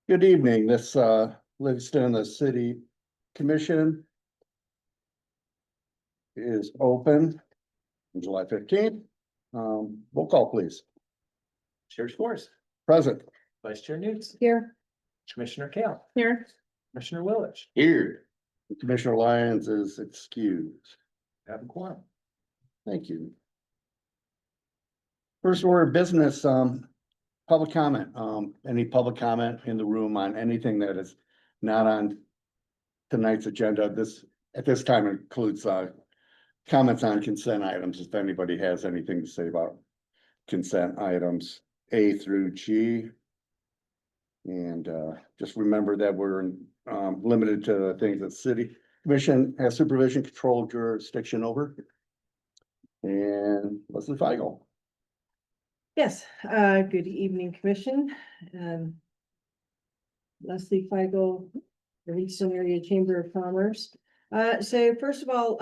Good evening. This Livingston, the City Commission is open on July 15th. Roll call, please. Chair Schwartz, Present. Vice Chair Newts, Here. Commissioner Kale, Here. Commissioner Willich, Here. Commissioner Lyons is excused. have a quorum. Thank you. First order of business, public comment. Any public comment in the room on anything that is not on tonight's agenda? This, at this time, includes comments on consent items, if anybody has anything to say about consent items A through G. And just remember that we're limited to the things that the City Commission has supervision, control, jurisdiction over. And Leslie Feigl. Yes, good evening, Commission. Leslie Feigl, the Livingston Area Chamber of Commerce. So first of all,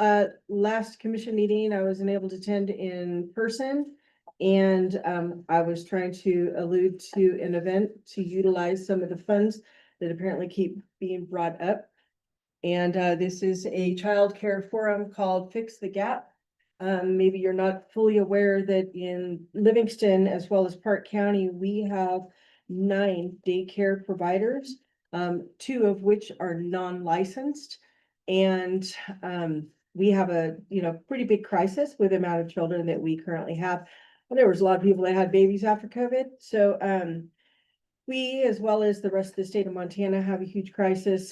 last commission meeting, I wasn't able to attend in person. And I was trying to allude to an event to utilize some of the funds that apparently keep being brought up. And this is a child care forum called Fix the Gap. Maybe you're not fully aware that in Livingston, as well as Park County, we have 9 daycare providers, 2 of which are non-licensed. And we have a, pretty big crisis with the amount of children that we currently have. Well, there was a lot of people that had babies after COVID. So we, as well as the rest of the state of Montana, have a huge crisis.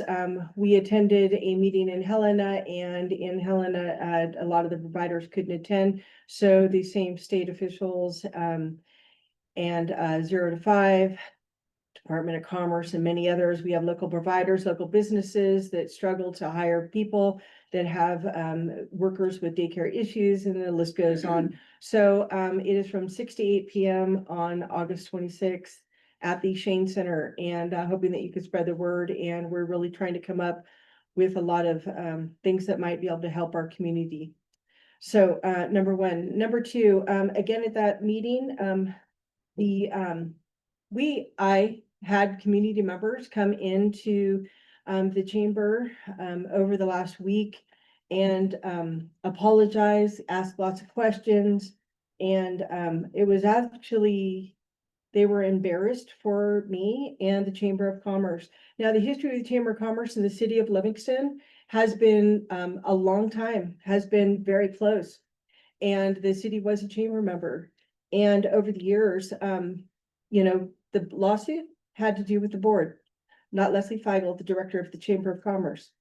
We attended a meeting in Helena, and in Helena, a lot of the providers couldn't attend. So the same state officials and 0 to 5, Department of Commerce, and many others. We have local providers, local businesses that struggle to hire people that have workers with daycare issues, and the list goes on. So it is from 6 to 8 p.m. on August 26th. At the Shane Center, and hoping that you could spread the word. And we're really trying to come up with a lot of things that might be able to help our community. So number one. Number two, again, at that meeting, I had community members come into the chamber over the last week and apologize, ask lots of questions. And it was actually, they were embarrassed for me and the Chamber of Commerce. Now, the history of the Chamber of Commerce in the city of Livingston has been a long time, has been very close. And the city was a chamber member. And over the years, the lawsuit had to do with the board, not Leslie Feigl, the director of the Chamber of Commerce.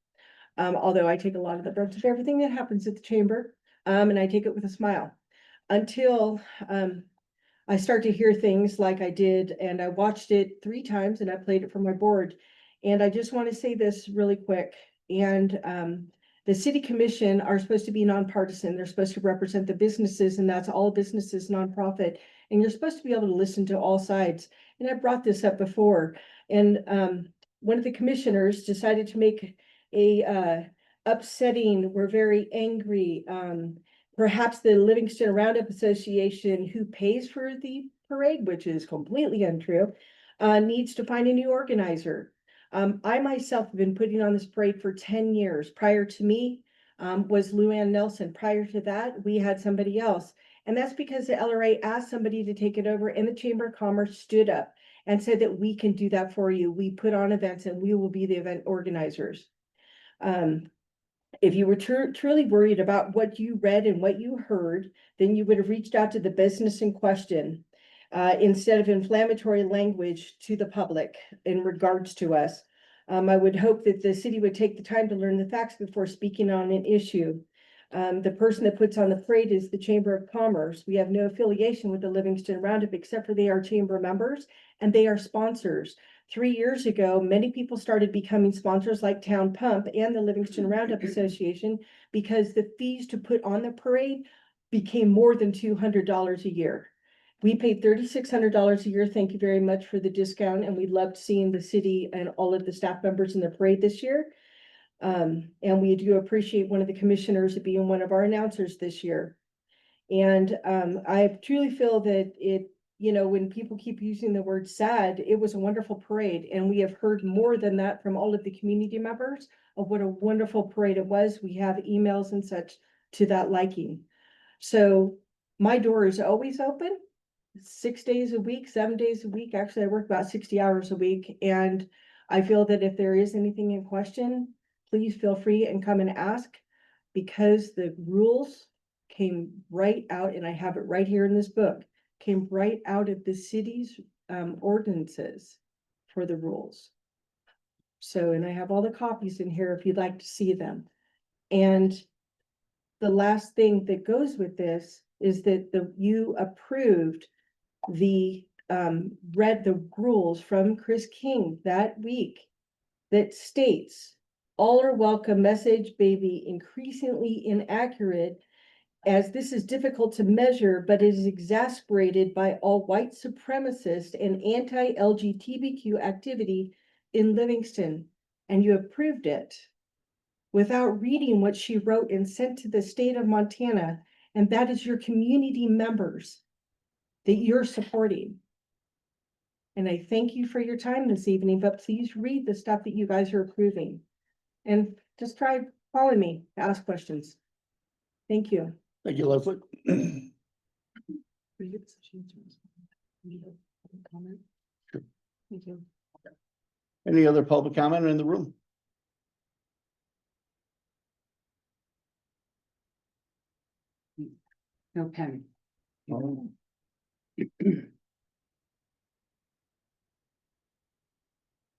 Although I take a lot of the brunt of everything that happens at the chamber, and I take it with a smile. Until I start to hear things like I did, and I watched it 3 times and I played it for my board. And I just want to say this really quick. And the city commission are supposed to be nonpartisan. They're supposed to represent the businesses, and that's all businesses, nonprofit. And you're supposed to be able to listen to all sides. And I brought this up before. And one of the commissioners decided to make a upsetting, we're very angry, perhaps the Livingston Roundup Association, who pays for the parade, which is completely untrue, needs to find a new organizer. I myself have been putting on this parade for 10 years. Prior to me was Luann Nelson. Prior to that, we had somebody else. And that's because the LRA asked somebody to take it over, and the Chamber of Commerce stood up and said that we can do that for you. We put on events and we will be the event organizers. If you were truly worried about what you read and what you heard, then you would have reached out to the business in question instead of inflammatory language to the public in regards to us. I would hope that the city would take the time to learn the facts before speaking on an issue. The person that puts on the parade is the Chamber of Commerce. We have no affiliation with the Livingston Roundup except for they are chamber members and they are sponsors. 3 years ago, many people started becoming sponsors like Town Pump and the Livingston Roundup Association because the fees to put on the parade became more than $200 a year. We paid $3,600 a year. Thank you very much for the discount. And we loved seeing the city and all of the staff members in the parade this year. And we do appreciate one of the commissioners being one of our announcers this year. And I truly feel that it you know, when people keep using the word sad, it was a wonderful parade, and we have heard more than that from all of the community members of what a wonderful parade it was. We have emails and such to that liking. So my door is always open, 6 days a week, 7 days a week. Actually, I work about 60 hours a week, and I feel that if there is anything in question, please feel free and come and ask, because the rules came right out, and I have it right here in this book, came right out of the city's ordinances for the rules. So, and I have all the copies in here if you'd like to see them. And the last thing that goes with this is that you approved read the rules from Chris King that week that states all are welcome message may be increasingly inaccurate, as this is difficult to measure, but it is exasperated by all white supremacist and anti-LGBTQ activity in Livingston. And you approved it without reading what she wrote and sent to the state of Montana. And that is your community members that you're supporting. And I thank you for your time this evening, but please read the stuff that you guys are approving. And just try calling me, ask questions. Thank you. Thank you, Leslie. Sure. Thank you. Any other public comment in the room? No pen. Oh.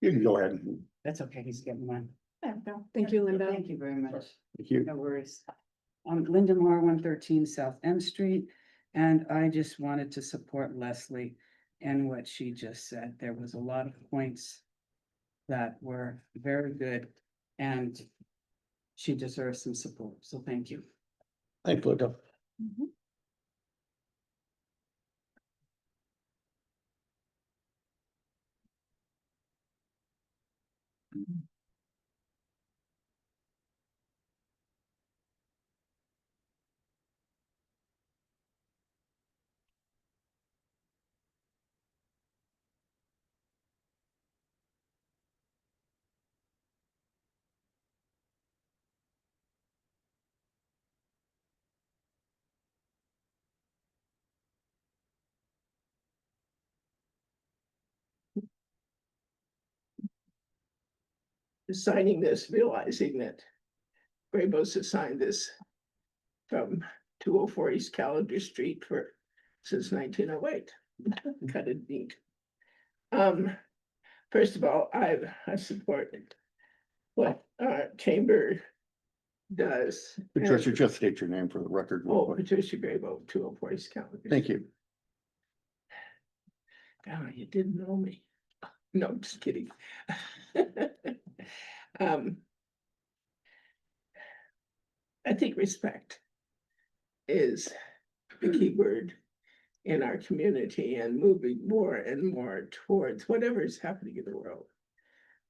You can go ahead. That's okay, he's getting one. Thank you, Linda. Thank you very much. Thank you. No worries. Linda Moore, 113 South M Street, and I just wanted to support Leslie and what she just said. There was a lot of points that were very good, and she deserves some support, so thank you. Thanks, Linda. Signing this, realizing that Graybos has signed this from 204 East Callender Street since 1908. Kind of neat. First of all, I support what our chamber does. Patricia, just state your name for the record. real Oh, quick. Patricia Graybo, 204 East Callender. Thank you. God, you didn't know me. No, just kidding. I think respect is the key word in our community, and moving more and more towards whatever is happening in the world.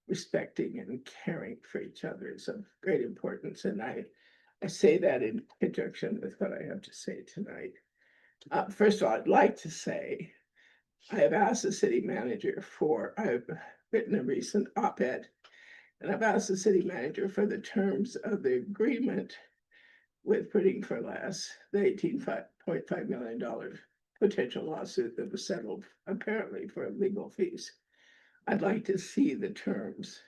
Respecting and caring for each other is of great importance, and I say that in conjunction with what I have to say tonight. First of all, I'd like to say I have asked the city manager I've written a recent op-ed, and I've asked the city manager for the terms of the agreement with Printing for Less, the $18.5 million potential lawsuit that was settled apparently for legal fees. I'd like to see the terms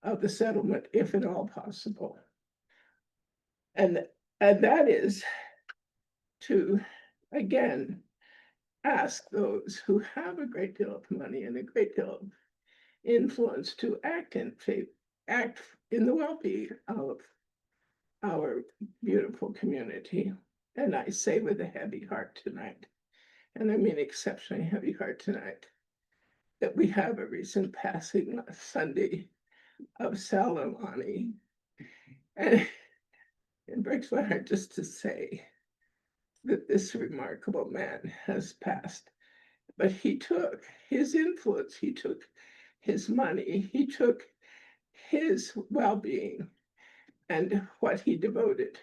of the settlement, if at all possible. And that is to, again, ask those who have a great deal of money and a great deal of influence to act in the well-being of our beautiful community. And I say with a heavy heart tonight, and I mean exceptionally heavy heart tonight, that we have a recent passing last Sunday of Sal Alani. And it breaks my heart just to say that this remarkable man has passed. But he took his influence, he took his money, he took his well-being, and what he devoted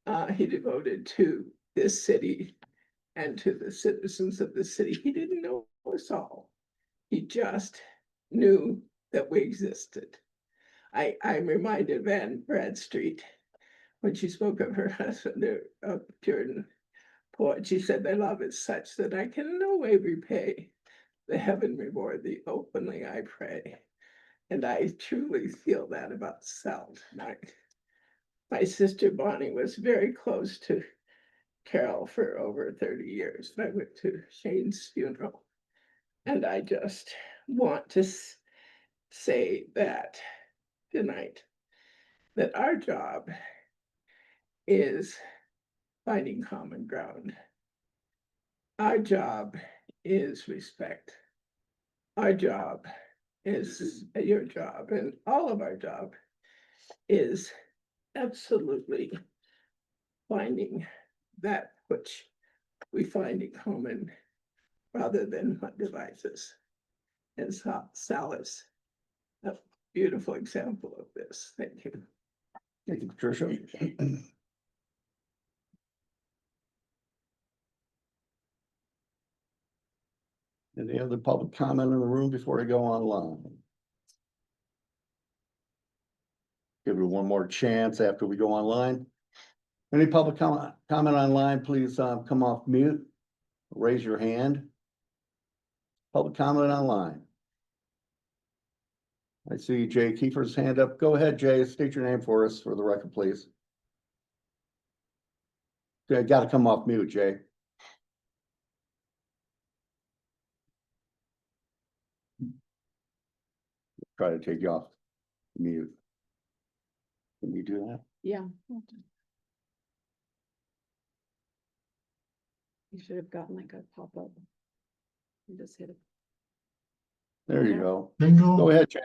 to this city and to the citizens of the city. He didn't know us all. He just knew that we existed. I'm reminded of Anne Bradstreet when she spoke of her husband, a Puritan poet. She said, "Their love is such that I can no way repay. The heaven reward thee openly, I pray." And I truly feel that about Sal tonight. My sister Bonnie was very close to Carol for over 30 years. I went to Shane's funeral. And I just want to say that tonight, that our job is finding common ground. Our job is respect. Our job is your job, and all of our job is absolutely finding that which we find in common rather than what divides us. And Sal is a beautiful example of this. Thank you. Thank you, Patricia. Any other public comment in the room before I go online? Give it one more chance after we go online. Any public comment online, please come off mute. Raise your hand. Public comment online. I see Jay Kiefer's hand up. Go ahead, Jay. State your name for us for the record, please. Okay, got to come off mute, Jay. Try to take you off mute. Can you do that? Yeah. You should have gotten like a pop-up. You just hit it. There you go. Bingo. Go ahead, Jay.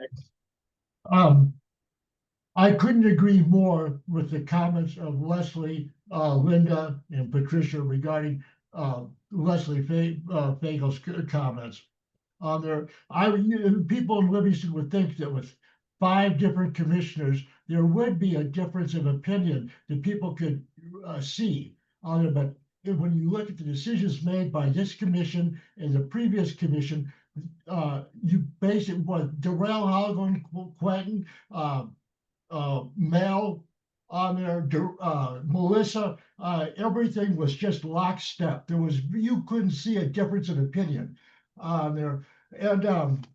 I couldn't agree more with the comments of Leslie, Linda, and Patricia regarding Leslie Fagel's comments. People in Livingston would think that with 5 different commissioners, there would be a difference of opinion that people could see on it. But when you look at the decisions made by this commission and the previous commission, you base it what Darrell, Halligan, Quentin, Mel on there, Melissa, everything was just lockstep. You couldn't see a difference of opinion on there. And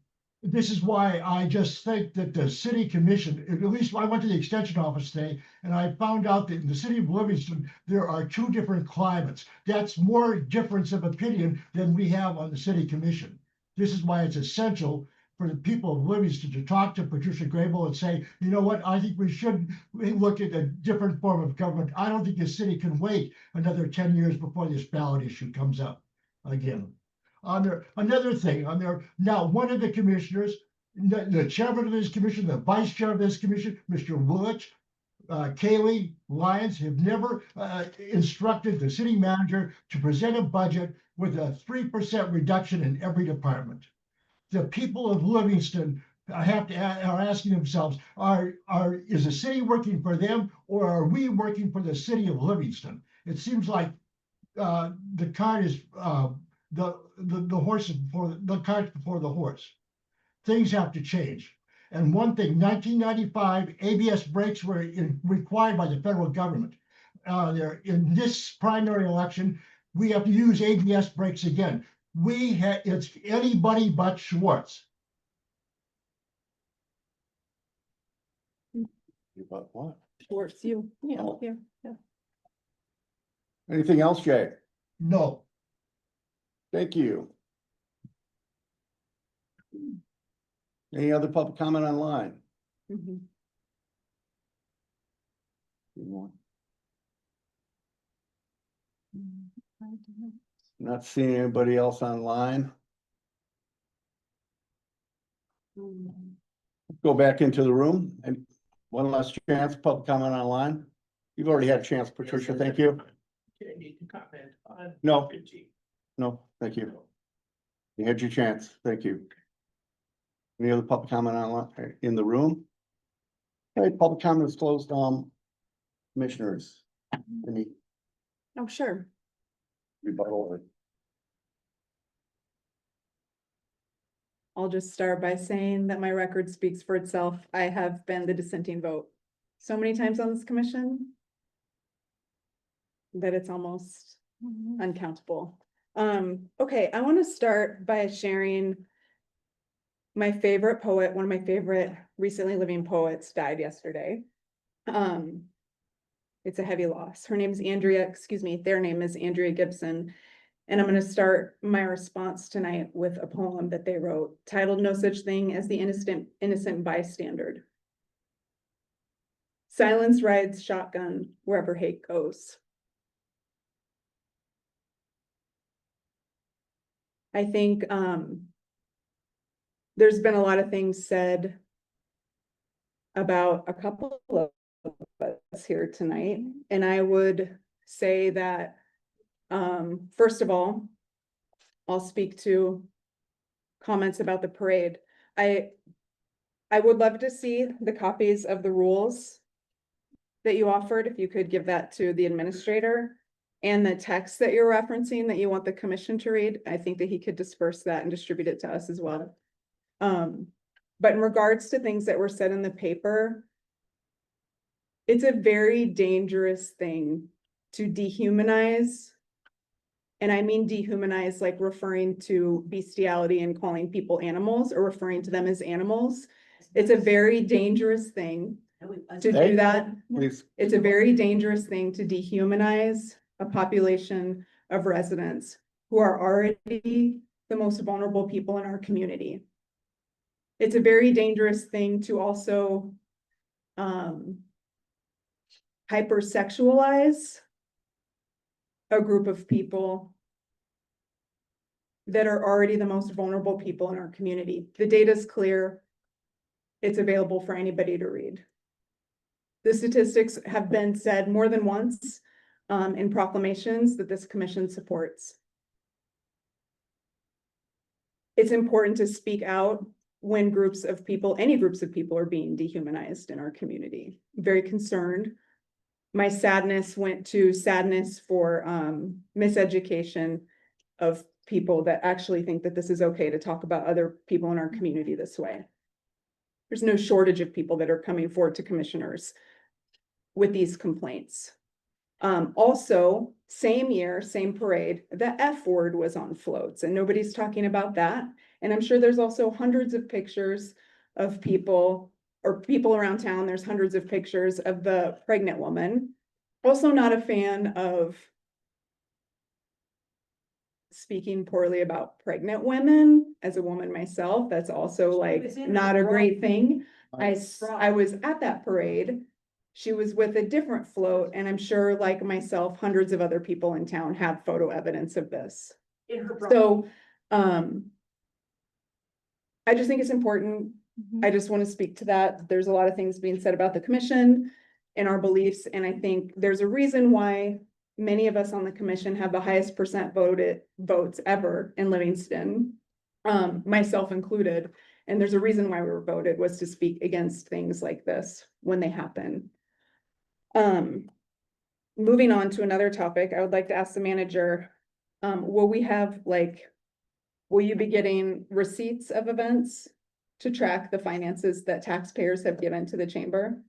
this is why I just think that the city commission, at least I went to the extension office today and I found out that in the city of Livingston, there are 2 different climates. That's more difference of opinion than we have on the city commission. This is why it's essential for the people of Livingston to talk to Patricia Grable and say, you know what, I think we should look at a different form of government. I don't think the city can wait another 10 years before this ballot issue comes up again. Another thing on there, now one of the commissioners, the chairman of this commission, the vice chair of this commission, Mr. Willich, Kaylee Lyons have never instructed the city manager to present a budget with a 3% reduction in every department. The people of Livingston are asking themselves, is the city working for them or are we working for the city of Livingston? It seems like the cart is the horse before the cart before the horse. Things have to change. And one thing, 1995, ABS brakes were required by the federal government. In this primary election, we have to use ABS brakes again. It's anybody but Schwartz. But what? Towards you. Yeah, Oh. yeah. Anything else, Jay? No. Thank you. Any other public comment online? Mhm. Not seeing anybody else online. Go back into the room and one last chance, public comment online. You've already had a chance, Patricia, thank you. Do I need to comment on? No. G? No, thank you. You had your chance, thank you. Any other public comment online in the room? Okay, public comment is closed. Commissioners. Any Oh, sure. rebuttal? I'll just start by saying that my record speaks for itself. I have been the dissenting vote so many times on this commission that it's almost uncountable. Okay, I want to start by sharing my favorite poet, one of my favorite recently living poets died yesterday. It's a heavy loss. Her name is their name is Andrea Gibson. And I'm going to start my response tonight with a poem that they wrote titled No Such Thing as the Innocent Bystander. Silence rides shotgun wherever hate goes. I think there's been a lot of things said about a couple of us here tonight, and I would say that first of all, I'll speak to comments about the parade. I would love to see the copies of the rules that you offered, if you could give that to the administrator, and the text that you're referencing that you want the commission to read. I think that he could disperse that and distribute it to us as well. But in regards to things that were said in the paper, it's a very dangerous thing to dehumanize. And I mean dehumanize, like referring to bestiality and calling people animals or referring to them as animals. It's a very dangerous thing to do that. Please, It's a very dangerous thing to dehumanize a population of residents who are already the most vulnerable people in our community. It's a very dangerous thing to also hypersexualize a group of people that are already the most vulnerable people in our community. The data is clear. It's available for anybody to read. The statistics have been said more than once in proclamations that this commission supports. It's important to speak out when groups of people, any groups of people, are being dehumanized in our community. I'm very concerned. My sadness went to sadness for miseducation of people that actually think that this is okay to talk about other people in our community this way. There's no shortage of people that are coming forward to commissioners with these complaints. Also, same year, same parade, the F word was on floats and nobody's talking about that. And I'm sure there's also hundreds of pictures of people or people around town. There's hundreds of pictures of the pregnant woman. Also not a fan of speaking poorly about pregnant women. As a woman myself, that's also like not a great thing. I was at that parade. She was with a different float, and I'm sure, like myself, hundreds of other people in town have photo evidence of this. So, I just think it's important. I just want to speak to that. There's a lot of things being said about the commission and our beliefs, and I think there's a reason why many of us on the commission have the highest percent votes ever in Livingston, myself included. And there's a reason why we were voted, was to speak against things like this when they happen. Moving on to another topic, I would like to ask the manager, will you be getting receipts of events to track the finances that taxpayers have given to the chamber?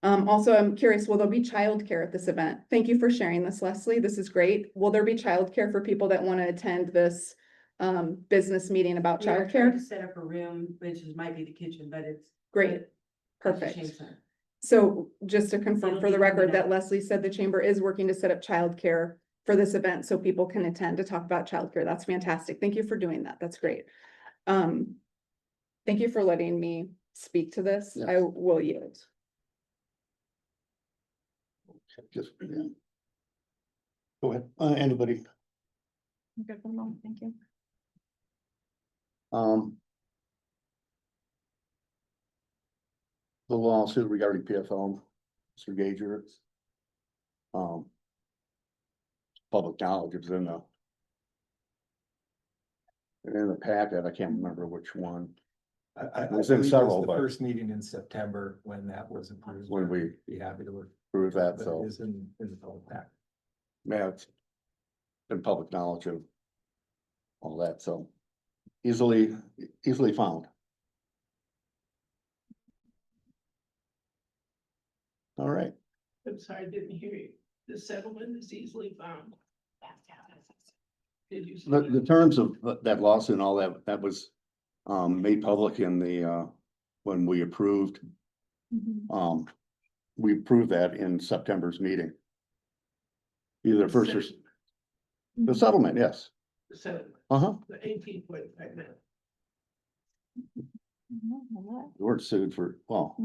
Also, I'm curious, will there be childcare at this event? Thank you for sharing this, Leslie. This is great. Will there be childcare for people that want to attend this business meeting about We are trying to childcare? set up a room, might be the kitchen, but it's. Great, it's a perfect. shame center. So just to confirm It'll for be the record coming that up. Leslie said the chamber is working to set up childcare for this event so people can attend to talk about childcare. That's fantastic. Thank you for doing that. That's great. Thank you for letting me speak to this. Yes. I will yield. just, yeah. Go ahead, anybody, Good for the moment. Thank you. the lawsuit regarding PFL, Mr. Gager. Public knowledge, it was in the packet, I can't remember which one, I It was in believe it several, the but- first meeting in September when that was approved. when we Be happy to work. proved that, But it so, is in the public pack. yeah, been public knowledge of all that, so easily found. All right, I'm sorry, I didn't hear you. The settlement is easily found. Did you? say the that? terms of that lawsuit and all that, that was made public in the when we approved. We approved that in September's meeting. Either first or the settlement, yes. The settlement, Uh-huh. the 18.5 million. We weren't sued for, well,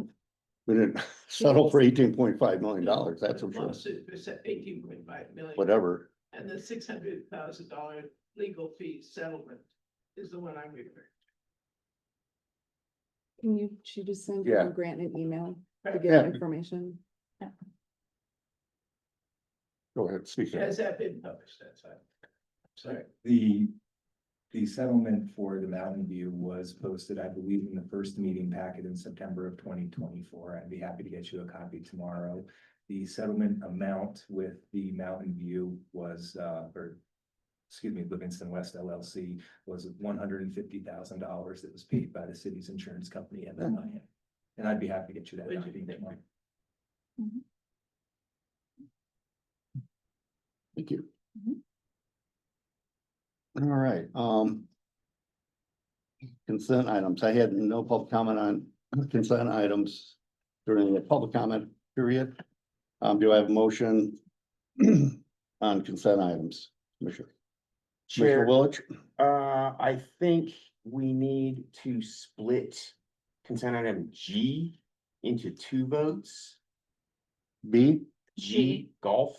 we didn't settle for $18.5 million, that's for sure. Lawsuit for 18.5 million. Whatever. And the $600,000 legal fee settlement is the one I'm referring Can you, she just send Yeah. Grant an email to to. get Yeah. information? Go ahead, speak. Has that been published? That's right. Sorry. The settlement for the Mountain View was posted, I believe, in the first meeting packet in September of 2024. I'd be happy to get you a copy tomorrow. The settlement amount with the Mountain View was, Livingston West LLC was $150,000 that was paid by the city's insurance company and then and I'd be happy to get you that Would you copy think? tomorrow. Thank you. All right, consent items. I had no public comment on consent items during the public comment period. Do I have a motion on consent items? Commissioner Chair, Willich? I think we need to split consent item G into 2 votes. B? G, golf.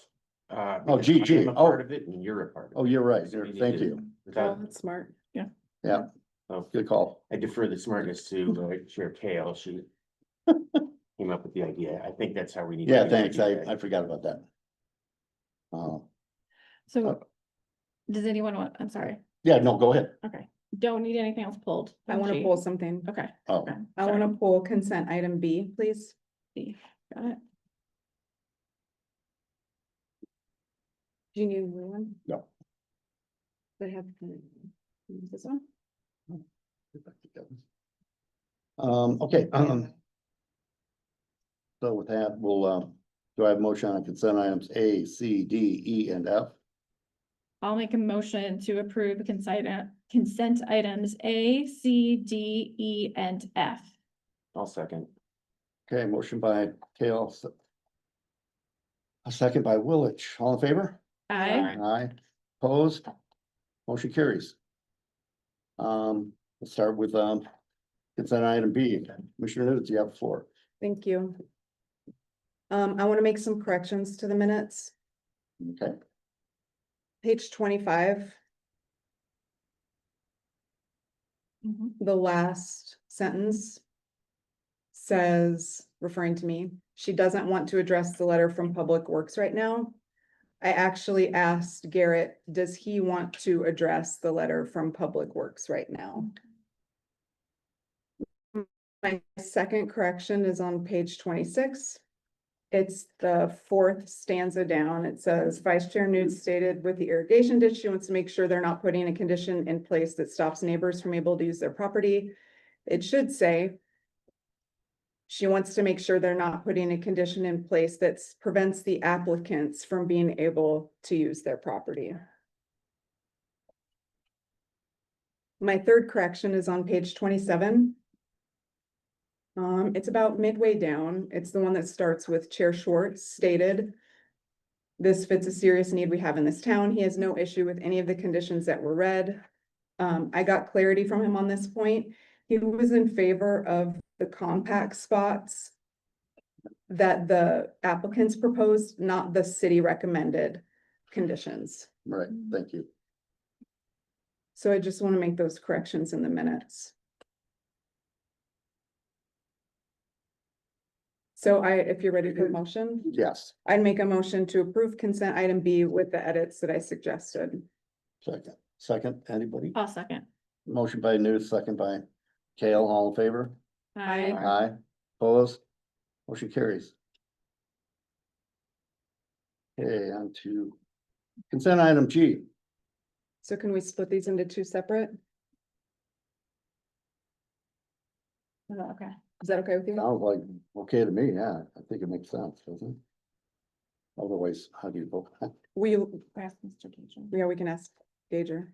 Oh, because G, I G. am a part of it and you're a part of it. Oh, you're right. So we need Thank to- you. Oh, without- that's smart. Yeah. Yeah, oh, good call. I defer the smartness to Chair Kale. She came up with the idea. I think that's how we need. to Yeah, do it thanks. today. I forgot about that. So, does anyone want, I'm sorry, Yeah, no, go ahead. okay, don't need anything else pulled. I want to G. pull something. Okay. Oh, okay, I want to pull consent item B, please. sorry. Got it. Do you need a new one? No. I have this one. Okay, so with that, we'll, do I have motion on consent items A, C, D, E, and F? I'll make a motion to approve consent items A, C, D, E, and F. I'll second. Okay, motion by Kale. A second by Willich. All in favor? Aye. Aye. Opposed? Motion carries. Let's start with, consent item B. Commissioner Nudes, you have the floor. Thank you. I want to make some corrections to the minutes. Okay, Page 25, Mhm. the last sentence says, referring to me, she doesn't want to address the letter from Public Works right now. I actually asked Garrett, does he want to address the letter from Public Works right now? My second correction is on page 26. It's the 4th stanza down. It says, Vice Chair Nudes stated with the irrigation ditch, she wants to make sure they're not putting a condition in place that stops neighbors from able to use their property. It should say, she wants to make sure they're not putting a condition in place that prevents the applicants from being able to use their property. My third correction is on page 27. It's about midway down. It's the one that starts with Chair Schwartz stated. This fits a serious need we have in this town. He has no issue with any of the conditions that were read. I got clarity from him on this point. He was in favor of the compact spots that the applicants proposed, not the city recommended conditions. right, thank you. So I just want to make those corrections in the minutes. So if you're ready for a motion, Yes, I'd make a motion to approve consent item B with the edits that I suggested. second, anybody? I'll second. Motion by Nudes, second by Kale, all in favor? Aye. Aye. Opposed? Motion carries. Okay, on to consent item G, So can we split these into two separate? Okay. Is that okay with you? Sounds like, okay to me, yeah, I think it makes sense, doesn't it? Otherwise, how do you vote? We, Ask Mr. Gager. yeah, we can ask Gager.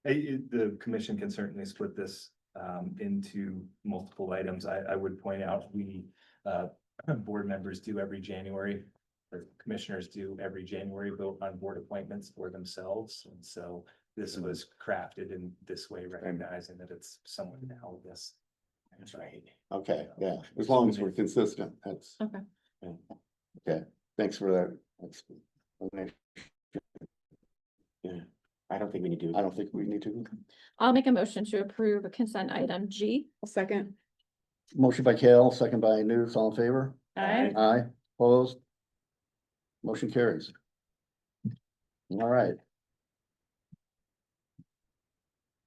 The commission can certainly split this into multiple items. I would point out, board members do every January, or commissioners do every January vote on board appointments for themselves. And so this was crafted in this way, recognizing that it's somewhat analogous. That's right. Okay, yeah, as long as we're consistent, that's. Okay. Yeah. Okay, thanks for that. Explanation. Yeah, I don't think we need to. I don't think we need to. I'll make a motion to approve consent item G. A second. Motion by Kale, second by Newt, all in favor? Aye. Aye, opposed? Motion carries. All right.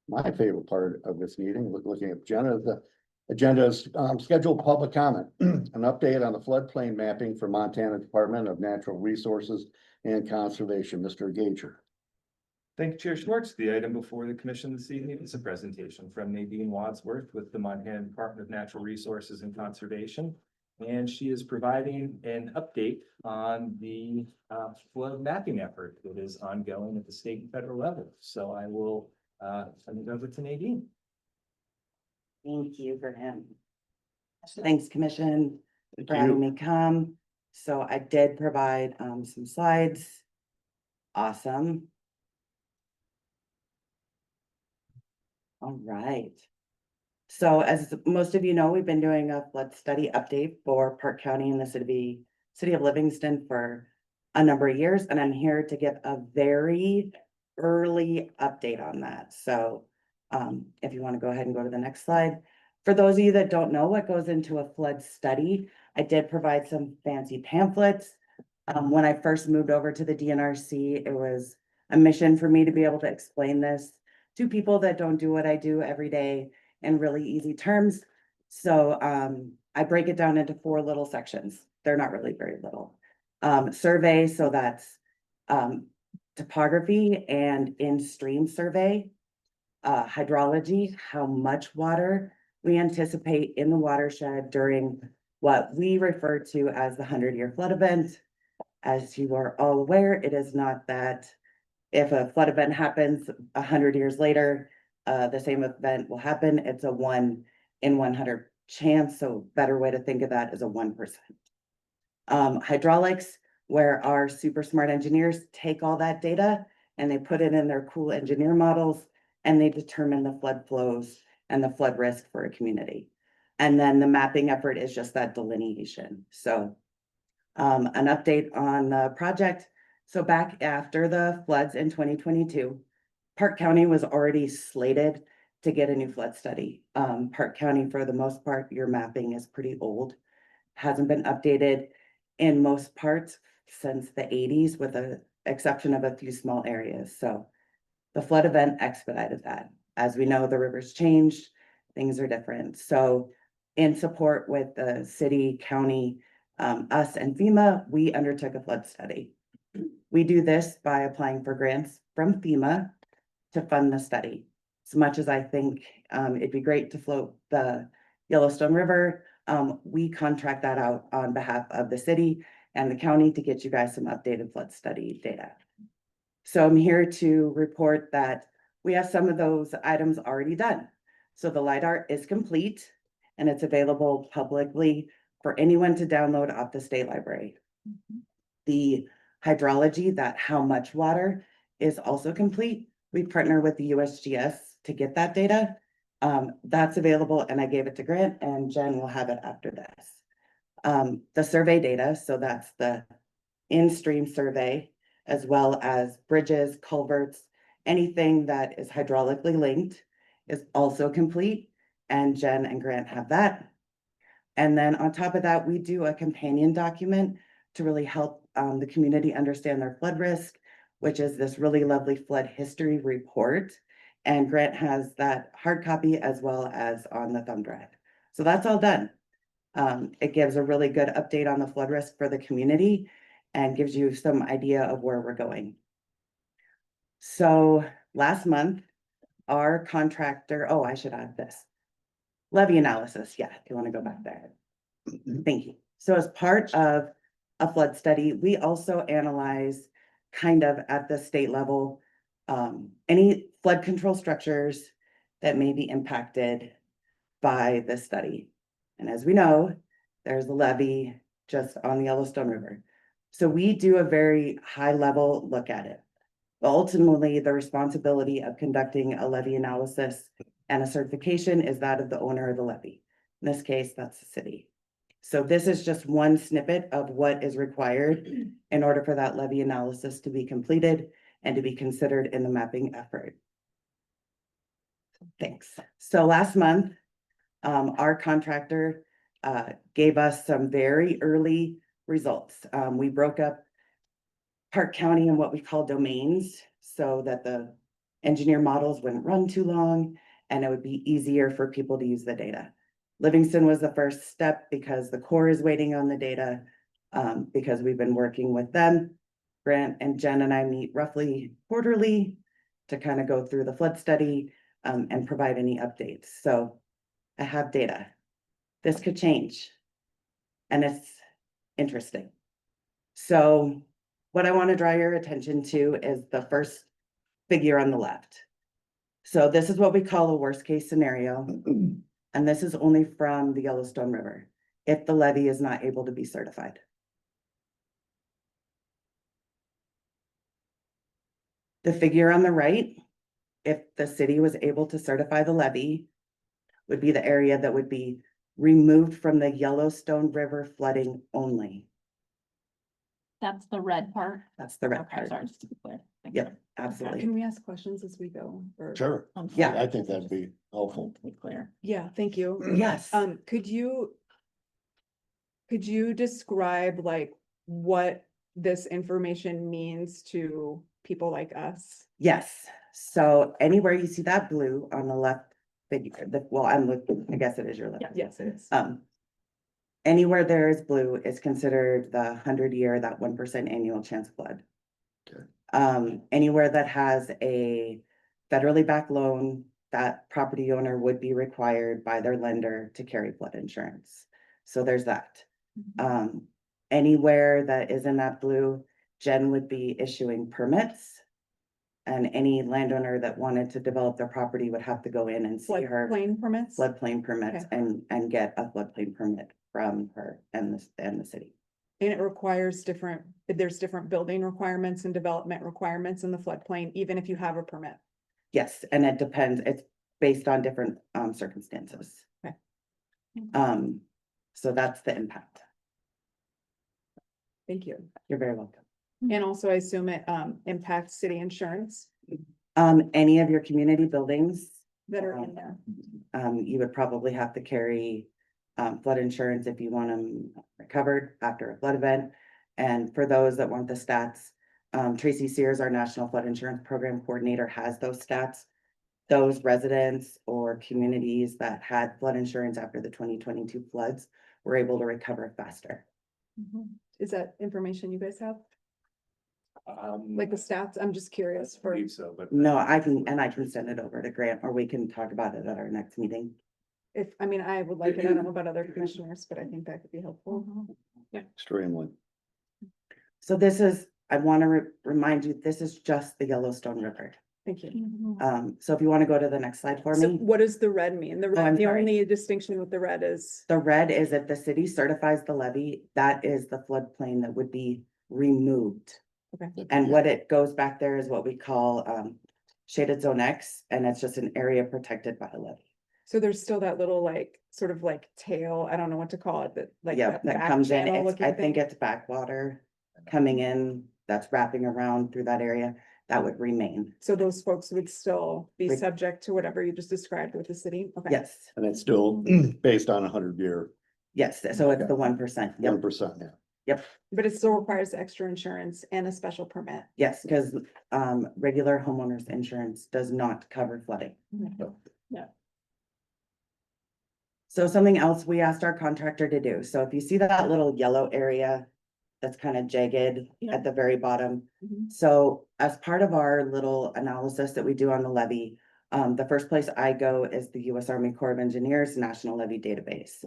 My favorite part of this meeting, looking at the agenda is scheduled public comment. An update on the floodplain mapping for Montana Department of Natural Resources and Conservation, Mr. Gager. Thank you, Chair Schwartz. The item before the commission this evening is a presentation from Nadine Wadsworth with the Montana Department of Natural Resources and Conservation. And she is providing an update on the flood mapping effort that is ongoing at the state and federal level. So I will turn it over to Nadine. Thank you for him. Thanks, Commission, for having me come. So I did provide some slides. Awesome. All right. So as most of you know, we've been doing a flood study update for Park County and the city of Livingston for a number of years, and I'm here to give a very early update on that. So if you want to go ahead and go to the next slide. For those of you that don't know what goes into a flood study, I did provide some fancy pamphlets. When I first moved over to the DNRC, it was a mission for me to be able to explain this to people that don't do what I do every day in really easy terms. So I break it down into 4 little sections. They're not really very little. Survey, so that's topography and in-stream survey. Hydrology, how much water we anticipate in the watershed during what we refer to as the 100-year flood event. As you are all aware, it is not that if a flood event happens 100 years later, the same event will happen. It's a 1 in 100 chance. So better way to think of that is a 1%. Hydraulics, where our super smart engineers take all that data and they put it in their cool engineer models and they determine the flood flows and the flood risk for a community. And then the mapping effort is just that delineation. So an update on the project. So back after the floods in 2022, Park County was already slated to get a new flood study. Park County, for the most part, your mapping is pretty old. Hasn't been updated in most parts since the 80s, with the exception of a few small areas. So the flood event expedited that. As we know, the rivers changed, things are different. So in support with the city, county, us and FEMA, we undertook a flood study. We do this by applying for grants from FEMA to fund the study. As much as I think it'd be great to float the Yellowstone River, we contract that out on behalf of the city and the county to get you guys some updated flood study data. So I'm here to report that we have some of those items already done. So the LiDAR is complete and it's available publicly for anyone to download off the state library. The hydrology, that how much water, is also complete. We partner with the USGS to get that data. That's available and I gave it to Grant and Jen will have it after this. The survey data, so that's the in-stream survey, as well as bridges, culverts, anything that is hydraulically linked is also complete, and Jen and Grant have that. And then on top of that, we do a companion document to really help the community understand their flood risk, which is this really lovely flood history report. And Grant has that hard copy as well as on the thumb drive. So that's all done. It gives a really good update on the flood risk for the community and gives you some idea of where we're going. So last month, our contractor, oh, I should add this. Levy analysis, yeah, if you want to go back there. Thank you. So as part of a flood study, we also analyze kind of at the state level, any flood control structures that may be impacted by this study. And as we know, there's a levee just on the Yellowstone River. So we do a very high level look at it. But ultimately, the responsibility of conducting a levee analysis and a certification is that of the owner of the levee. In this case, that's the city. So this is just one snippet of what is required in order for that levee analysis to be completed and to be considered in the mapping effort. Thanks. So last month, our contractor gave us some very early results. We broke up Park County in what we call domains so that the engineer models wouldn't run too long and it would be easier for people to use the data. Livingston was the first step because the Corps is waiting on the data, because we've been working with them. Grant and Jen and I meet roughly quarterly to kind of go through the flood study and provide any updates. So I have data. This could change. And it's interesting. So what I want to draw your attention to is the first figure on the left. So this is what we call a worst case scenario. And this is only from the Yellowstone River, if the levee is not able to be certified. The figure on the right, if the city was able to certify the levee, would be the area that would be removed from the Yellowstone River flooding only. That's the red part. That's the red Okay, part. sorry, just to be clear. Thank Yep, you. absolutely. Can we ask questions as we go? Or- Sure, Yeah. I think that'd be helpful. To be clear. Yeah, thank you. Yes. Could you describe like what this information means to people like us? Yes, so anywhere you see that blue on the left figure, well, I'm looking, I guess it is your left. Yes, it is. Anywhere there is blue is considered the 100-year, that 1% annual chance flood. Okay. Anywhere that has a federally backed loan, that property owner would be required by their lender to carry flood insurance. So there's that. Anywhere that is in that blue, Jen would be issuing permits. And any landowner that wanted to develop their property would have to go in and see her Floodplain permits? floodplain permits Okay. and get a floodplain permit from her and the city. And it requires there's different building requirements and development requirements in the floodplain, even if you have a permit. Yes, and it depends, it's based on different circumstances. Okay. So that's the impact. Thank you. You're very welcome. And also I assume it impacts city insurance Any of your community buildings, that are in there. you would probably have to carry flood insurance if you want them recovered after a flood event. And for those that want the stats, Tracy Sears, our National Flood Insurance Program Coordinator, has those stats. Those residents or communities that had flood insurance after the 2022 floods were able to recover faster. Is that information you guys have? Um, Like the stats? I'm just curious I for, believe so, but. No, I can send it over to Grant, or we can talk about it at our next meeting. I would like it. I don't know about other commissioners, but I think that could be helpful. Extremely. So this is, I want to remind you, this is just the Yellowstone River. Thank you. So if you want to go to the next slide for So me. what does the red mean? The I'm red, the sorry. only distinction with the red is, The red is if the city certifies the levee, that is the floodplain that would be removed. okay, And what it goes back there is what we call shaded zone X, and it's just an area protected by a levee. so there's still that little like, sort of like tail, I don't know what to call it, that like. Yeah, that that back comes in, channel it's, looking I think thing. it's backwater coming in, that's wrapping around through that area, that would remain. So those folks would still be Re- subject to whatever you just described with the city? Okay. Yes, And it's still based on 100-year, yes, so it's the 1%, yep, 1%, yeah. yep, But it still requires extra insurance and a special permit. yes, because regular homeowners insurance does not cover flooding. Yeah. So something else we asked our contractor to do, so if you see that little yellow area that's kind of jagged Yeah. at the very bottom. Mhm. So as part of our little analysis that we do on the levy, the first place I go is the US Army Corps of Engineers National Levy Database.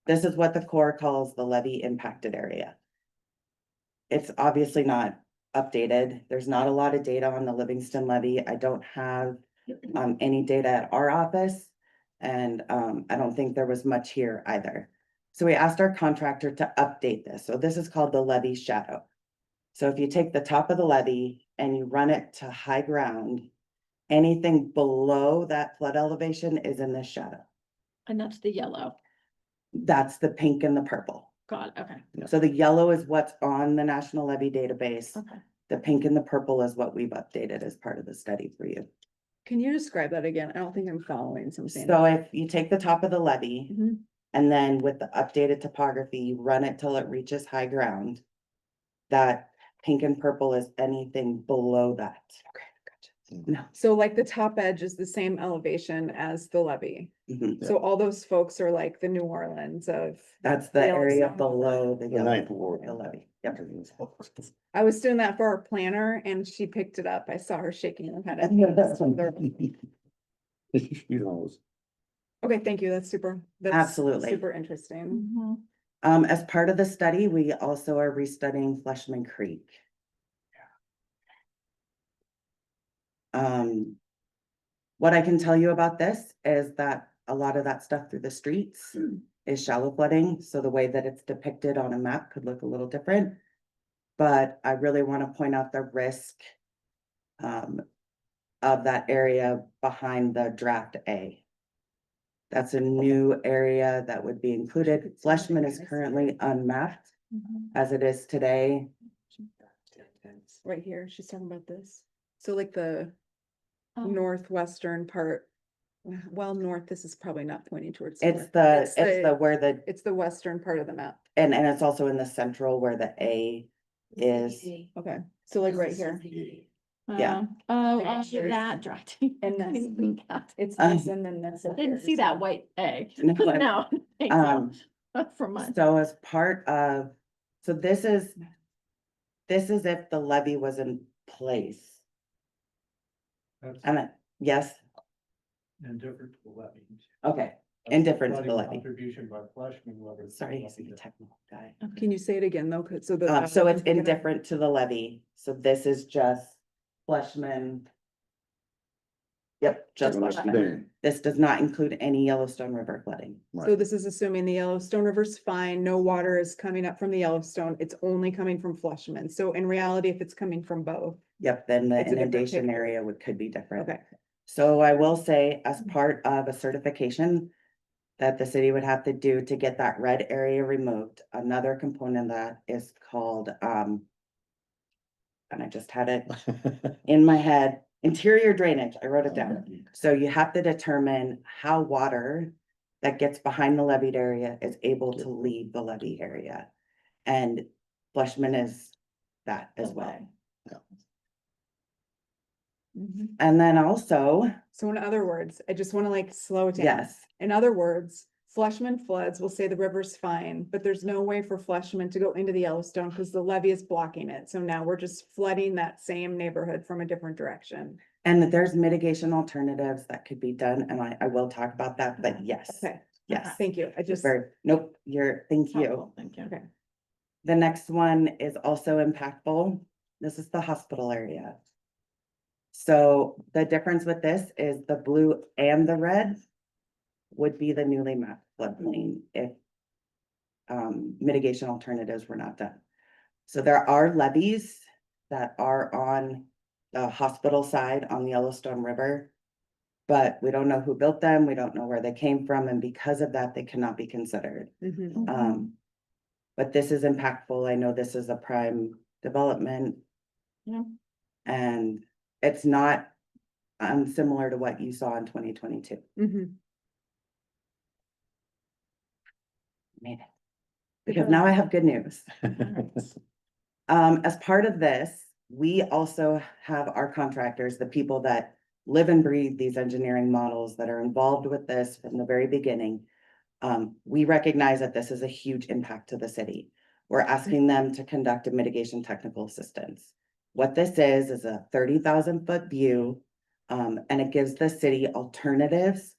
This is what the Corps calls the levy impacted area. It's obviously not updated. There's not a lot of data on the Livingston levy. I don't have any data at our office. And I don't think there was much here either. So we asked our contractor to update this. So this is called the levy shadow. So if you take the top of the levy and you run it to high ground, anything below that flood elevation is in this shadow. And that's the yellow. That's the pink and the purple. Got it, okay, So the yellow is what's on the National Levy Database. okay. The pink and the purple is what we've updated as part of the study for you. Can you describe that again? I don't think I'm following something. So if you take the top of the levee Mhm. and then with the updated topography, you run it till it reaches high ground. That pink and purple is anything below that. Okay, gotcha. No. So like the top edge is the same elevation as the levee. Mhm. So all those folks are like the New Orleans of, That's the area Yellowstone. below the The yellow. ninth ward. The levee. Yep. I was doing that for our planner and she picked it up. I saw her shaking her head. She knows. Okay, thank you. That's super. That's Absolutely. Super interesting. Mhm. As part of the study, we also are restudying Fleshman Creek. What I can tell you about this is that a lot of that stuff through the streets is shallow flooding, so the way that it's depicted on a map could look a little different. But I really want to point out the risk of that area behind the draft A. That's a new area that would be included. Fleshman is currently unmapped Mhm. as it is today. Right here, she's talking about this. So like the Oh, northwestern part, well, north, this is probably not pointing towards. It's north. the where the, It's the western part of the map. and it's also in the central where the A is. Okay, so like right here. Yeah. That draft. And I didn't that's- see that. It's Um, this and then this. Didn't see that white egg. No, I- No, thank Um, you. For mine. So as part of, so this is if the levy was in place. And yes, Indifferent to the levy. okay, indifferent to the levy. Contribution by Fleshman levy. Sorry, he's a technical guy. Can you say it again though? 'Cause so the. So it's indifferent to the levy, so this is just Fleshman. Yep, just Fleshman. Understand. This does not include any Yellowstone River flooding. So this is assuming the Yellowstone River's fine, no water is coming up from the Yellowstone, it's only coming from Fleshman. So in reality, if it's coming from both, Yep, then the It's a different inundation picture. area could be different. okay. So I will say, as part of a certification that the city would have to do to get that red area removed, another component of that is called, and I just had it in my head, interior drainage, I wrote it down. So you have to determine how water that gets behind the levied area is able to leave the levy area. And Fleshman is that as well. Mhm. And then also, So in other words, I just wanna like slow it down. yes, In other words, Fleshman floods will say the river's fine, but there's no way for Fleshman to go into the Yellowstone because the levee is blocking it. So now we're just flooding that same neighborhood from a different direction. and that there's mitigation alternatives that could be done, and I will talk about that, but yes, Okay, yes. thank you. I just, Very, nope, thank you. Helpful, Thank you. okay. The next one is also impactful. This is the hospital area. So the difference with this is the blue and the red would be the newly mapped floodplain if mitigation alternatives were not done. So there are levees that are on the hospital side on the Yellowstone River. But we don't know who built them, we don't know where they came from, and because of that, they cannot be considered. Mhm. But this is impactful. I know this is a prime development. Yeah. And it's not similar to what you saw in 2022. Mhm. Made it. Because now I have good news. As part of this, we also have our contractors, the people that live and breathe these engineering models that are involved with this from the very beginning. We recognize that this is a huge impact to the city. we're asking them to conduct a mitigation technical assistance. What this is a 30,000-foot view, and it gives the city alternatives,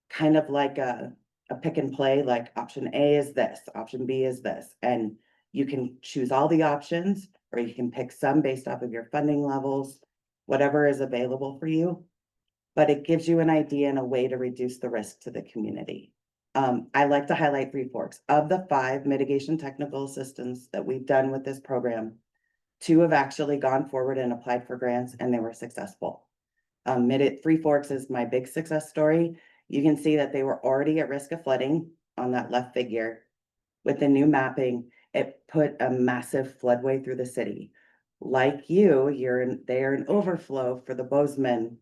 kind of like a pick and play, like option A is this, option B is this, and you can choose all the options, or you can pick some based off of your funding levels, whatever is available for you. But it gives you an idea and a way to reduce the risk to the community. I like to highlight Three Forks. Of the 5 mitigation technical assistance that we've done with this program, 2 have actually gone forward and applied for grants, and they were successful. Three Forks is my big success story. You can see that they were already at risk of flooding on that left figure. With the new mapping, it put a massive floodway through the city. Like you, they're an overflow for the Bozeman.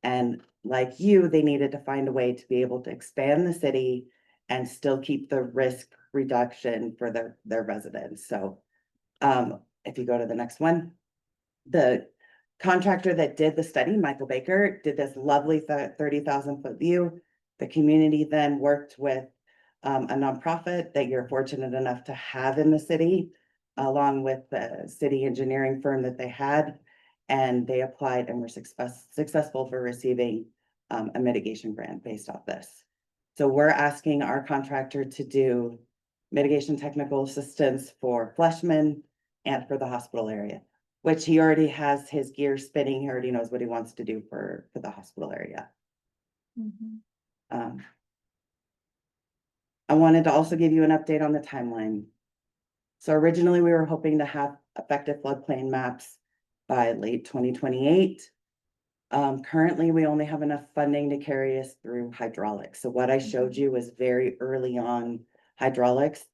And like you, they needed to find a way to be able to expand the city and still keep the risk reduction for their residents. So if you go to the next one, the contractor that did the study, Michael Baker, did this lovely 30,000-foot view. The community then worked with a nonprofit that you're fortunate enough to have in the city, along with the city engineering firm that they had. And they applied and were successful for receiving a mitigation grant based off this. So we're asking our contractor to do mitigation technical assistance for Fleshman and for the hospital area, which he already has his gears spinning. He already knows what he wants to do for the hospital area. I wanted to also give you an update on the timeline. So originally we were hoping to have effective floodplain maps by late 2028. Currently, we only have enough funding to carry us through hydraulics. So what I showed you was very early on hydraulics.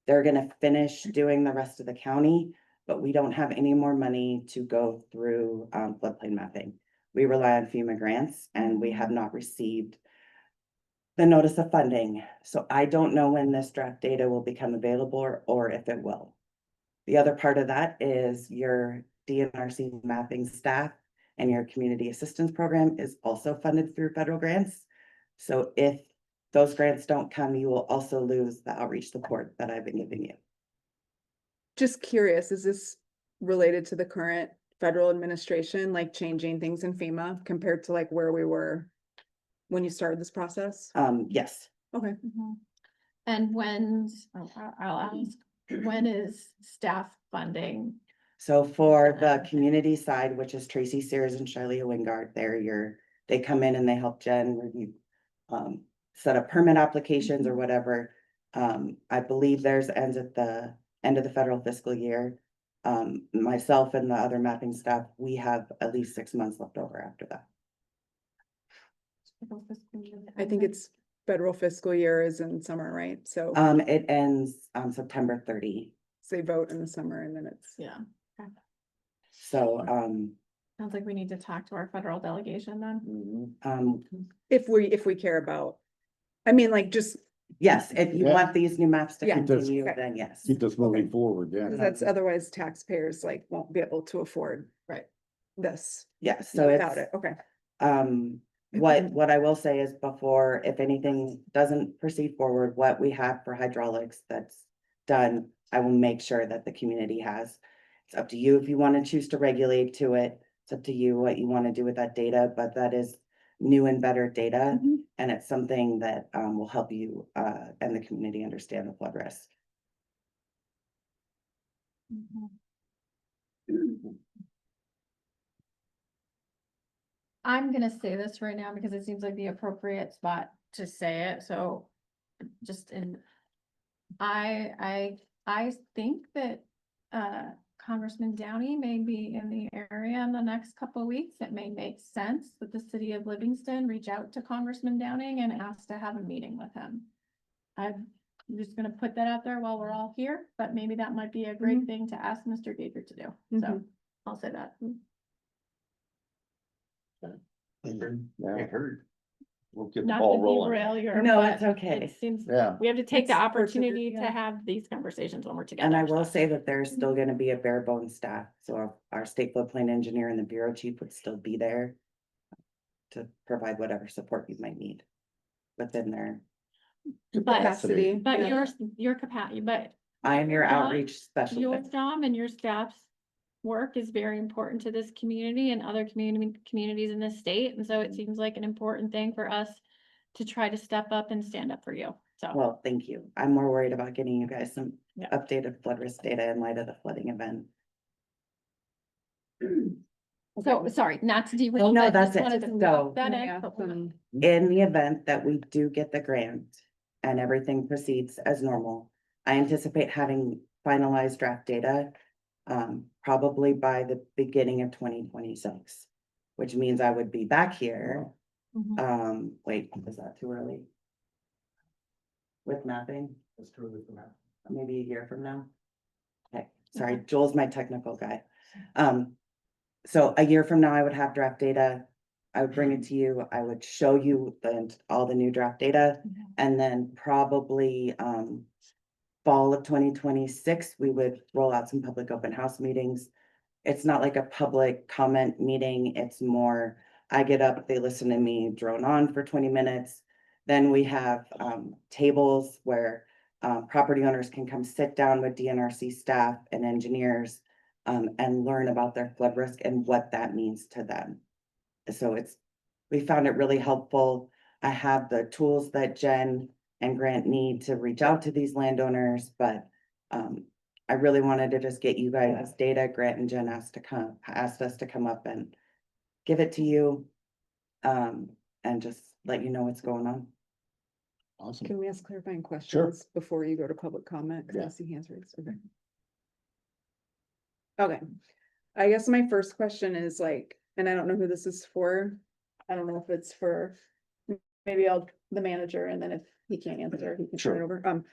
They're gonna finish doing the rest of the county, but we don't have any more money to go through floodplain mapping. We rely on FEMA grants, and we have not received the notice of funding. So I don't know when this draft data will become available or if it will. The other part of that is your DNRC mapping staff and your community assistance program is also funded through federal grants. So if those grants don't come, you will also lose the outreach support that I've been giving you. Just curious, is this related to the current federal administration, like changing things in FEMA compared to like where we were when you started this process? Yes. Okay. And I'll ask, when is staff funding? So for the community side, which is Tracy Sears and Shirley Wingard, they come in and they help Jen review, set up permit applications or whatever. I believe theirs ends at the end of the federal fiscal year. Myself and the other mapping staff, we have at least 6 months left over after that. I think it's federal fiscal year is in summer, right? So It ends September 30. they vote in the summer and then it's. Yeah, So, sounds like we need to talk to our federal delegation then. If we care about, I mean, like just, yes, if you Yeah. want these new maps to Yeah. continue, Okay. then yes. Keep this moving forward, yeah. because that's otherwise taxpayers like won't be able to afford. Right. This Yes, so without it's, it, okay. what I will say is before, if anything doesn't proceed forward, what we have for hydraulics that's done, I will make sure that the community has. It's up to you if you want to choose to regulate to it. It's up to you what you want to do with that data, but that is new and better data. And it's something that will help you and the community understand the flood risk. I'm gonna say this right now because it seems like the appropriate spot to say it, so just in. I think that Congressman Downey may be in the area in the next couple of weeks. It may make sense that the city of Livingston reach out to Congressman Downing and ask to have a meeting with him. I'm just gonna put that out there while we're all here, but maybe that might be a great thing to ask Mr. Gager to do, so I'll say that. Yeah. I heard. We'll get the Not ball to rolling. derail your. No, but it's okay. It seems, Yeah. we have to take the It's opportunity to yeah. have these conversations when we're together. And I will so. say that there's still gonna be a bare bones staff, so our state floodplain engineer and the bureau chief would still be there to provide whatever support you might need within their. But, Capacity. but yeah. your capacity, but I am your job- outreach Your specialist. job and your staff's work is very important to this community and other communities in this state, and so it seems like an important thing for us to try to step up and stand up for you, so. Well, thank you. I'm more worried about getting you guys some Yeah. updated flood risk data in light of the flooding event. So, sorry, not to derail. No, but that's just it. wanted to So- drop that in. Yeah, In the event that we do get the grant and everything proceeds as normal, I anticipate having finalized draft data probably by the beginning of 2026, which means I would be back here. Mhm. Wait, is that too early? With mapping? That's totally from that. Maybe a year from now. Okay, sorry, Joel's my technical guy. So a year from now, I would have draft data. I would bring it to you. I would show you all the new draft data. And then probably, fall of 2026, we would roll out some public open house meetings. It's not like a public comment meeting. It's more, I get up, they listen to me drone on for 20 minutes. Then we have, tables where, property owners can come sit down with DNRC staff and engineers, and learn about their flood risk and what that means to them. So we found it really helpful. I have the tools that Jen and Grant need to reach out to these landowners, but I really wanted to just get you guys data. Grant and Jen asked us to come up and give it to you. And just let you know what's going on. Awesome. Can we ask clarifying Sure. questions before you go to public comment? Cause Yeah. I see hands raised. Okay. Okay, I guess my first question is like, and I don't know who this is for. I don't know if it's for, maybe the manager, and then if he can't answer, he can turn it over.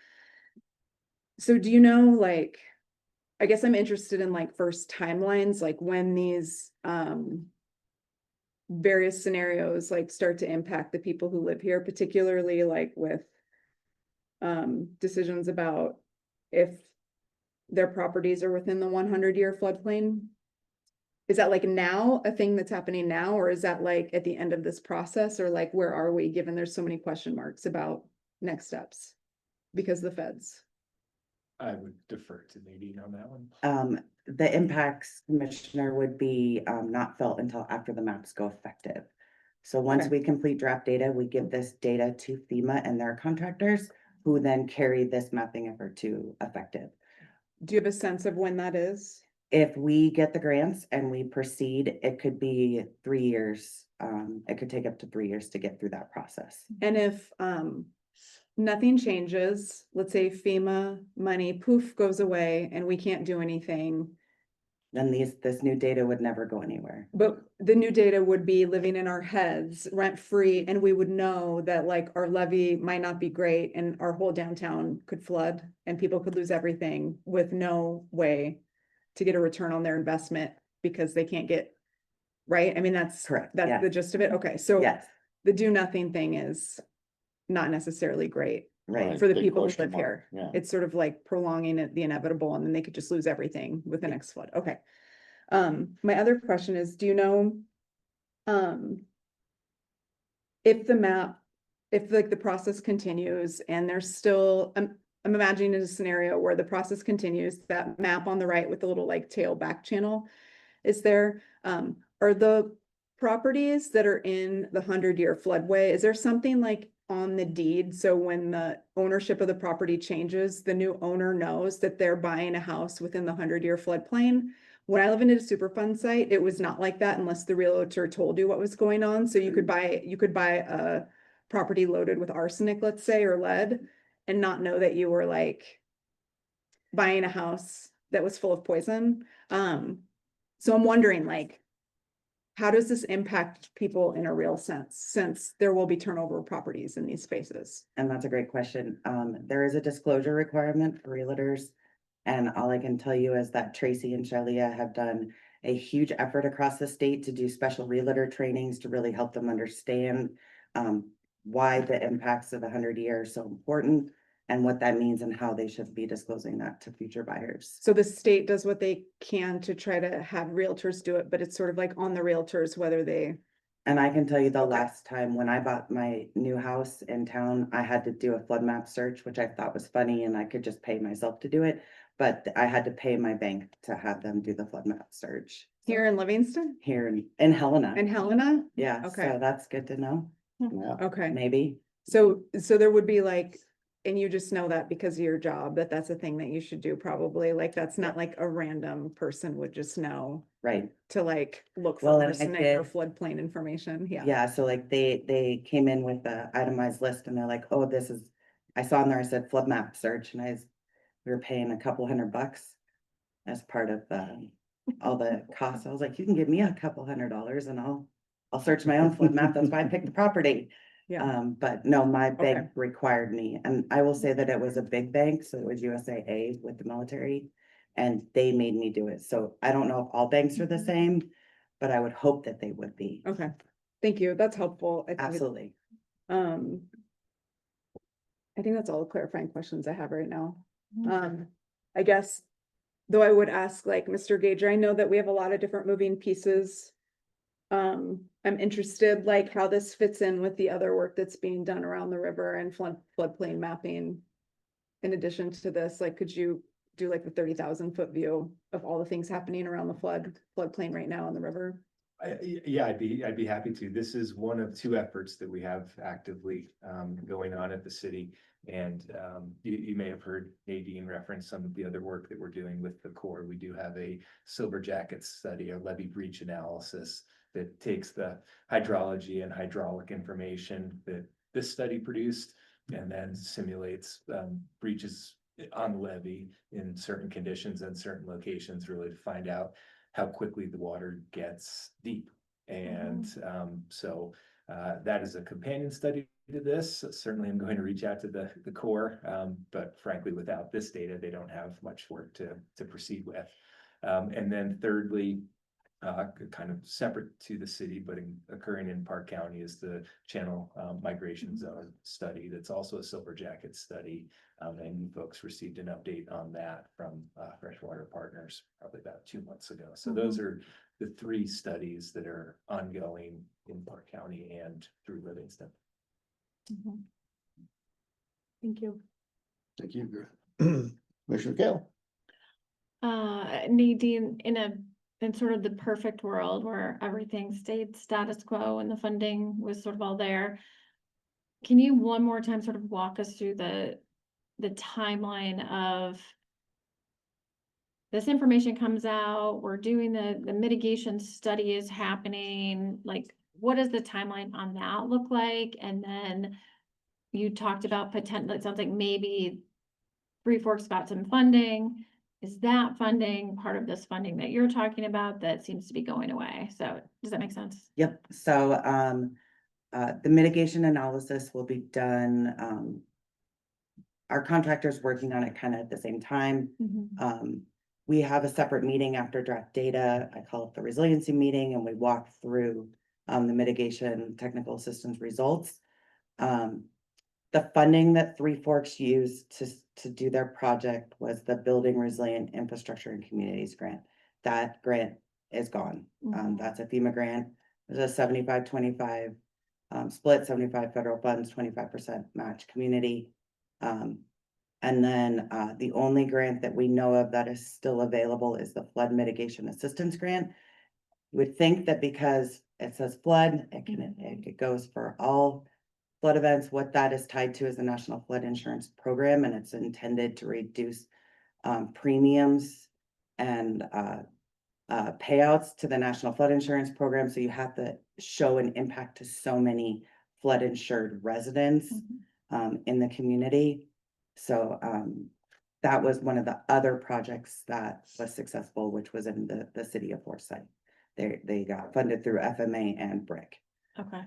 So do you know, like, I guess I'm interested in like first timelines, like when these, various scenarios like start to impact the people who live here, particularly like with decisions about if their properties are within the 100-year floodplain. Is that like now a thing that's happening now, or is that like at the end of this process, or like where are we, given there's so many question marks about next steps because of the feds? I would defer to Nadine on that one. The impacts commissioner would be not felt until after the maps go effective. So once Okay. we complete draft data, we give this data to FEMA and their contractors, who then carry this mapping effort to effective. Do you have a sense of when that is? If we get the grants and we proceed, it could be 3 years. It could take up to 3 years to get through that process. And if nothing changes, let's say FEMA money poof goes away and we can't do anything, Then this new data would never go anywhere. but the new data would be living in our heads rent free, and we would know that like our levy might not be great and our whole downtown could flood and people could lose everything with no way to get a return on their investment because they can't get, right? I mean, that's Correct, that's yes. the gist of it. Okay, so Yes, the do nothing thing is not necessarily great right. for the Big people who question live mark, here. yeah. It's sort of like prolonging the inevitable, and then they could just lose everything with the next flood. Okay. My other question is, do you know, if like the process continues and there's still, I'm imagining a scenario where the process continues, that map on the right with the little like tail back channel is there, are the properties that are in the 100-year floodway, is there something like on the deed? So when the ownership of the property changes, the new owner knows that they're buying a house within the 100-year floodplain. When I live in a Superfund site, it was not like that unless the realtor told you what was going on. So you could buy a property loaded with arsenic, let's say, or lead, and not know that you were like buying a house that was full of poison. So I'm wondering, like, how does this impact people in a real sense, since there will be turnover of properties in these spaces? And that's a great question. There is a disclosure requirement for realtors. And all I can tell you is that Tracy and Shalia have done a huge effort across the state to do special realtor trainings to really help them understand why the impacts of the 100-year are so important and what that means and how they should be disclosing that to future buyers. So the state does what they can to try to have realtors do it, but it's sort of like on the realtors whether they And I can tell you the last time when I bought my new house in town, I had to do a flood map search, which I thought was funny and I could just pay myself to do it. But I had to pay my bank to have them do the flood map search Here in Livingston here in Helena. and Helena? Yeah, Okay. so that's good to know, Yeah. Okay. maybe. So there would be like, and you just know that because of your job, that that's a thing that you should do probably, like, that's not like a random person would just know Right. to like look Well, for and I arsenic or did- floodplain information, yeah. Yeah, so like they came in with the itemized list and they're like, oh, this is, I saw in there, I said flood map search and we were paying a couple $100 as part of all the costs. I was like, you can give me a couple $100 and I'll search my own flood map. That's why I picked the property. Yeah, But no, my bank Okay. required me, and I will say that it was a big bank, so it was USAA with the military. And they made me do it. So I don't know if all banks are the same, but I would hope that they would be. okay, thank you, that's helpful. I think Absolutely. Um. I think that's all the clarifying questions I have right now. I guess, though I would ask like Mr. Gager, I know that we have a lot of different moving pieces. I'm interested like how this fits in with the other work that's being done around the river and floodplain mapping. In addition to this, like, could you do like the 30,000 foot view of all the things happening around the floodplain right now on the river? Yeah, I'd be happy to. This is one of two efforts that we have actively going on at the city. And you may have heard Nadine reference some of the other work that we're doing with the Corps. We do have a Silver Jacket study, a levee breach analysis that takes the hydrology and hydraulic information that this study produced and then simulates breaches on the levee in certain conditions and certain locations, really to find out how quickly the water gets deep. And so that is a companion study to this. Certainly I'm going to reach out to the Corps, but frankly, without this data, they don't have much work to proceed with. And then thirdly, kind of separate to the city, but occurring in Park County is the Channel Migration Zone study. That's also a Silver Jacket study. And you folks received an update on that from Freshwater Partners probably about 2 months ago. So those are the three studies that are ongoing in Park County and through Livingston. Thank you. Thank you. Commissioner Kale. Nadine, in sort of the perfect world where everything stayed status quo and the funding was sort of all there, can you one more time sort of walk us through the timeline of this information comes out, we're doing the mitigation study is happening, like, what does the timeline on that look like? And then you talked about potential, it sounds like maybe Three Forks got some funding. Is that funding part of this funding that you're talking about that seems to be going away? So does that make sense? Yep, so the mitigation analysis will be done. Our contractor's working on it kind of at the same time. We have a separate meeting after draft data. I call it the resiliency meeting, and we walk through the mitigation technical assistance results. The funding that Three Forks used to do their project was the Building Resilient Infrastructure and Communities grant. That grant is gone. That's a FEMA grant. There's a 75-25 split, 75 federal funds, 25% match community. And then the only grant that we know of that is still available is the Flood Mitigation Assistance Grant. You would think that because it says flood, it goes for all flood events. What that is tied to is the National Flood Insurance Program, and it's intended to reduce premiums and payouts to the National Flood Insurance Program. So you have to show an impact to so many flood insured residents in the community. So that was one of the other projects that was successful, which was in the city of Forsyth. They got funded through FMA and BRIC. Okay.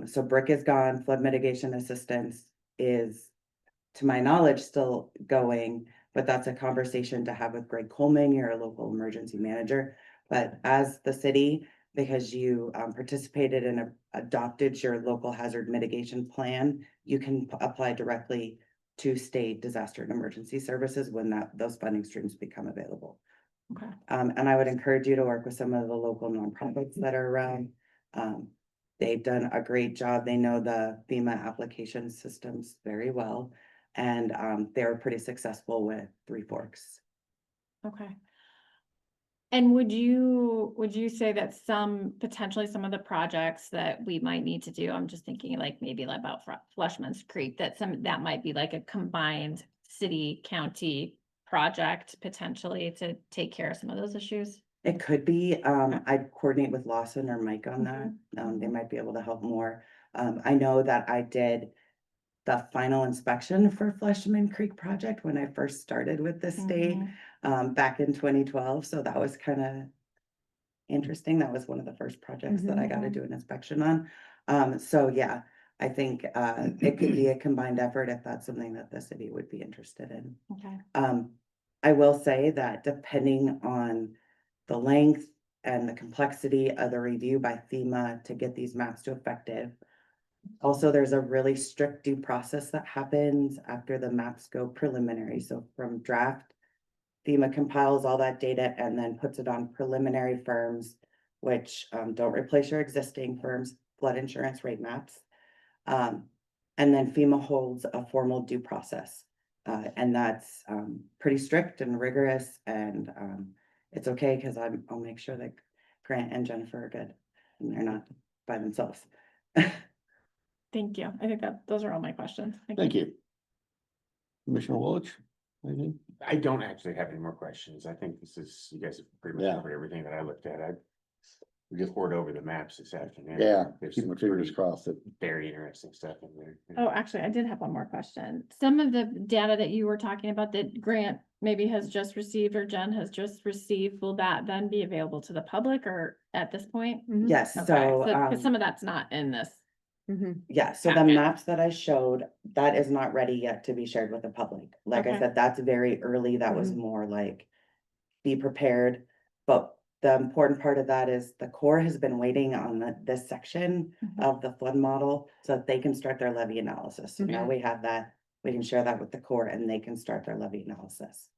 So BRIC is gone. Flood mitigation assistance is, to my knowledge, still going, but that's a conversation to have with Greg Coleman, your local emergency manager. But as the city, because you participated and adopted your local hazard mitigation plan, you can apply directly to state disaster and emergency services when those funding streams become available. Okay. And I would encourage you to work with some of the local nonprofits that are around. They've done a great job. They know the FEMA application systems very well. And they were pretty successful with Three Forks. Okay. And would you say that potentially some of the projects that we might need to do, I'm just thinking like maybe like about Fleshman's Creek, that might be like a combined city, county project potentially to take care of some of those issues? It could be, I'd coordinate with Lawson or Mike on that. Mhm. They might be able to help more. I know that I did the final inspection for Fleshman Creek project when I first started with the state, Mhm. back in 2012. So that was kind of interesting. That was one of the first projects that I got to Mhm. do an inspection on. So yeah, I think, it could be a combined effort if that's something that the city would be interested in. Okay. I will say that depending on the length and the complexity of the review by FEMA to get these maps to effective. Also, there's a really strict due process that happens after the maps go preliminary. So from draft, FEMA compiles all that data and then puts it on preliminary firms, which don't replace your existing firms, flood insurance rate maps. And then FEMA holds a formal due process. And that's pretty strict and rigorous, and it's okay because I'll make sure that Grant and Jennifer are good and they're not by themselves. Thank you. I think those are all my questions. Thank you. Commissioner Willich? Anything? I don't actually have any more questions. I think you guys have pretty much Yeah. covered everything that I looked at. We just poured over the maps this afternoon. Yeah, There's keep some my fingers pretty crossed. Very interesting stuff in there. Oh, actually, I did have one more question. Some of the data that you were talking about that Grant maybe has just received or Jen has just received, will that then be available to the public or at this point? Yes, Okay, so, because some of that's not in this. yeah, so the packet. maps that I showed, that is not ready yet to be shared with the public. Like I Okay. said, that's very early. That was more like, be prepared. But the important part of that is the Corps has been waiting on this section Mhm. of the flood model so that they can start their levy analysis. So now we have that, we can share that with the Corps and they can start their levy analysis.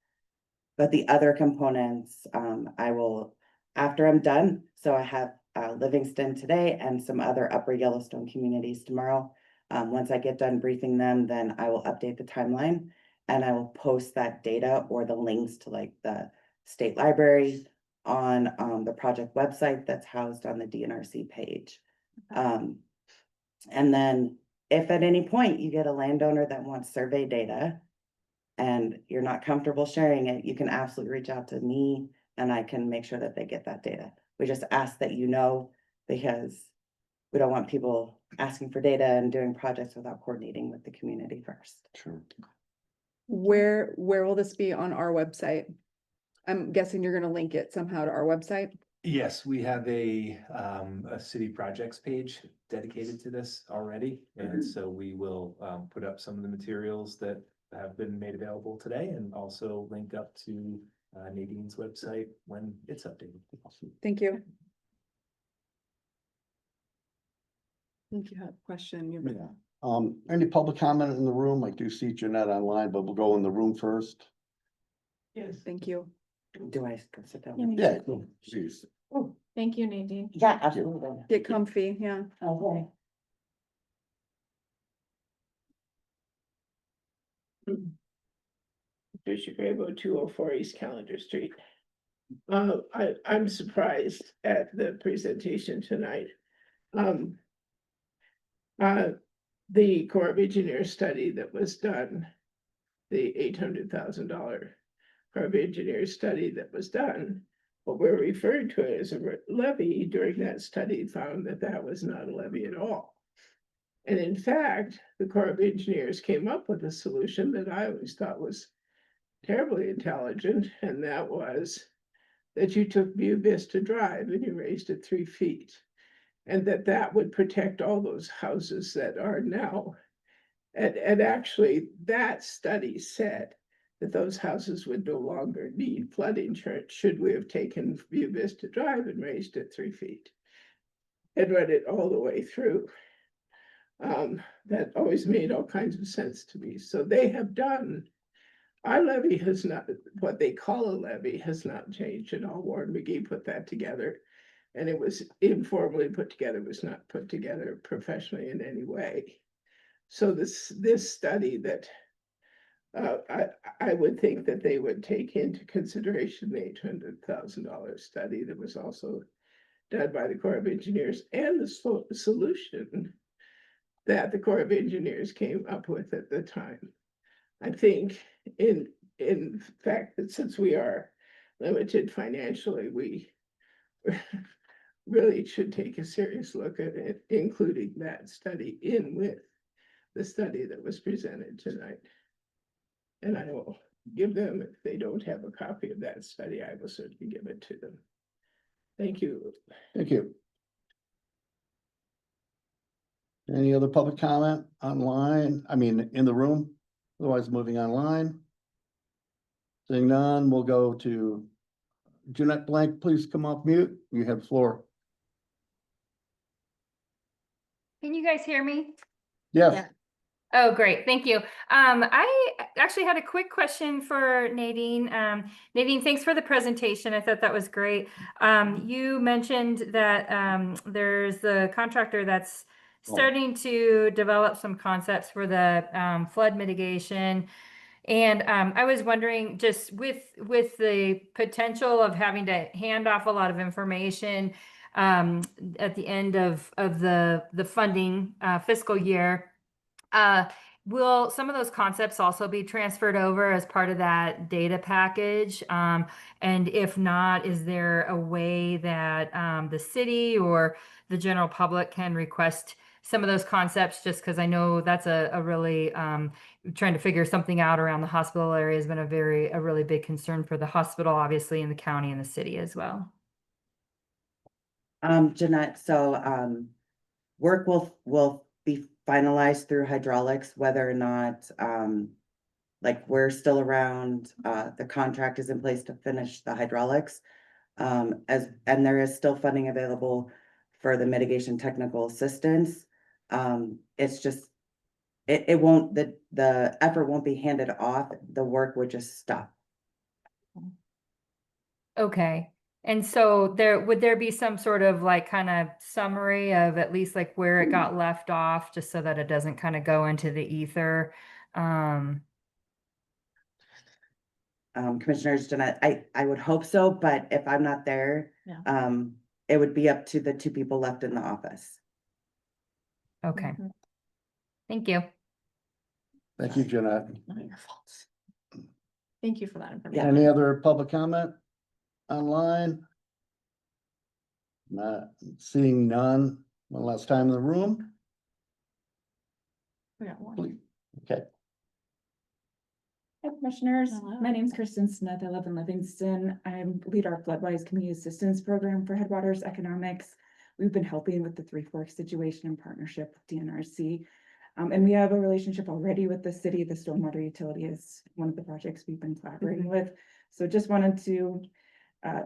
But the other components, I will, after I'm done, so I have Livingston today and some other Upper Yellowstone communities tomorrow. Once I get done briefing them, then I will update the timeline and I will post that data or the links to like the state library on the project website that's housed on the DNRC page. And then if at any point you get a landowner that wants survey data and you're not comfortable sharing it, you can absolutely reach out to me and I can make sure that they get that data. We just ask that you know, because we don't want people asking for data and doing projects without coordinating with the community first. Sure. Where will this be on our website? I'm guessing you're gonna link it somehow to our website. Yes, we have a city projects page dedicated to this already. And so we will put up some of the materials that have been made available today and also link up to Nadine's website when it's updated. Thank you. I think you had a question. Yeah. Any public comment in the room? I do see Jeanette online, but we'll go in the room first. Yes. Thank you. Do I go sit down? Yeah. Yeah, cool. Jeez. Thank you, Nadine. Yeah, absolutely. Get comfy, yeah. Okay. Patricia Grabo, 204 East Calendar Street. I'm surprised at the presentation tonight. The Corps of Engineers study that was done, the $800,000 Corps of Engineers study that was done, what we're referring to as a levy during that study found that that was not a levy at all. And in fact, the Corps of Engineers came up with a solution that I always thought was terribly intelligent, and that was that you took View Vista Drive and you raised it 3 feet. And that would protect all those houses that are now. And actually, that study said that those houses would no longer need flood insurance should we have taken View Vista Drive and raised it 3 feet. And read it all the way through. That always made all kinds of sense to me. So they have done, our levy has not, what they call a levy has not changed at all. Warren McGee put that together. And it was informally put together, it was not put together professionally in any way. So this study that I would think that they would take into consideration the $800,000 study that was also done by the Corps of Engineers and the solution that the Corps of Engineers came up with at the time. I think in fact that since we are limited financially, we really should take a serious look at it, including that study in with the study that was presented tonight. And I will give them, if they don't have a copy of that study, I will certainly give it to them. Thank you. Thank you. Any other public comment online? I mean, in the room? Otherwise, moving online. Seeing none, we'll go to Jeanette Blank. Please come off mute. You have the floor. Can you guys hear me? Yes. Oh, great. Thank you. I actually had a quick question for Nadine. Nadine, thanks for the presentation. I thought that was great. You mentioned that there's the contractor that's starting to develop some concepts for the flood mitigation. And I was wondering, just with the potential of having to hand off a lot of information at the end of the funding fiscal year, will some of those concepts also be transferred over as part of that data package? And if not, is there a way that the city or the general public can request some of those concepts? Just because I know that's a really trying to figure something out around the hospital area has been a really big concern for the hospital, obviously, in the county and the city as well. Jeanette, so, work will be finalized through hydraulics, whether or not, like we're still around, the contract is in place to finish the hydraulics. And there is still funding available for the mitigation technical assistance. It's just, it won't, the effort won't be handed off, the work would just stop. Okay. And so would there be some sort of like kind of summary of at least like where it got left off, just so that it doesn't kind of go into the ether? Commissioners, Jeanette, I would hope so, but if I'm not there, it would be up to the two people left in the office. Okay. Thank you. Thank you, Jeanette. Not your fault. Thank you for that information. Any other public comment online? Not seeing none. One last time in the room. We got one. Please. Okay. Hi, Commissioners. Hello. My name is Kristen Smith. I live in Livingston. I lead our Floodwise Community Assistance Program for Headwaters Economics. We've been helping with the Three Forks situation in partnership with DNRC. And we have a relationship already with the city. The stormwater utility is one of the projects we've been collaborating with. So just wanted to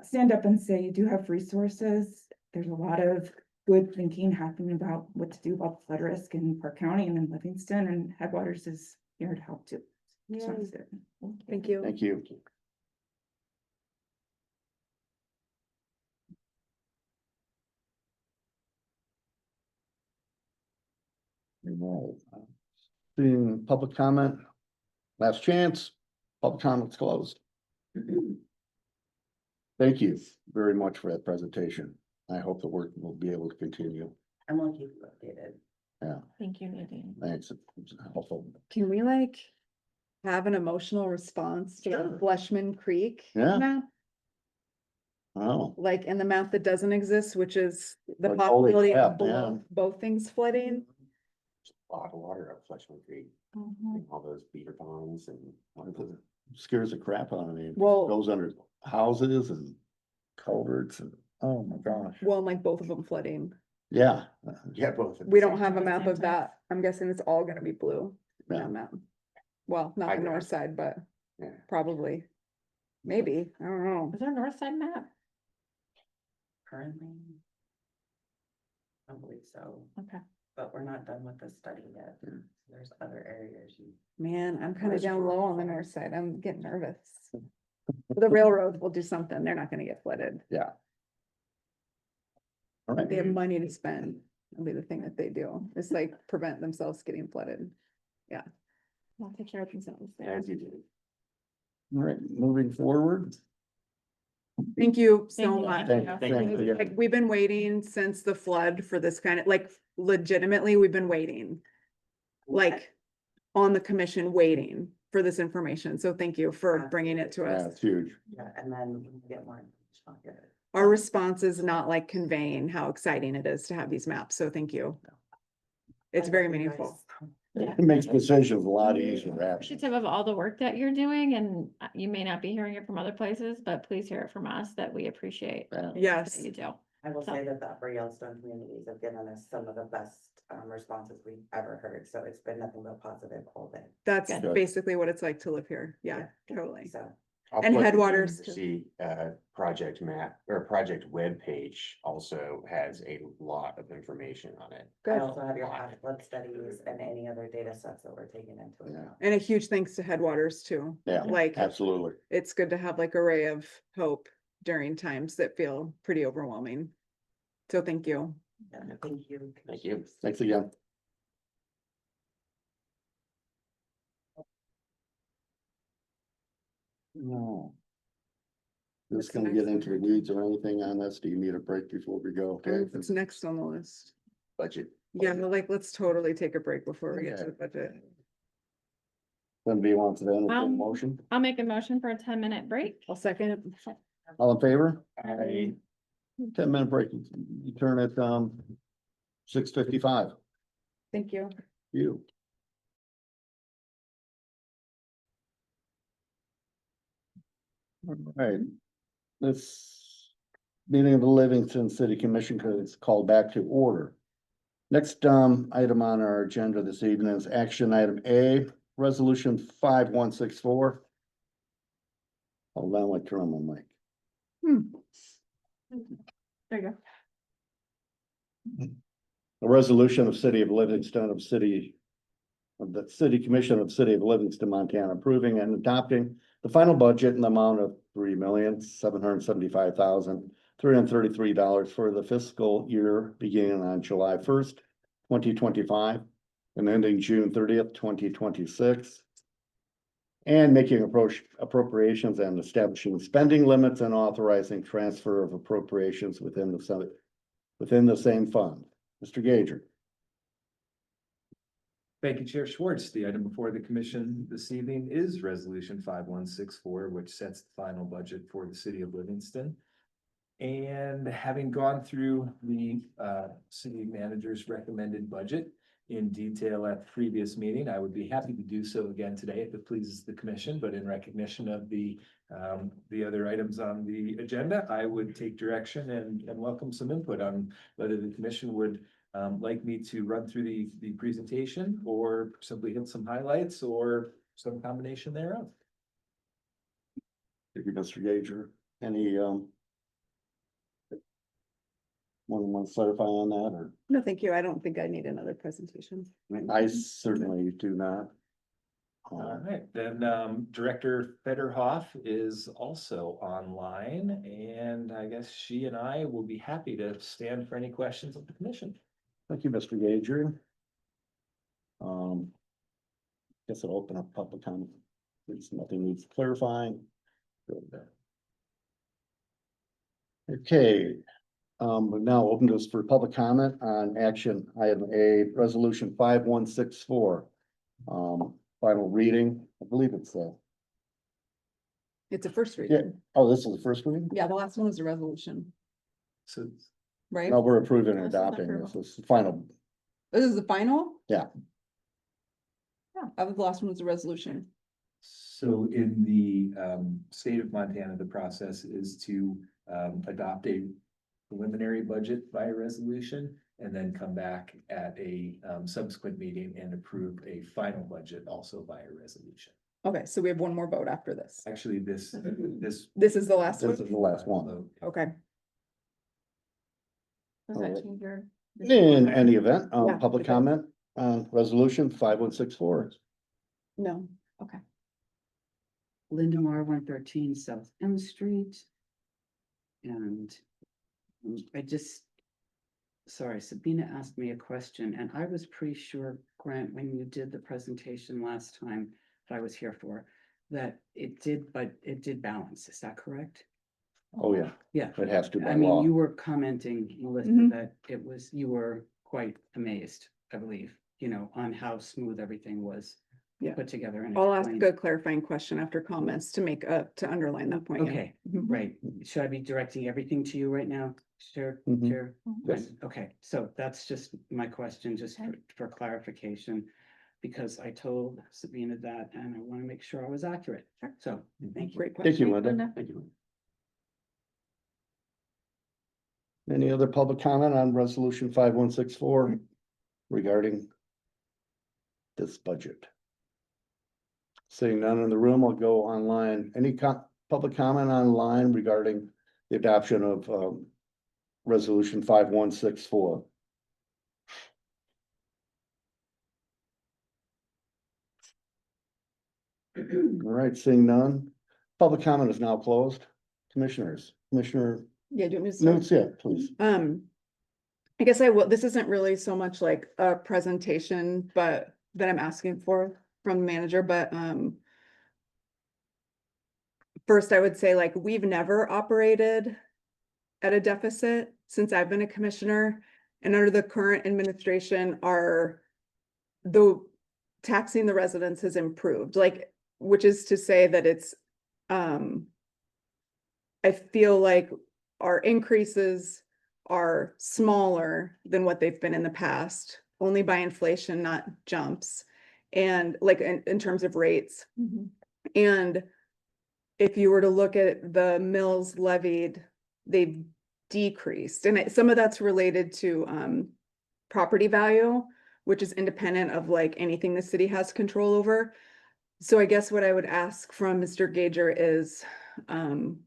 stand up and say you do have resources. There's a lot of good thinking happening about what to do about the flood risk in Park County and in Livingston, and Headwaters is here to help too. Just wanted to say that. Thank you. Thank you. Seeing public comment, last chance, public comment's closed. Thank you very much for that presentation. I hope the work will be able to continue. And we'll keep you updated. Yeah, Thank you, Nadine. thanks. It's helpful. Can we like have an emotional response to Sure. the Fleshman Creek Yeah. map? Oh, Like in the map that doesn't exist, which is the Like, holy possibility crap, of yeah. both things flooding? A lot of water up Fletchman Creek, all those beaver ponds and. scares the crap out of me. Well- Goes under houses and culverts and, oh my gosh. Well, like both of them flooding. Yeah, Yeah, both. at the We same don't have a time. map Same of that. I'm guessing it's all gonna be blue. Yeah. That map. Well, not I the north guess. side, but Yeah. probably. Maybe, I don't know. Is there a north side map? Currently. I don't believe so, Okay. but we're not done with the study yet. There's other areas you. Man, I'm kind of Where's down low on the Florida? north side. I'm getting nervous. The railroad will do something. They're not gonna get flooded. yeah. All right. They have money to spend. That'll be the thing that they do. It's like prevent themselves getting flooded. They'll take care of themselves. As you do. All right, moving forward. Thank you Thank so you. much. Thank you. Like, we've been waiting since the flood for this kind of, like, legitimately, we've been waiting. Like, on the commission, waiting for this information. So thank you for bringing it to Yeah, us. it's huge. Yeah, and then when we get more, I'll get it. Our response is not like conveying how exciting it is to have these maps. So thank you. It's I very love you meaningful. guys. It makes decisions a lot easier. actually. Appreciative of all the work that you're doing, and you may not be hearing it from other places, but please hear it from us that we appreciate Yeah. Yes. that you do. I will So- say that the Upper Yellowstone communities have given us some of the best responses we've ever heard, so it's been nothing but positive all day. That's Good. basically what it's like to live here. Yeah, totally. So, I'll And put Headwaters too. See, project map or project webpage also has a lot of information on it. I Good. also have your past flood studies and any other data sets that we're taking into Yeah. account. And a huge thanks to Headwaters too. Yeah, Like, absolutely. it's good to have like a ray of hope during times that feel pretty overwhelming. So thank you. Yeah, thank you. Thank you. Thanks again. No. Just What's gonna next get on into the your agenda? weeds or anything on this? Do you need a break before we go? Okay. It's next on the list. Budget. Yeah, like, let's totally take a break before we get to the budget. Somebody wants to entertain a Um, motion? I'll make a motion for a 10-minute break. I'll second it. All in favor? I 10-minute break. You turn at 6:55. Thank you. You. All right. This meeting of the Livingston City Commission is called back to order. Next item on our agenda this evening is action item A, resolution 5164. Hold on, I turn on my mic. There you go. A resolution of City of Livingston of the City Commission of City of Livingston, Montana, approving and adopting the final budget in the amount of $3,775,333 for the fiscal year beginning on July 1st, 2025 and ending June 30th, 2026. And making appropriations and establishing spending limits and authorizing transfer of appropriations within the same fund. Mr. Gager. Thank you, Chair Schwartz. The item before the commission this evening is Resolution 5164, which sets the final budget for the city of Livingston. And having gone through the city manager's recommended budget in detail at the previous meeting, I would be happy to do so again today if it pleases the commission, but in recognition of the other items on the agenda, I would take direction and welcome some input on whether the commission would like me to run through the presentation or simply hit some highlights or some combination thereof. Thank you, Mr. Gager. Any want to clarify on that, or? No, thank you. I don't think I need another presentation. I certainly do not. All right, then Director Federhoff is also online, and I guess she and I will be happy to stand for any questions of the commission. Thank you, Mr. Gager. Guess I'll open up public comment. There's nothing needs clarifying. Okay, but now open this for public comment on action item A, resolution 5164. Final reading, I believe it's It's a first yeah, reading. oh, this is the first reading? Yeah, the last one was a resolution, So right? No, we're approving and This is the adopting approval. this. This is the final. This is the final? Yeah. Yeah, I thought the last one was a resolution. So in the state of Montana, the process is to adopt a preliminary budget via resolution and then come back at a subsequent meeting and approve a final budget also via resolution. Okay, so we have one more vote after this. Actually, this This is the last This one? is the last one. Okay, Does that change your? In any event, Yeah, public it does. comment on resolution 5164. no. Linda Moore, 113 South M Street. And I just sorry, Sabina asked me a question, and I was pretty sure, Grant, when you did the presentation last time that I was here for, that it did, but it did balance, is that correct? Oh, yeah, Yeah. it has to by I mean, law. you were commenting, Melissa, Mhm. that you were quite amazed, I believe, on how smooth everything was Yeah. put together and I'll ask explained. a clarifying question after comments to underline that point. yeah. Okay, Mhm. right. Should I be directing everything to you right now? Sure, Mhm. sure. Yes. Okay, so that's just my question, just for clarification. Because I told Sabina that and I want to make sure I was accurate. So, thank you. Great Thank you, question. Linda. Thank you. Any other public comment on resolution 5164 regarding this budget? Seeing none in the room, I'll go online. Any public comment online regarding the adoption of resolution 5164? All right, seeing none. Public comment is now closed. Commissioners, Commissioner Yeah, do you want me to start? Notes, yeah, please. I guess I will, this isn't really so much like a presentation, but that I'm asking for from the manager, but, first I would say like, we've never operated at a deficit since I've been a commissioner. And under the current administration, the taxing the residents has improved, like, which is to say that it's, I feel like our increases are smaller than what they've been in the past, only by inflation, not jumps. And like in terms of rates. And if you were to look at the mills levied, they've decreased. And some of that's related to property value, which is independent of like anything the city has control over. So I guess what I would ask from Mr. Gager is, in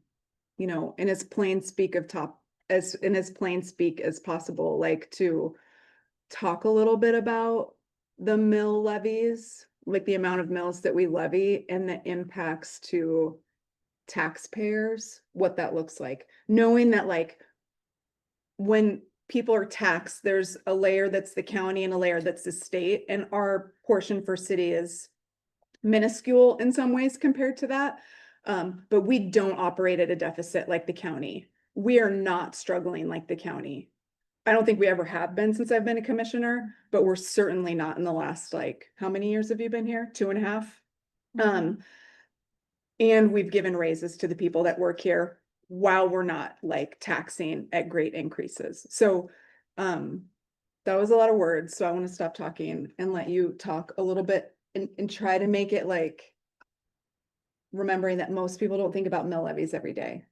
as plain speak as possible, like to talk a little bit about the mill levies, like the amount of mills that we levy and the impacts to taxpayers, what that looks like, knowing that like when people are taxed, there's a layer that's the county and a layer that's the state, and our portion for city is minuscule in some ways compared to that. But we don't operate at a deficit like the county. We are not struggling like the county. I don't think we ever have been since I've been a commissioner, but we're certainly not in the last, like, how many years have you been here? 2.5? And we've given raises to the people that work here while we're not like taxing at great increases. So, that was a lot of words, so I want to stop talking and let you talk a little bit and try to make it like remembering that most people don't think about mill levies every day.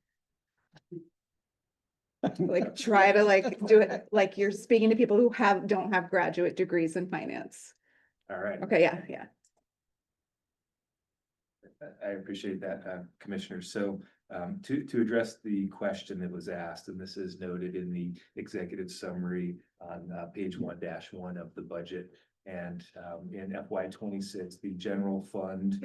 Like try to like do it like you're speaking to people who don't have graduate degrees in finance. All right. Okay, yeah. I appreciate that, Commissioner. So to address the question that was asked, and this is noted in the executive summary on page 1-1 of the budget. And in FY 26, the general fund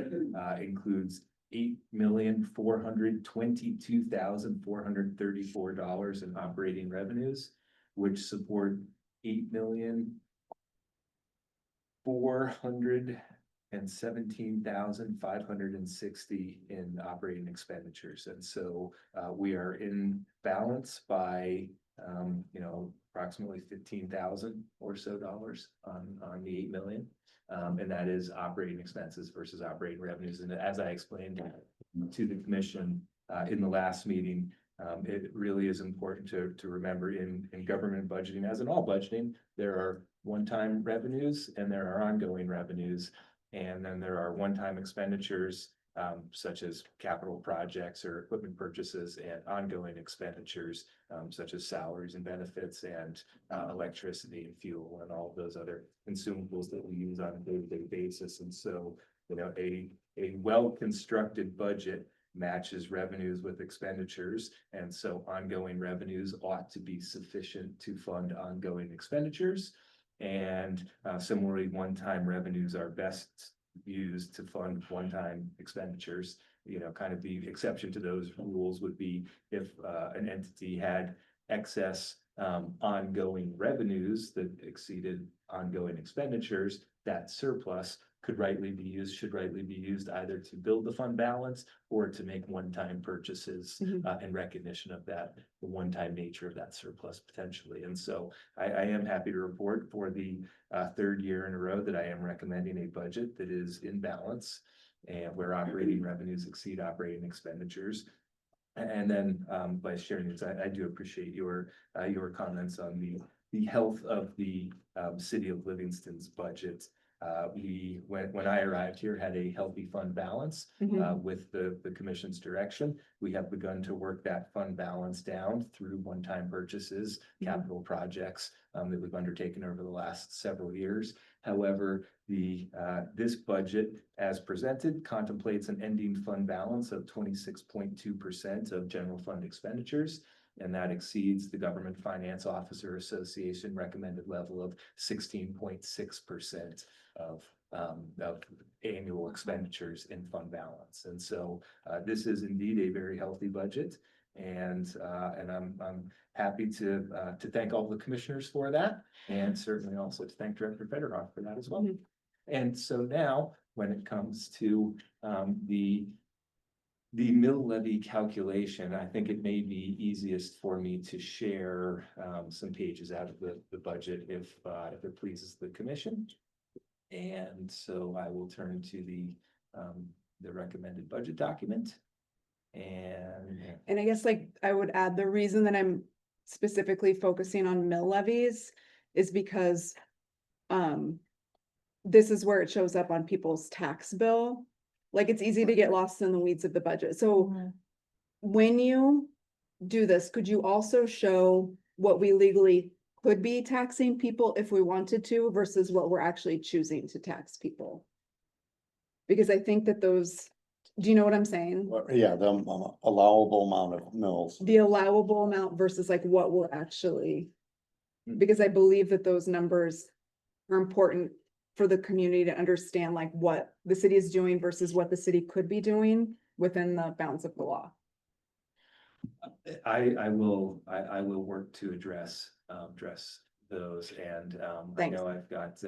includes $8,422,434 in operating revenues, which support $8,417,560 in operating expenditures. And so we are in balance by approximately 15,000 or so dollars on the 8 million. And that is operating expenses versus operating revenues. And as I explained to the commission in the last meeting, it really is important to remember in government budgeting, as in all budgeting, there are one-time revenues and there are ongoing revenues. And then there are one-time expenditures such as capital projects or equipment purchases, and ongoing expenditures such as salaries and benefits and electricity and fuel and all of those other consumables that we use on a day-to-day basis. And so, a well-constructed budget matches revenues with expenditures. And so ongoing revenues ought to be sufficient to fund ongoing expenditures. And similarly, one-time revenues are best used to fund one-time expenditures. Kind of the exception to those rules would be if an entity had excess ongoing revenues that exceeded ongoing expenditures, that surplus should rightly be used either to build the fund balance or to make one-time purchases in recognition of that, the one-time nature of that surplus potentially. And so I am happy to report for the third year in a row that I am recommending a budget that is in balance and where operating revenues exceed operating expenditures. And then, Vice Chair Nunes, I do appreciate your comments on the health of the city of Livingston's budget. When I arrived here, had a healthy fund balance with the commission's direction. We have begun to work that fund balance down through one-time purchases, capital projects that we've undertaken over the last several years. However, this budget as presented contemplates an ending fund balance of 26.2% of general fund expenditures. And that exceeds the Government Finance Officer Association recommended level of 16.6% of annual expenditures in fund balance. And so this is indeed a very healthy budget. And I'm happy to thank all the commissioners for that, and certainly also to thank Director Federoff for that as well. And so now, when it comes to the mill levy calculation, I think it may be easiest for me to share some pages out of the budget if it pleases the commission. And so I will turn to the recommended budget document. And I guess like I would add, the reason that I'm specifically focusing on mill levies is because this is where it shows up on people's tax bill. Like, it's easy to get lost in the weeds of the budget. So when you do this, could you also show what we legally could be taxing people if we wanted to versus what we're actually choosing to tax people? Because I think that those, do you know what I'm saying? Yeah, the allowable amount of mills. The allowable amount versus like what we're actually, because I believe that those numbers are important for the community to understand like what the city is doing versus what the city could be doing within the bounds of the law. I will work to address those, and I know I've got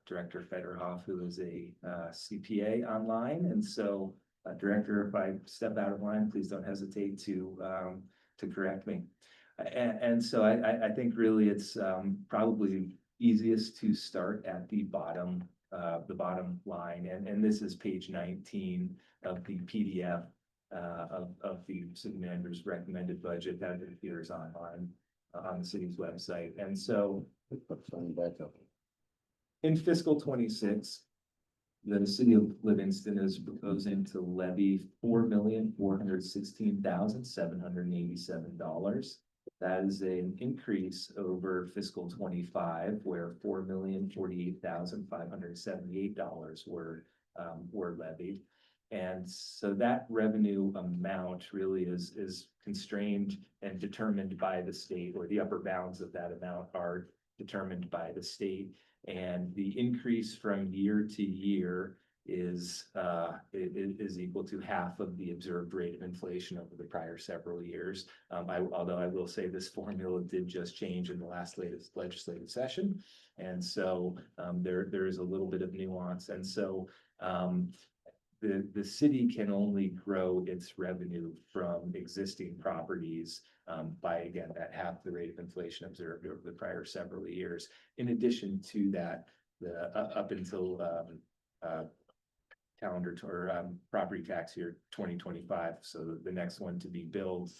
Director Federoff, who is a CPA online, and so Director, if I step out of line, please don't hesitate to correct me. And so I think really it's probably easiest to start at the bottom line, and this is page 19 of the PDF of the city manager's recommended budget that appears on the city's website. And so in fiscal 26, the city of Livingston is proposing to levy $4,416,787. That is an increase over fiscal 25, where $4,048,578 were levied. And so that revenue amount really is constrained and determined by the state, or the upper bounds of that amount are determined by the state. And the increase from year to year is equal to half of the observed rate of inflation over the prior several years. Although I will say this formula did just change in the latest legislative session. And so there is a little bit of nuance. And so the city can only grow its revenue from existing properties by, again, that half the rate of inflation observed over the prior several years. In addition to that, up until calendar or property tax year 2025, so the next one to be billed,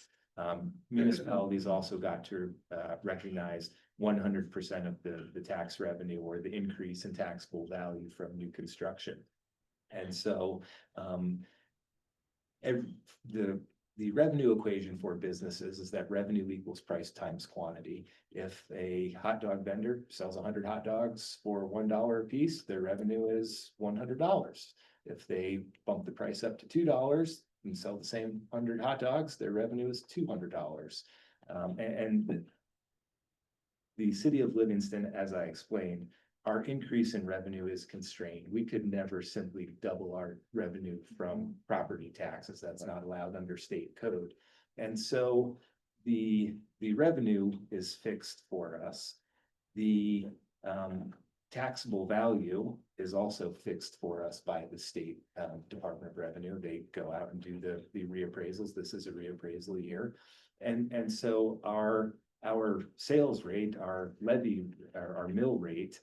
municipalities also got to recognize 100% of the tax revenue or the increase in taxable value from new construction. And so the revenue equation for businesses is that revenue equals price times quantity. If a hot dog vendor sells 100 hot dogs for $1 a piece, their revenue is $100. If they bump the price up to $2 and sell the same 100 hot dogs, their revenue is $200. And the city of Livingston, as I explained, our increase in revenue is constrained. We could never simply double our revenue from property taxes. That's not allowed under state code. And so the revenue is fixed for us. The taxable value is also fixed for us by the state Department of Revenue. They go out and do the reappraisals. This is a reappraisal year. And so our sales rate, our levy, our mill rate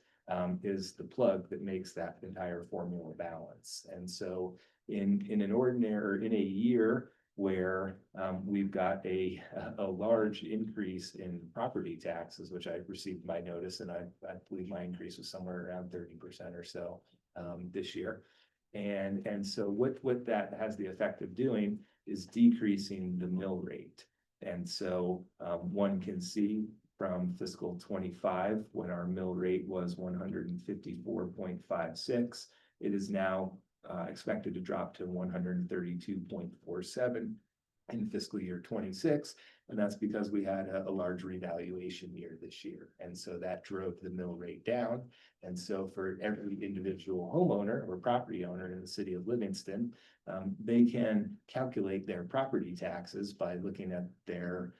is the plug that makes that entire formula balance. And so in a year where we've got a large increase in property taxes, which I received my notice, and I believe my increase was somewhere around 30% or so this year. And so what that has the effect of doing is decreasing the mill rate. And so one can see from fiscal 25, when our mill rate was 154.56, it is now expected to drop to 132.47 in fiscal year 26. And that's because we had a large revaluation year this year. And so that drove the mill rate down. And so for every individual homeowner or property owner in the city of Livingston, they can calculate their property taxes by looking at their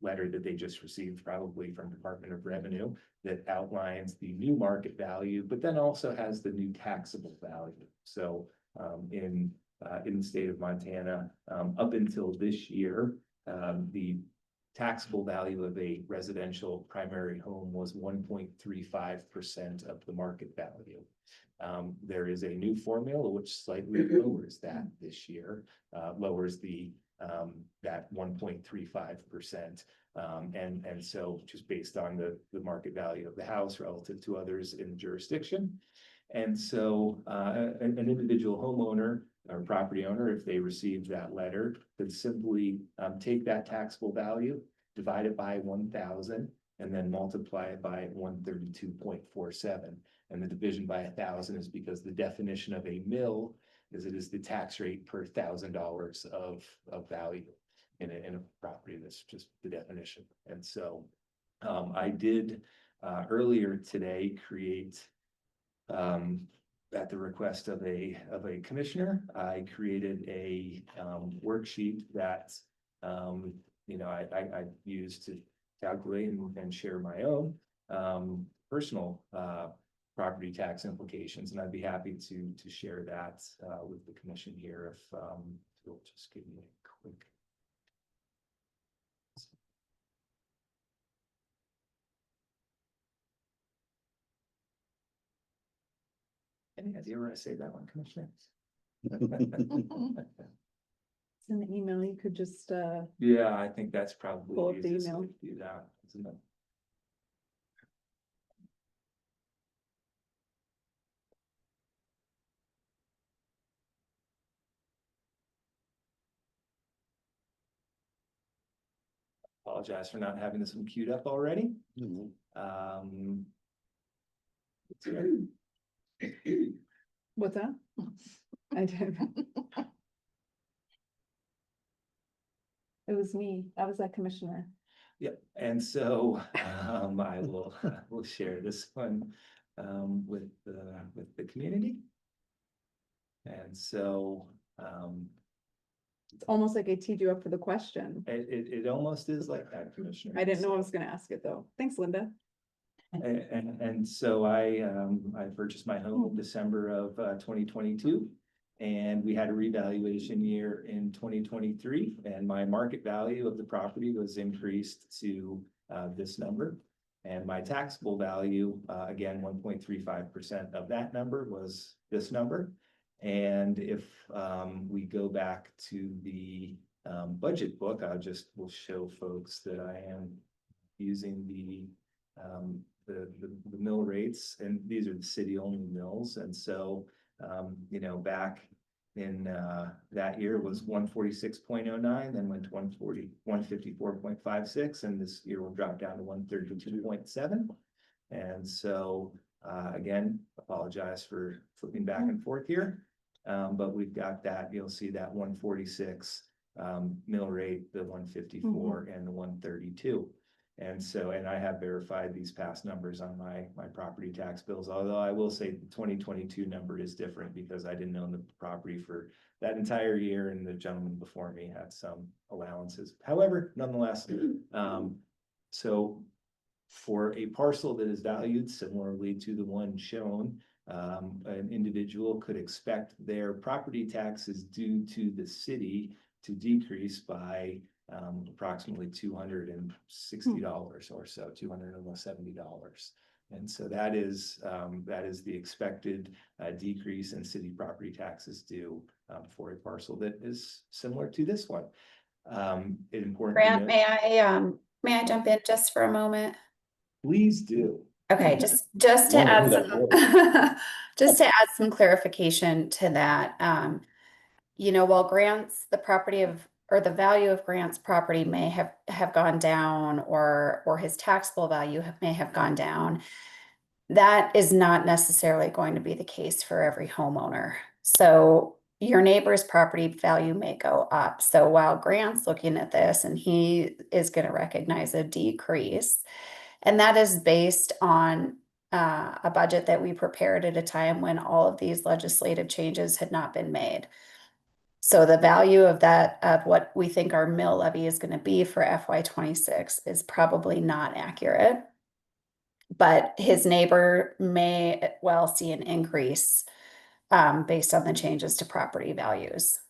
letter that they just received, probably from Department of Revenue, that outlines the new market value, but then also has the new taxable value. So in the state of Montana, up until this year, the taxable value of a residential primary home was 1.35% of the market value. There is a new formula which slightly lowers that this year, lowers the that 1.35%. And so just based on the market value of the house relative to others in the jurisdiction. And so an individual homeowner or property owner, if they receive that letter, could simply take that taxable value, divide it by 1,000, and then multiply it by 132.47. And the division by 1,000 is because the definition of a mill is it is the tax rate per $1,000 of value in a property. That's just the definition. And so I did earlier today create at the request of a commissioner, I created a worksheet that I used to calculate and share my own personal property tax implications, and I'd be happy to share that with the commission here if you'll just give me a quick. Any idea where I say that one, Commissioner? It's in the email, you could just Yeah, I think that's probably pull up the the easiest email. way to do that, isn't it? Apologize for not having this one queued up already. What's that? I did. It was me. I was that commissioner. Yep, and so I will share this one with the community. And so It's almost like I teed you up for the question. it almost is like that, Commissioner. I didn't know I was gonna ask it though. Thanks, Linda. And so I purchased my home in December of 2022. And we had a revaluation year in 2023, and my market value of the property was increased to this number. And my taxable value, again, 1.35% of that number was this number. And if we go back to the budget book, will show folks that I am using the mill rates, and these are the city-only mills. And so back in that year was 146.09, then went to 154.56, and this year will drop down to 132.7. And so again, apologize for flipping back and forth here, but we've got that. You'll see that 146 mill rate, the 154 and the 132. And so, and I have verified these past numbers on my property tax bills, although I will say the 2022 number is different because I didn't own the property for that entire year, and the gentleman before me had some allowances. However, nonetheless, so for a parcel that is valued similarly to the one shown, an individual could expect their property taxes due to the city to decrease by approximately $260 or so, $270. And so that is the expected decrease in city property taxes due for a parcel that is similar to this one. Important to Grant, note- may I jump in just for a moment? Please do. Okay, just to Wonder add who that some, just to add some clarification to that. While grants, the property of, or the value of Grant's property may have gone down, or his taxable value may have gone down, that is not necessarily going to be the case for every homeowner. So your neighbor's property value may go up. So while Grant's looking at this and he is going to recognize a decrease, and that is based on a budget that we prepared at a time when all of these legislative changes had not been made. So the value of that, of what we think our mill levy is going to be for FY26 is probably not accurate. But his neighbor may well see an increase based on the changes to property values.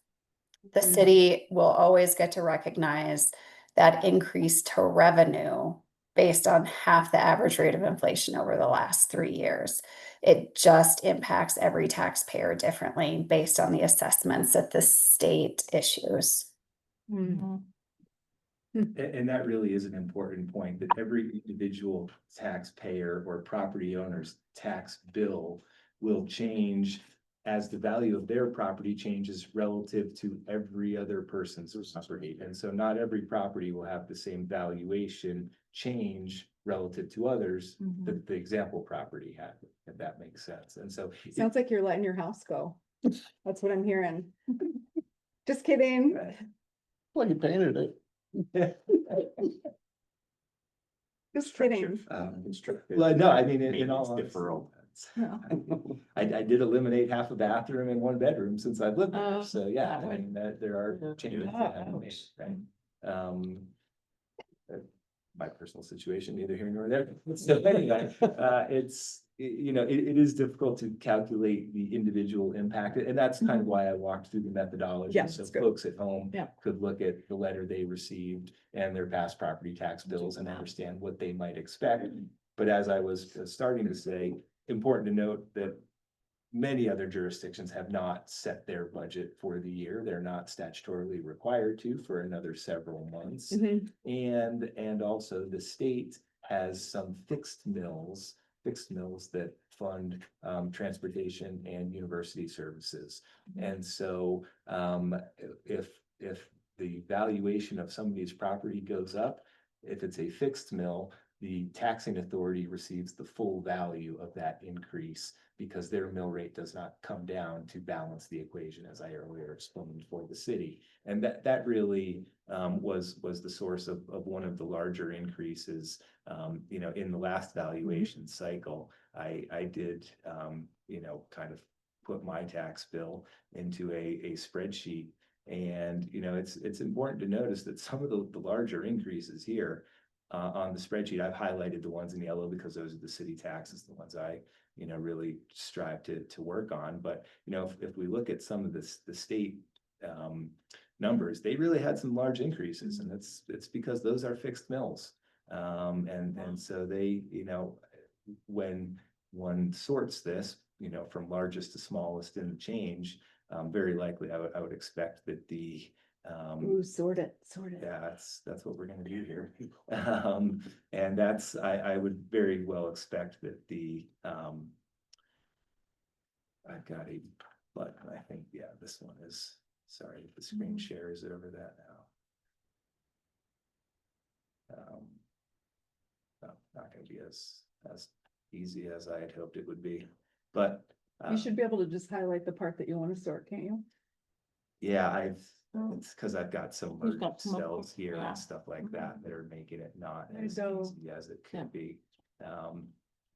The city will always get to recognize that increase to revenue based on half the average rate of inflation over the last 3 years. It just impacts every taxpayer differently based on the assessments that the state issues. Mm. And that really is an important point, that every individual taxpayer or property owner's tax bill will change as the value of their property changes relative to every other person's property. And so not every property will have the same valuation change relative to others that the example property had, if that makes sense. And so Sounds like you're letting your house go. That's what I'm hearing. Just kidding. Well, you painted it. Just kidding. Well, no, I mean, in all Maintenance deferral. I did eliminate half a bathroom and 1 bedroom since I've lived there, Oh, so yeah, that I would- mean, that there are changes that have been made, right? My personal situation, neither here nor there. So anyway, it is difficult to calculate the individual impact, and that's kind of why I walked through the methodology. Yeah, So that's good. folks at home Yeah. could look at the letter they received and their past property tax bills and understand what they might expect. But as I was starting to say, important to note that many other jurisdictions have not set their budget for the year. They're not statutorily required to for another several months. Mhm. And also the state has some fixed mills that fund transportation and university services. And so if the valuation of somebody's property goes up, if it's a fixed mill, the taxing authority receives the full value of that increase because their mill rate does not come down to balance the equation, as I earlier explained, for the city. And that really was the source of one of the larger increases. In the last valuation cycle, I did kind of put my tax bill into a spreadsheet. And it's important to notice that some of the larger increases here on the spreadsheet, I've highlighted the ones in yellow because those are the city taxes, the ones I really strive to work on. But if we look at some of the state numbers, they really had some large increases, and it's because those are fixed mills. And so they, when one sorts this, from largest to smallest in the change, very likely I would expect that the Ooh, sort it. yeah, that's what we're gonna do here. And I would very well expect that I've got a button, I think, yeah, this one is, sorry, the screen share is over that now. No, not gonna be as easy as I had hoped it would be, but. You should be able to just highlight the part that you want to sort, can't you? Yeah, It's because I've got some You've hard got some cells here yeah. and stuff like that that are making it not There as you go. easy as it Yeah. could be.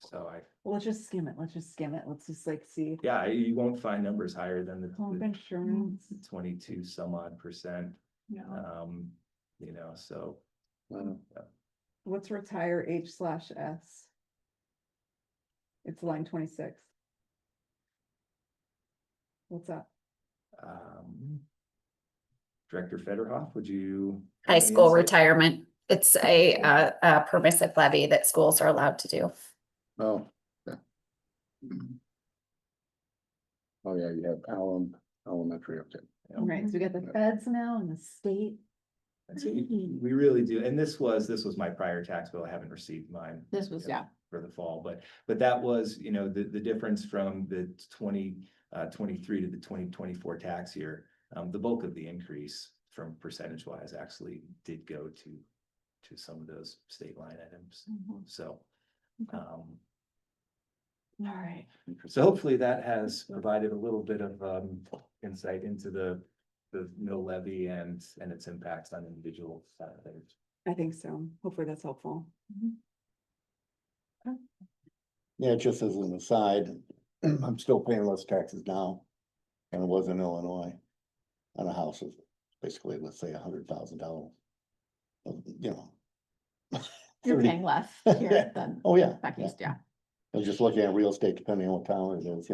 So Well, let's just skim it. Let's just skim it. Let's just like see. you won't find numbers higher than Home the insurance. 22 some odd percent. Yeah. So. What's retire H/S? It's line 26. What's that? Director Federhoff, would you? High have any school insight? retirement. It's a permissive levy that schools are allowed to do. Oh. Yeah. Oh, yeah, you have elementary up there. Yeah. Right, so we got the feds now and the state. And so we really do, and this was my prior tax bill, I haven't received mine. This was, yeah. For the fall, but that was, the difference from the 23 to the 2024 tax year. The bulk of the increase from percentage wise actually did go to some of those state line items, so. All right. So hopefully that has provided a little bit of insight into the mill levy and its impacts on individual things. I think so. Hopefully that's helpful. Yeah, just as an aside, I'm still paying less taxes now than I was in Illinois on a house of basically, let's say $100,000. You know. You're 30 paying less Yeah. here than Oh, yeah. back east, yeah. I was just looking at real estate, depending on what town it is,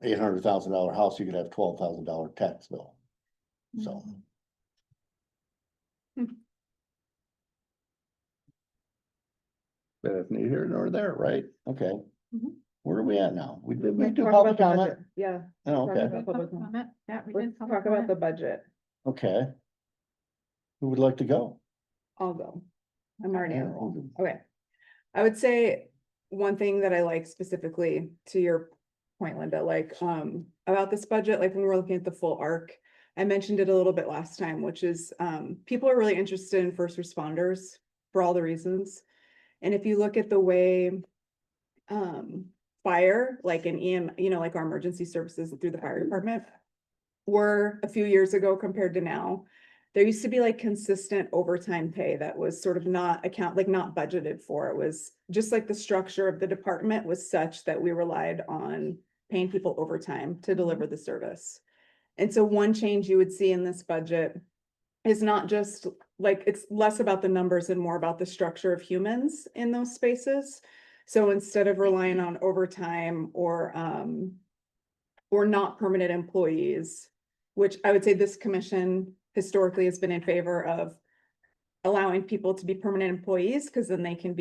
$800,000 house, you could have $12,000 tax bill. So. But if neither here nor there, right? Okay. Mhm. Where are we at now? We did, we Let's do talk public about the comment? budget. Yeah, Oh, talk okay, about public comment. Comment? Yeah, we Let's did public talk about the comment. budget. okay. Who would like to go? I'll go. I'm already on a Yeah, roll. who- Okay. I would say one thing that I like specifically to your point, Linda, about this budget, like when we're looking at the full arc. I mentioned it a little bit last time, which is, people are really interested in first responders for all the reasons. And if you look at the way, fire, like an like our emergency services through the fire department. Were a few years ago compared to now, there used to be like consistent overtime pay that was sort of not not budgeted for. It was just like the structure of the department was such that we relied on paying people overtime to deliver the service. And so one change you would see in this budget is not just it's less about the numbers and more about the structure of humans in those spaces. So instead of relying on overtime or not permanent employees, which I would say this commission historically has been in favor of allowing people to be permanent employees, because then they can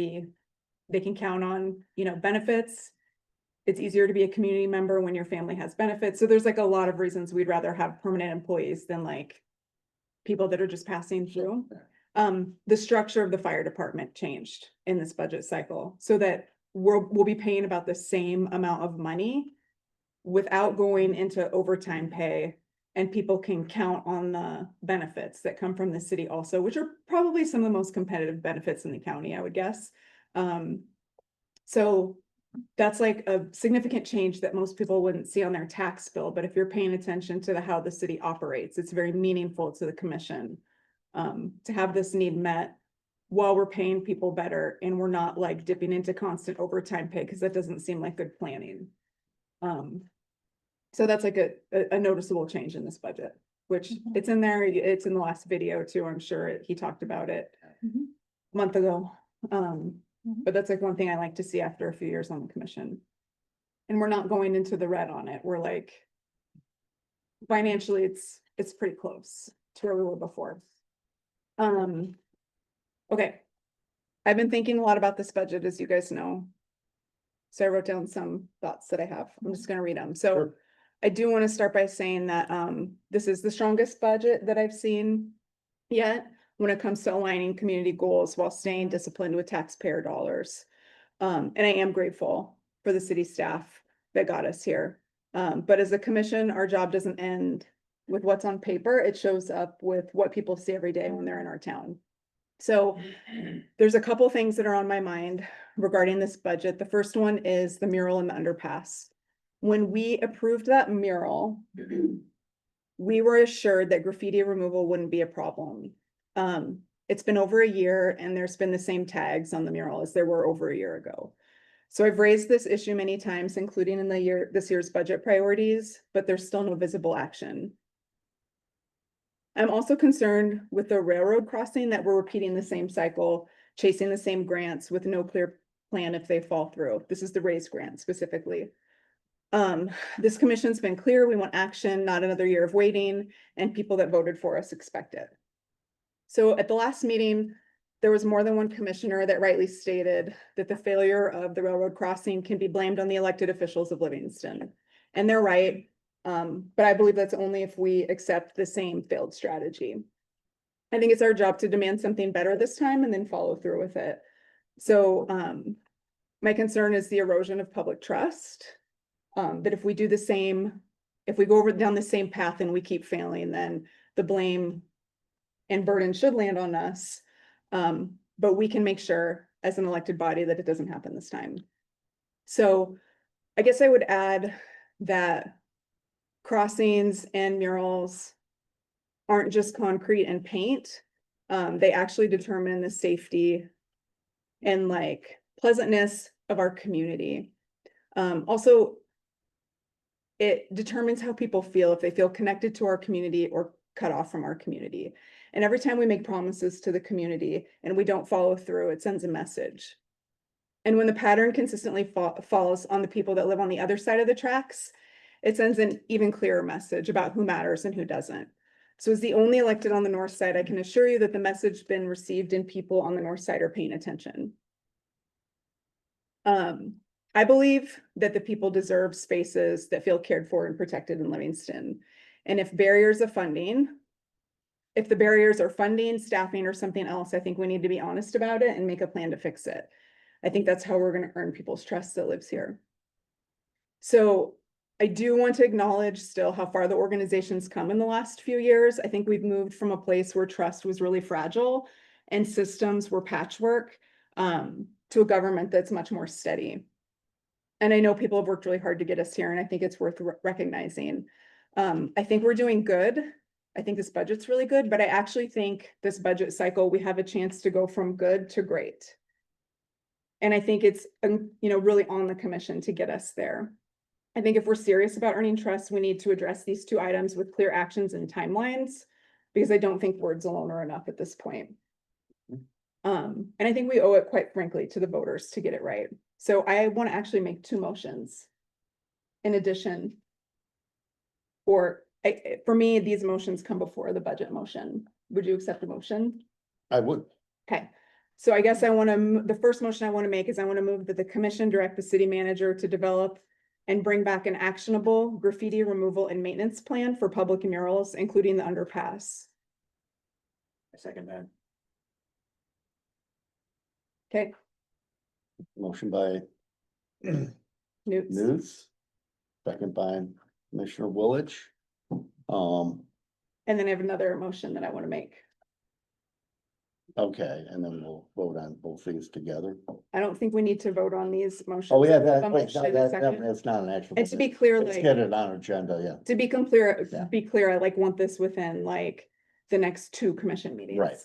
count on, benefits. It's easier to be a community member when your family has benefits. So there's like a lot of reasons we'd rather have permanent employees than people that are just passing through. The structure of the fire department changed in this budget cycle so that we'll be paying about the same amount of money without going into overtime pay, and people can count on the benefits that come from the city also, which are probably some of the most competitive benefits in the county, I would guess. So that's like a significant change that most people wouldn't see on their tax bill, but if you're paying attention to how the city operates, it's very meaningful to the commission to have this need met while we're paying people better and we're not dipping into constant overtime pay, because that doesn't seem like good planning. So that's like a noticeable change in this budget, which it's in there, it's in the last video too, I'm sure he talked about it a month ago. But that's like one thing I like to see after a few years on the commission. And we're not going into the red on it, we're financially, it's pretty close to where we were before. Okay, I've been thinking a lot about this budget, as you guys know. So I wrote down some thoughts that I have. I'm just gonna read them. So Sure. I do want to start by saying that this is the strongest budget that I've seen yet when it comes to aligning community goals while staying disciplined with taxpayer dollars. And I am grateful for the city staff that got us here. But as a commission, our job doesn't end with what's on paper. It shows up with what people see every day when they're in our town. So there's a couple things that are on my mind regarding this budget. The first one is the mural in the underpass. When we approved that mural, we were assured that graffiti removal wouldn't be a problem. It's been over a year and there's been the same tags on the mural as there were over a year ago. So I've raised this issue many times, including in this year's budget priorities, but there's still no visible action. I'm also concerned with the railroad crossing that we're repeating the same cycle, chasing the same grants with no clear plan if they fall through. This is the RAISE grant specifically. This commission's been clear, we want action, not another year of waiting, and people that voted for us expect it. So at the last meeting, there was more than one commissioner that rightly stated that the failure of the railroad crossing can be blamed on the elected officials of Livingston. And they're right, but I believe that's only if we accept the same failed strategy. I think it's our job to demand something better this time and then follow through with it. So my concern is the erosion of public trust. That if we do the same, if we go down the same path and we keep failing, then the blame and burden should land on us. But we can make sure as an elected body that it doesn't happen this time. So I guess I would add that crossings and murals aren't just concrete and paint. They actually determine the safety and like pleasantness of our community. Also, it determines how people feel, if they feel connected to our community or cut off from our community. And every time we make promises to the community and we don't follow through, it sends a message. And when the pattern consistently falls on the people that live on the other side of the tracks, it sends an even clearer message about who matters and who doesn't. So as the only elected on the north side, I can assure you that the message been received and people on the north side are paying attention. I believe that the people deserve spaces that feel cared for and protected in Livingston. And if the barriers are funding, staffing, or something else, I think we need to be honest about it and make a plan to fix it. I think that's how we're going to earn people's trust that lives here. So I do want to acknowledge still how far the organization's come in the last few years. I think we've moved from a place where trust was really fragile and systems were patchwork to a government that's much more steady. And I know people have worked really hard to get us here, and I think it's worth recognizing. I think we're doing good. I think this budget's really good, but I actually think this budget cycle, we have a chance to go from good to great. And I think it's, really on the commission to get us there. I think if we're serious about earning trust, we need to address these two items with clear actions and timelines, because I don't think words alone are enough at this point. And I think we owe it, quite frankly, to the voters to get it right. So I want to actually make two motions in addition. For me, these motions come before the budget motion. Would you accept the motion? I would. Okay, so I guess the first motion I want to make is I want to move that the commission direct the city manager to develop and bring back an actionable graffiti removal and maintenance plan for public murals, including the underpass. I second that. Okay, Motion by Newt. Newt, second by Commissioner Woolidge. And then I have another motion that I want to make. Okay, and then we'll vote on both things together. I don't think we need to vote on these motions. Oh, yeah, A that, wait, motion no, and a that, second. that's not an actual. And to be clear, Let's like, get it on agenda, yeah. to be clear, I like want this within like the next two commission meetings. Right.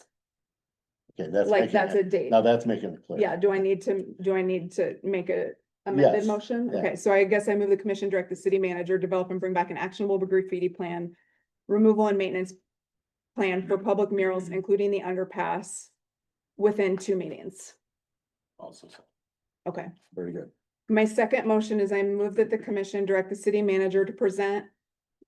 Okay, that's. Like making that's it- a date. Now that's making it clear. Yeah, do I need to make a amended Yes, motion? yeah. Okay, so I guess I move the commission direct the city manager, develop and bring back an actionable graffiti plan, removal and maintenance plan for public murals, including the underpass, within 2 meetings. Also, Okay. very good. My second motion is I move that the commission direct the city manager to present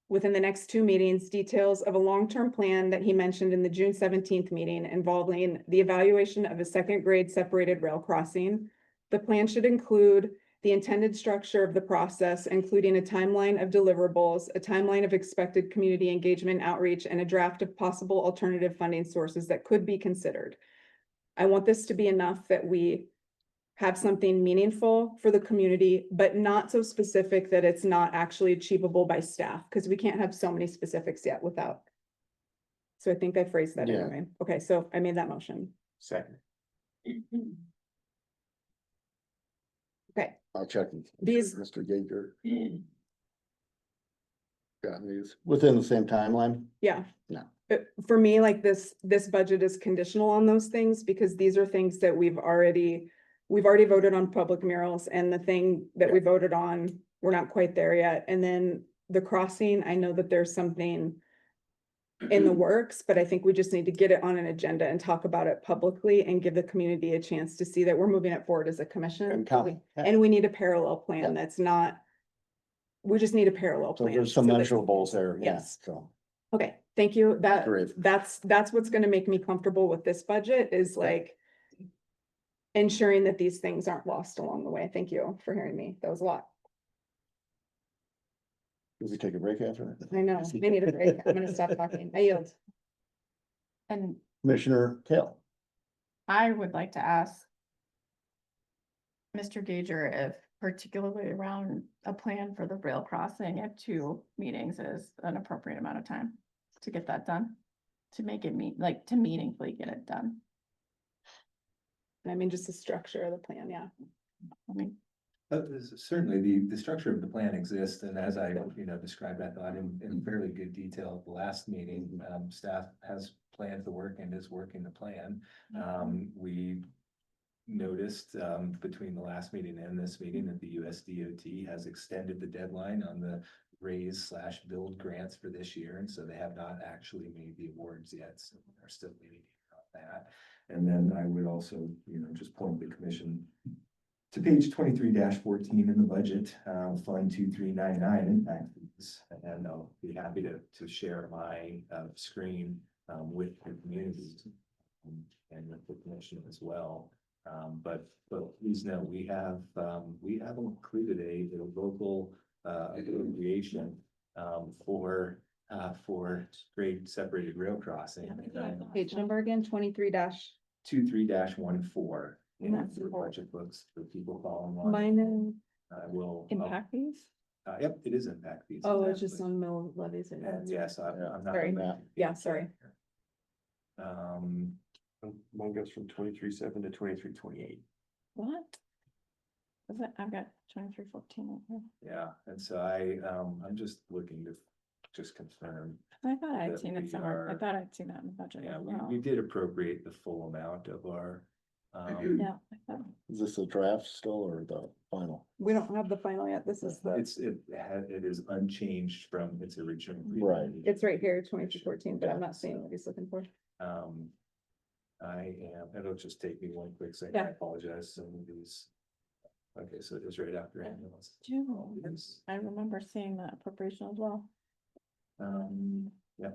within the next 2 meetings, details of a long-term plan that he mentioned in the June 17th meeting involving the evaluation of a second grade separated rail crossing. The plan should include the intended structure of the process, including a timeline of deliverables, a timeline of expected community engagement outreach, and a draft of possible alternative funding sources that could be considered. I want this to be enough that we have something meaningful for the community, but not so specific that it's not actually achievable by staff, because we can't have so many specifics yet without. So I think I phrased that Yeah. anyway. Okay, so I made that motion. Second. Okay, I'll check. with These- Mr. Gager. gotten these within the same timeline? Yeah. No. For me, like this budget is conditional on those things because these are things that we've already voted on public murals, and the thing that we voted on, we're not quite there yet. And then the crossing, I know that there's something in the works, but I think we just need to get it on an agenda and talk about it publicly and give the community a chance to see that we're moving it forward as a commission. And we need a parallel plan that's not, we just need a parallel So plan. there's some so that- measurables there, yeah, Yes. so. Okay, thank you. Great. That's what's gonna make me comfortable with this budget is like ensuring that these things aren't lost along the way. Thank you for hearing me. That was a lot. Did we take a break after that? I know, we need a break. I'm gonna stop talking. I yield. And Commissioner Kale. I would like to ask Mr. Gager if particularly around a plan for the rail crossing, if 2 meetings is an appropriate amount of time to get that done, to make it to meaningfully get it done. I mean, just the structure of the plan, yeah. I mean, Certainly, the structure of the plan exists, and as I, described, I thought in fairly good detail at the last meeting, staff has planned the work and is working the plan. We noticed, between the last meeting and this meeting that the USDOT has extended the deadline on the raise/build grants for this year, and so they have not actually made the awards yet, so they're still waiting on that. And then I would also, just point the commission to page 23-14 in the budget, Fund 2399 impact fees, and I'll be happy to share my screen with the community and with the commission as well. But please know we have included a local appropriation for grade separated rail crossing. Page number again, 23-. 23-14. And In that's your for- budget books for people following along. Mine I will. impact fees? Yep, it is impact fees. Oh, it's just exactly. on mill levies. and- And yes, I'm not. Sorry. Yeah, sorry. Mine goes from 23.7 to 23.28. what? Is it, I've got 2314 here. Yeah, and so I'm just looking to just confirm. I thought I'd that seen we it somewhere. I are- thought I'd seen that in the budget. Yeah, as we well. did appropriate the full amount of our. Yeah, I thought. Is this a draft still or the final? We don't have the final yet. This is the, It is unchanged from its original. Right. it's right here, 2214, but I'm not seeing what he's looking for. It'll just take me one quick second. Yeah. I apologize. Some of these. Okay, so it is right after ambulance. June. Yes. I remember seeing that appropriation as well. Yeah.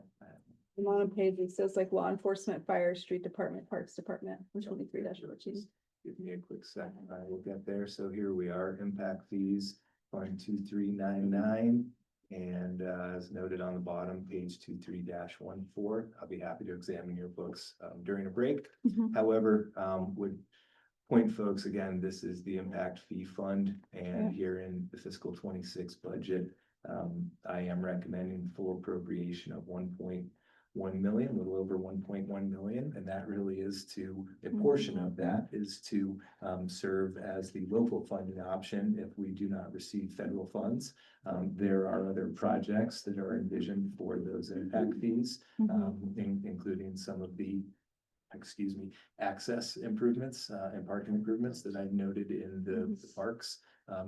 I'm on a page, it says like law enforcement, fire, street department, parks department, 23-14. Give me a quick second, I will get there. So here we are, impact fees, Fund 2399. And as noted on the bottom, page 23-14. I'll be happy to examine your books during a break. Mhm. However, would point folks, again, this is the impact fee fund, and here in the fiscal 26 budget, I am recommending full appropriation of 1.1 million, a little over 1.1 million, and that really is to, a portion of that is to serve as the local funding option if we do not receive federal funds. There are other projects that are envisioned for those impact fees, including some of the, access improvements and parking improvements that I noted in the parks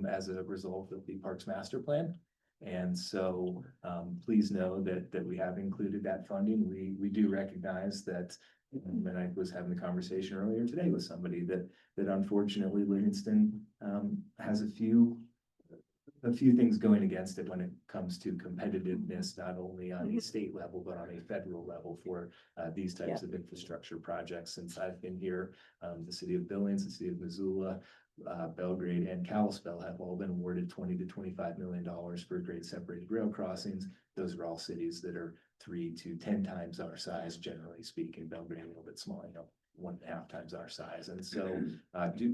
as a result of the Parks Master Plan. And so please know that we have included that funding. We do recognize that, and I was having the conversation earlier today with somebody that unfortunately Livingston has a few things going against it when it comes to competitiveness, not only on a state level, but on a federal level for these types of infrastructure projects. Since I've been here, the city of Billings, the city of Missoula, Belgrade and Kalispell have all been awarded $20 to $25 million for grade separated rail crossings. Those are all cities that are 3 to 10 times our size, generally speaking. Belgrade a little bit smaller, 1.5 times our size. And so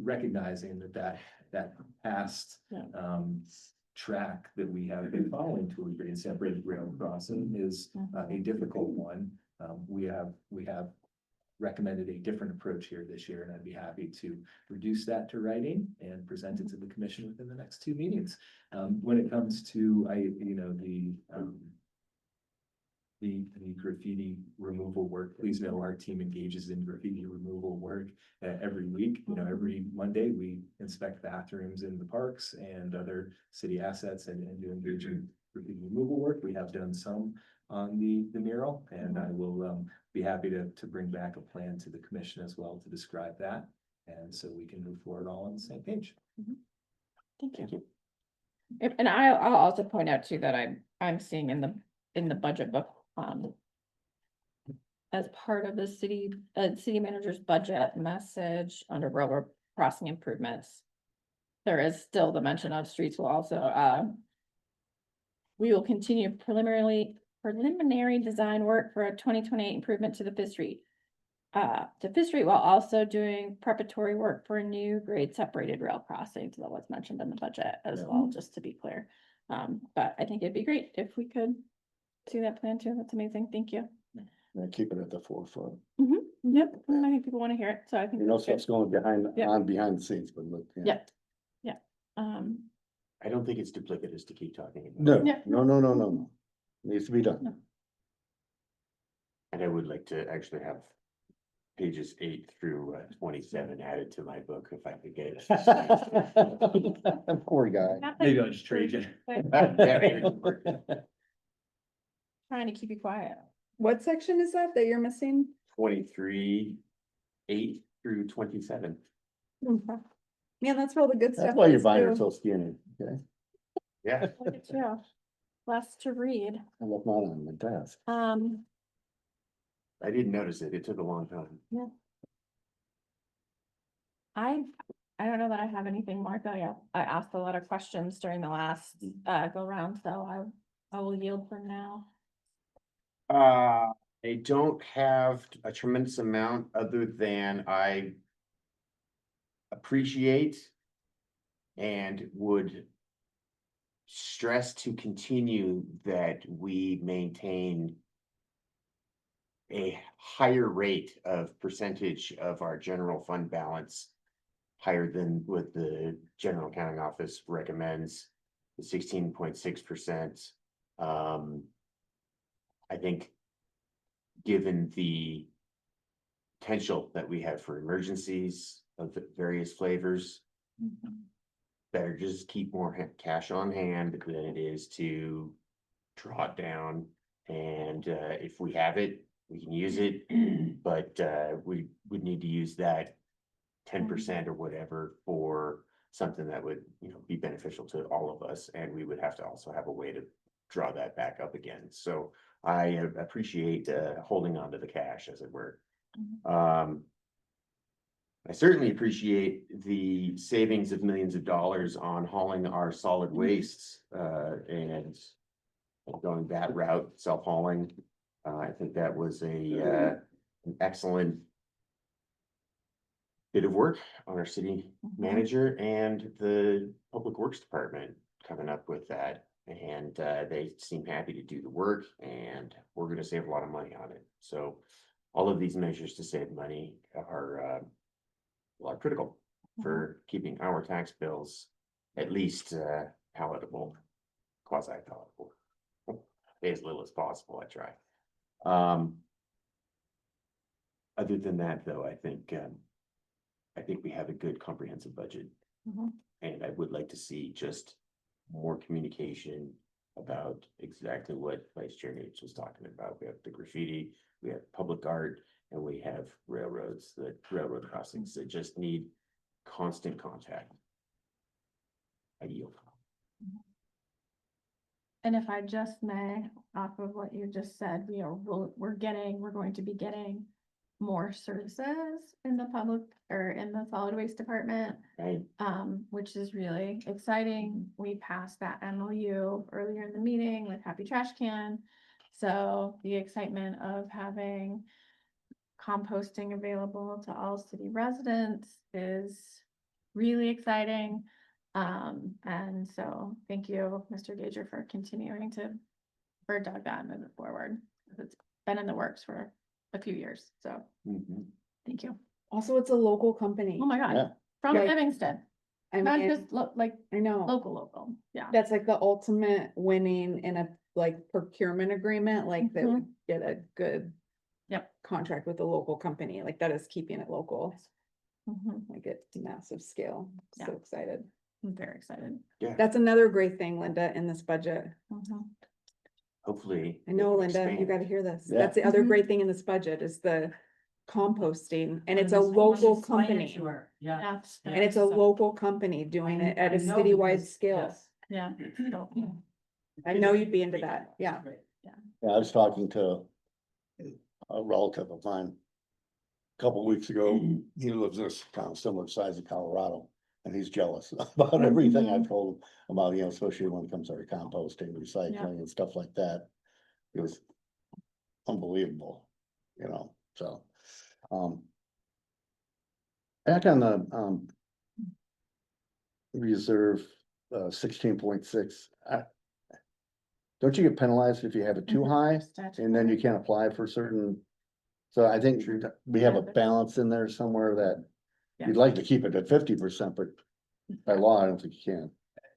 recognizing that past track that we have been following to a grade separated rail crossing is a difficult one. We have recommended a different approach here this year, and I'd be happy to reduce that to writing and present it to the commission within the next 2 meetings. When it comes to, the graffiti removal work. Please know our team engages in graffiti removal work every week. You know, every Monday, we inspect bathrooms in the parks and other city assets and do engage in graffiti removal work. We have done some on the mural, and I will be happy to bring back a plan to the commission as well to describe that. And so we can move forward all on the same page. Thank you. And I'll also point out too that I'm seeing in the budget book, as part of the city manager's budget message under railroad crossing improvements, there is still the mention of streets will also, we will continue preliminary design work for a 2028 improvement to the Fifth Street. While also doing preparatory work for a new grade separated rail crossing. So that was mentioned in the budget as well, just to be clear. But I think it'd be great if we could see that plan too. That's amazing. Thank you. And keep it at the forefront. Yep, I think people want to hear it, so I think. You know, that's good. stuff's going behind, Yeah. behind the scenes, but look. Yeah. I don't think it's duplicitous to keep talking about. No, Yeah. no. Needs to be done. No. And I would like to actually have pages 8 through 27 added to my book if I could get it. Poor guy. Not that Maybe I'll just trade you. Trying to keep you quiet. What section is that you're missing? 23, 8 through 27. Man, that's where all the good stuff. That's why your is, binder's too. so skinny, okay? Yeah. Look at you. Less to read. I left mine on my desk. I didn't notice it. It took a long time. I don't know that I have anything more, though. Yeah, I asked a lot of questions during the last go round, so I will yield for now. I don't have a tremendous amount other than I appreciate and would stress to continue that we maintain a higher rate of percentage of our general fund balance, higher than what the general accounting office recommends, the 16.6%. I think given the potential that we have for emergencies of various flavors, better just keep more cash on hand than it is to draw it down. And if we have it, we can use it, but we would need to use that 10% or whatever for something that would, you know, be beneficial to all of us. And we would have to also have a way to draw that back up again. So I appreciate holding on to the cash, as it were. I certainly appreciate the savings of millions of dollars on hauling our solid wastes and going that route, self-hauling. I think that was an excellent bit of work on our city manager and the Public Works Department coming up with that. And they seem happy to do the work, and we're going to save a lot of money on it. So all of these measures to save money are critical for keeping our tax bills at least palatable, quasi-palatable. Pay as little as possible, I try. Other than that, though, I think we have a good comprehensive budget. And I would like to see just more communication about exactly what Vice Chair Nates was talking about. We have the graffiti, we have public art, and we have railroads, the railroad crossings that just need constant contact. I yield. And if I just may, off of what you just said, we're going to be getting more services in the public or in the solid waste department, Right. Which is really exciting. We passed that MOU earlier in the meeting with Happy Trash Can. So the excitement of having composting available to all city residents is really exciting. And so thank you, Mr. Gager, for continuing to bird dog that and move it forward. It's been in the works for a few years, so thank you. Also, it's a local company. Oh my Yeah. God, from Yeah. Livingston, I not mean, just like I know. local, yeah. That's like the ultimate winning in a like procurement agreement, like they would get a good Yep. contract with a local company, like that is keeping it local, Mhm. like it's massive scale. So Yeah. excited. I'm very excited. That's another great thing, Linda, in this budget. Mhm. Hopefully. I know, it Linda, you expand. gotta hear this. Yeah. That's the other Mhm. great thing in this budget is the composting, and it's a Just local explain it company. to her. Yeah. Yeah. And it's a local company doing it at a I know citywide because- scale. yes. Yeah. So, I know you'd be into that, yeah. Yeah, I was talking to a relative of mine a couple of weeks ago. He lives this kind of similar size of Colorado, and he's jealous about everything I've told him about, you know, especially when it comes to composting, recycling and stuff like that. It was unbelievable, you know, so, back on the, reserve, 16.6, don't you get penalized if you have it too high, and then you can't apply for certain? So I think we have a balance in there somewhere that you'd like to keep it at 50%, but by law, I don't think you can.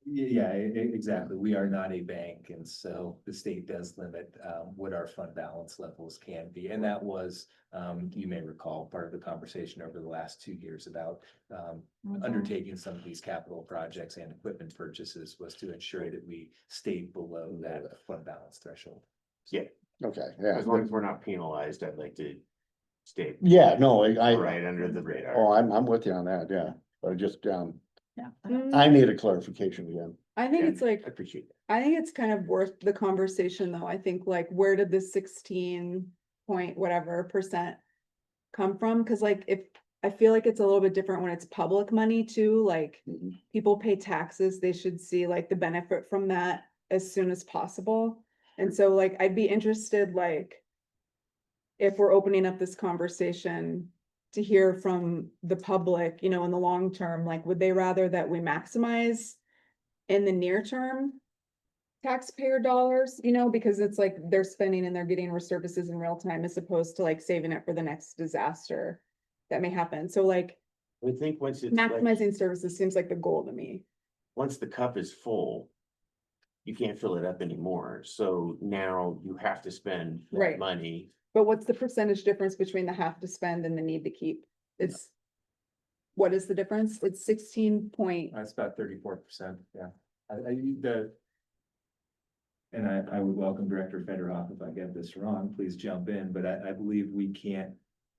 Yeah, exactly. We are not a bank, and so the state does limit what our fund balance levels can be. And that was, you may recall, part of the conversation over the last 2 years about undertaking some of these capital projects and equipment purchases was to ensure that we stayed below that fund balance threshold. Yeah, Okay, yeah. as long as we're not penalized, I'd like to stay Yeah, no, right under the radar. oh, I'm with you on that, yeah, but just, Yeah. I need a clarification again. I think Yeah, it's like, I appreciate that. I think it's kind of worth the conversation though. I think like, where did the 16 point whatever percent come from? Cause like, if, I feel like it's a little bit different when it's public money too, like people pay taxes, they should see like the benefit from that as soon as possible. And so like, I'd be interested, like, if we're opening up this conversation to hear from the public, you know, in the long term, like, would they rather that we maximize in the near term taxpayer dollars, you know, because it's like they're spending and they're getting our services in real time as opposed to like saving it for the next disaster that may happen. So like I think once it's like, maximizing services seems like the goal to me. once the cup is full, you can't fill it up anymore. So now you have to spend that Right. money. But what's the percentage difference between the have to spend and the need to keep? It's, what is the difference? It's 16 point. That's about 34%, yeah. And I would welcome Director Federoff if I get this wrong, please jump in, but I believe we can't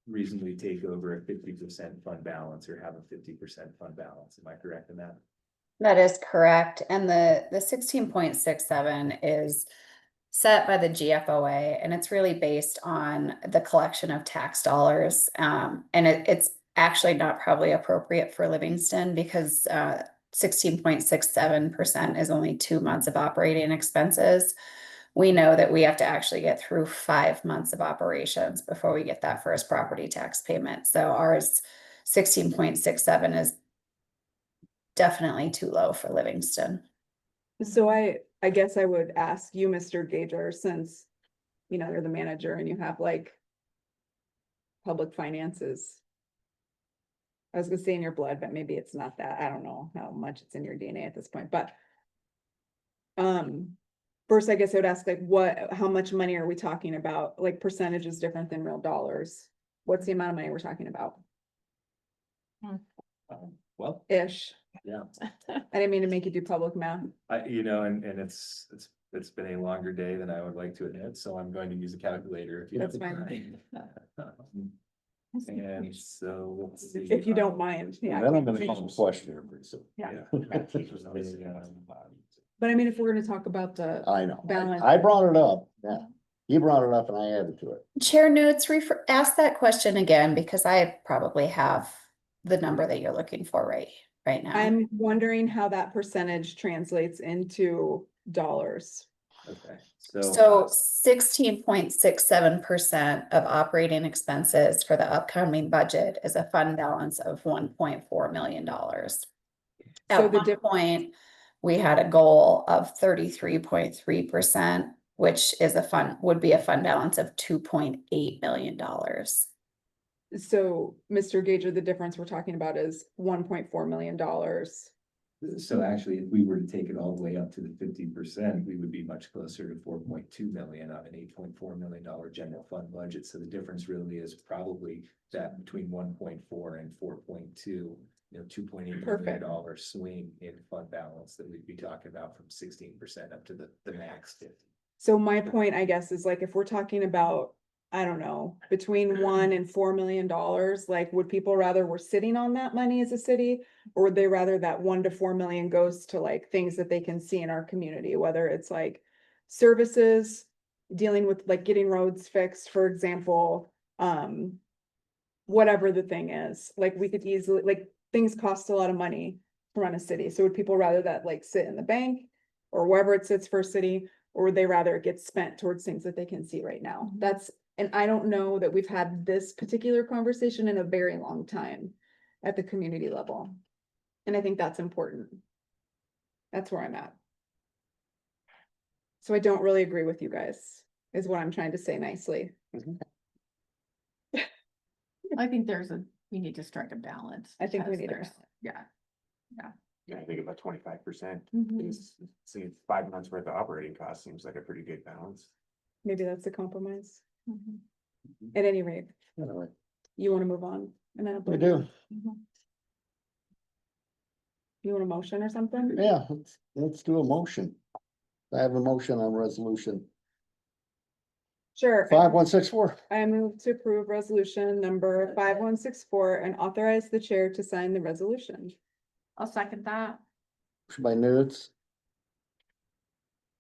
reasonably take over a 50% fund balance or have a 50% fund balance. Am I correct in that? That is correct. And the 16.67 is set by the GFOA, and it's really based on the collection of tax dollars. And it's actually not probably appropriate for Livingston because 16.67% is only 2 months of operating expenses. We know that we have to actually get through 5 months of operations before we get that first property tax payment. So ours 16.67 is definitely too low for Livingston. So I guess I would ask you, Mr. Gager, since, you know, you're the manager and you have like public finances. I was gonna say in your blood, but maybe it's not that. I don't know how much it's in your DNA at this point, but first, I guess I would ask like, how much money are we talking about? Like percentage is different than real dollars. What's the amount of money we're talking about? Well, Ish. yeah, I didn't mean to make you do public math. and it's been a longer day than I would like to admit, so I'm going to use a calculator. If you That's don't fine. mind. And so let's see. If you don't mind, yeah. Then I'm gonna call the question. Yeah. Yeah. But I mean, if we're gonna talk about the I know, balance. I brought it up, yeah, he brought it up and I added to it. Chair Newts, ask that question again because I probably have the number that you're looking for right now. I'm wondering how that percentage translates into dollars. Okay, So 16.67% of operating expenses for the upcoming budget is a fund balance of $1.4 million. So At the one point, we had a goal of 33.3%, which is would be a fund balance of $2.8 million. So, Mr. Gager, the difference we're talking about is $1.4 million So actually, if we were to take it all the way up to the 50%, we would be much closer to 4.2 million on an $8.4 million general fund budget. So the difference really is probably that between 1.4 and 4.2, $2.8 million Perfect. swing in fund balance that we'd be talking about from 16% up to the max 50. So my point, I guess, is like, if we're talking about, I don't know, between $1 and $4 million, like, would people rather we're sitting on that money as a city? Or would they rather that 1 to 4 million goes to like things that they can see in our community, whether it's like services, dealing with like getting roads fixed, for example, whatever the thing is, like we could easily, like, things cost a lot of money to run a city. So would people rather that like sit in the bank or wherever it sits for a city? Or would they rather it gets spent towards things that they can see right now? And I don't know that we've had this particular conversation in a very long time at the community level. And I think that's important. That's where I'm at. So I don't really agree with you guys, is what I'm trying to say nicely. I think we need to strike a balance. I think we because need a there's- balance. Yeah. Yeah, I think about 25%. Mhm. See, 5 months worth of operating costs seems like a pretty good balance. Maybe that's a compromise. Mhm. At any rate, Anyway, you want to move on? And then we do. You want a motion or something? Yeah, let's do a motion. I have a motion on resolution Sure. 5164. I move to approve resolution number 5164 and authorize the chair to sign the resolution. I'll second that. Motion by Nudes.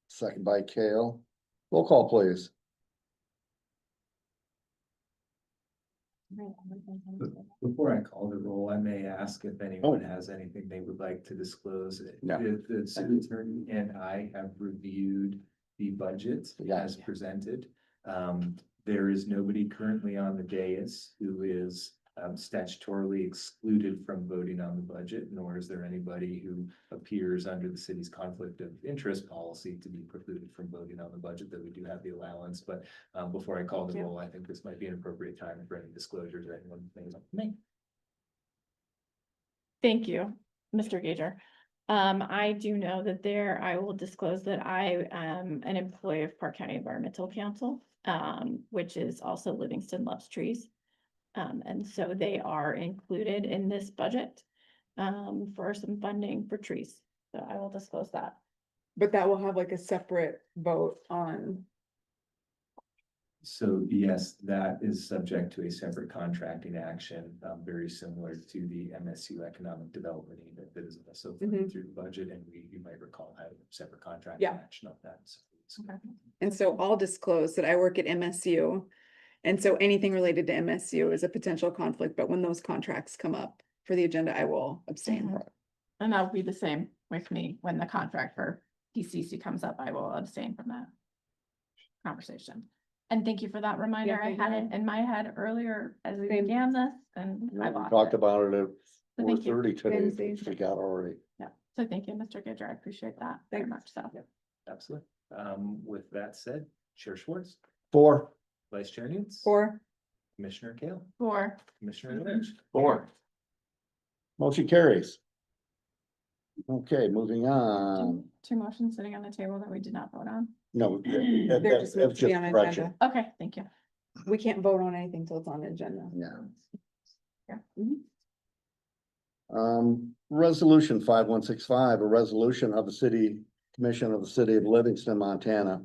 Second by Kale. Roll call, please. Before I call the roll, I may ask if anyone has anything they would like to disclose. No. The city attorney and I have reviewed the budget Yeah. as presented. There is nobody currently on the dais who is statutorily excluded from voting on the budget, nor is there anybody who appears under the city's conflict of interest policy to be precluded from voting on the budget, that we do have the allowance. But before I call the roll, I think this might be an appropriate time for any disclosures or anyone may like to make. Thank you, Mr. Gager. I do know that I will disclose that I am an employee of Park County Environmental Council, which is also Livingston Loves Trees. And so they are included in this budget, for some funding for trees. So I will disclose that. But that will have like a separate vote on. So yes, that is subject to a separate contracting action, very similar to the MSU Economic Development Unit that is also funded through the budget, and you might recall having a separate contracting action of that. So And so I'll disclose that I work at MSU. And so anything related to MSU is a potential conflict, but when those contracts come up for the agenda, I will abstain. And that'll be the same with me when the contract for PCC comes up. I will abstain from that conversation. And thank you for that reminder. Yeah, I had it in my head earlier as we Same. began this and I We lost talked it. about it at So thank you. 4:30 today. Same. We got already. Yeah, so thank you, Mr. Gager. I appreciate that very much so. absolutely. With that said, Chair Schwartz, 4. Vice Chair Nunes, Or Commissioner Kale, For, Commissioner Lynch. 4. Motion carries. Okay, moving on. two motions sitting on the table that we did not vote on. No. they're just moved to be on an correction. agenda. Okay, thank you. We can't vote on anything till it's on the agenda. Yeah. Yeah. Resolution 5165, a resolution of the city commission of the city of Livingston, Montana.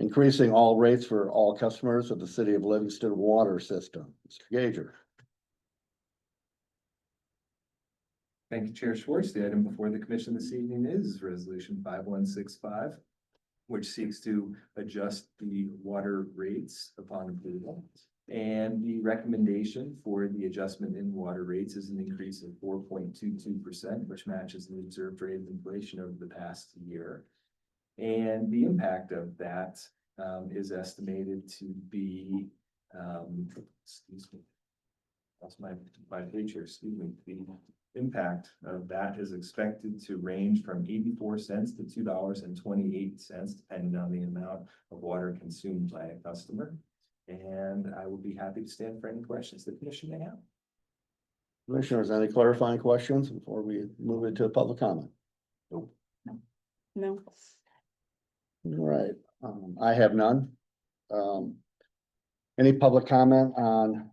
Increasing all rates for all customers of the city of Livingston water system. Mr. Gager. Thank you, Chair Schwartz. The item before the commission this evening is Resolution 5165, which seeks to adjust the water rates upon approval. And the recommendation for the adjustment in water rates is an increase of 4.22%, which matches the observed rate of inflation over the past year. And the impact of that is estimated to be, excuse me, that's my picture, excuse me. The impact of that is expected to range from 84 cents to $2.28, depending on the amount of water consumed by a customer. And I will be happy to stand for any questions the commission may have. Commissioners, any clarifying questions before we move into public comment? Nope. No. All right, I have none. Any public comment on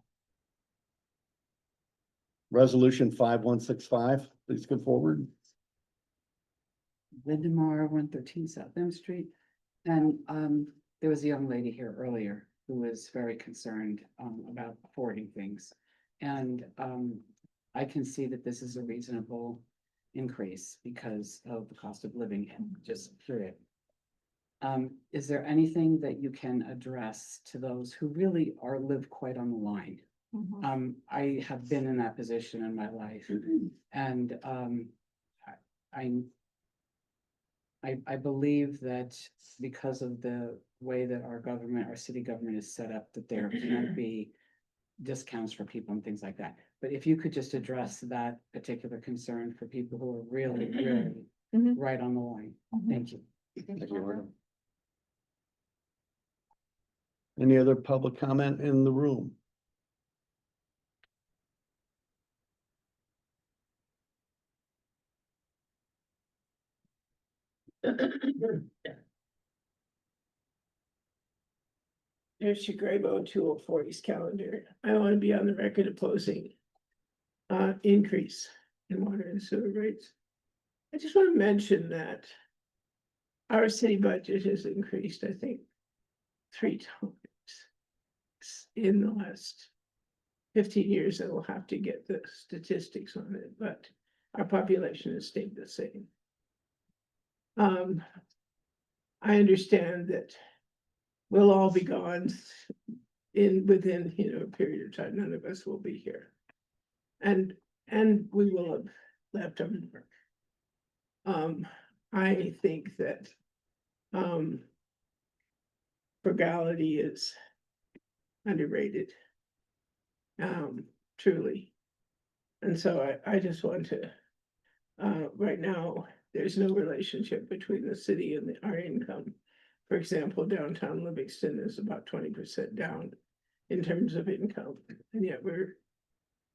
resolution 5165? Please come forward. Linda Moore, 113 South M Street. And there was a young lady here earlier who was very concerned about affording things. And I can see that this is a reasonable increase because of the cost of living, and just period. Is there anything that you can address to those who really live quite on the line? I have been in that position in my life, and I believe that because of the way that our city government is set up, that there can be discounts for people and things like that. But if you could just address that particular concern for people who are really, really right on the line. Thank you. Thank you, Lorna. Any other public comment in the room? There's Chigrabo 204's calendar. I want to be on the record opposing increase in water and sewer rates. I just want to mention that our city budget has increased, I think, 3 times in the last 15 years. I will have to get the statistics on it, but our population has stayed the same. I understand that we'll all be gone within a period of time. None of us will be here. And we will have left our mark. I think that frugality is underrated. Truly. And so I just want to right now, there's no relationship between the city and our income. For example, downtown Livingston is about 20% down in terms of income. And yet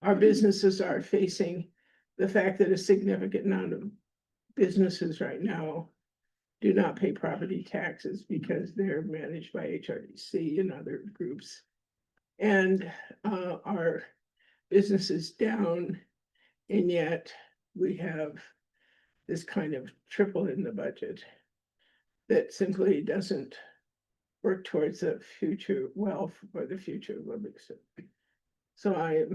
our businesses are facing the fact that a significant amount of businesses right now do not pay property taxes because they're managed by HRDC and other groups. And our business is down, and yet we have this kind of triple in the budget that simply doesn't work towards the future wealth or the future of Livingston. So I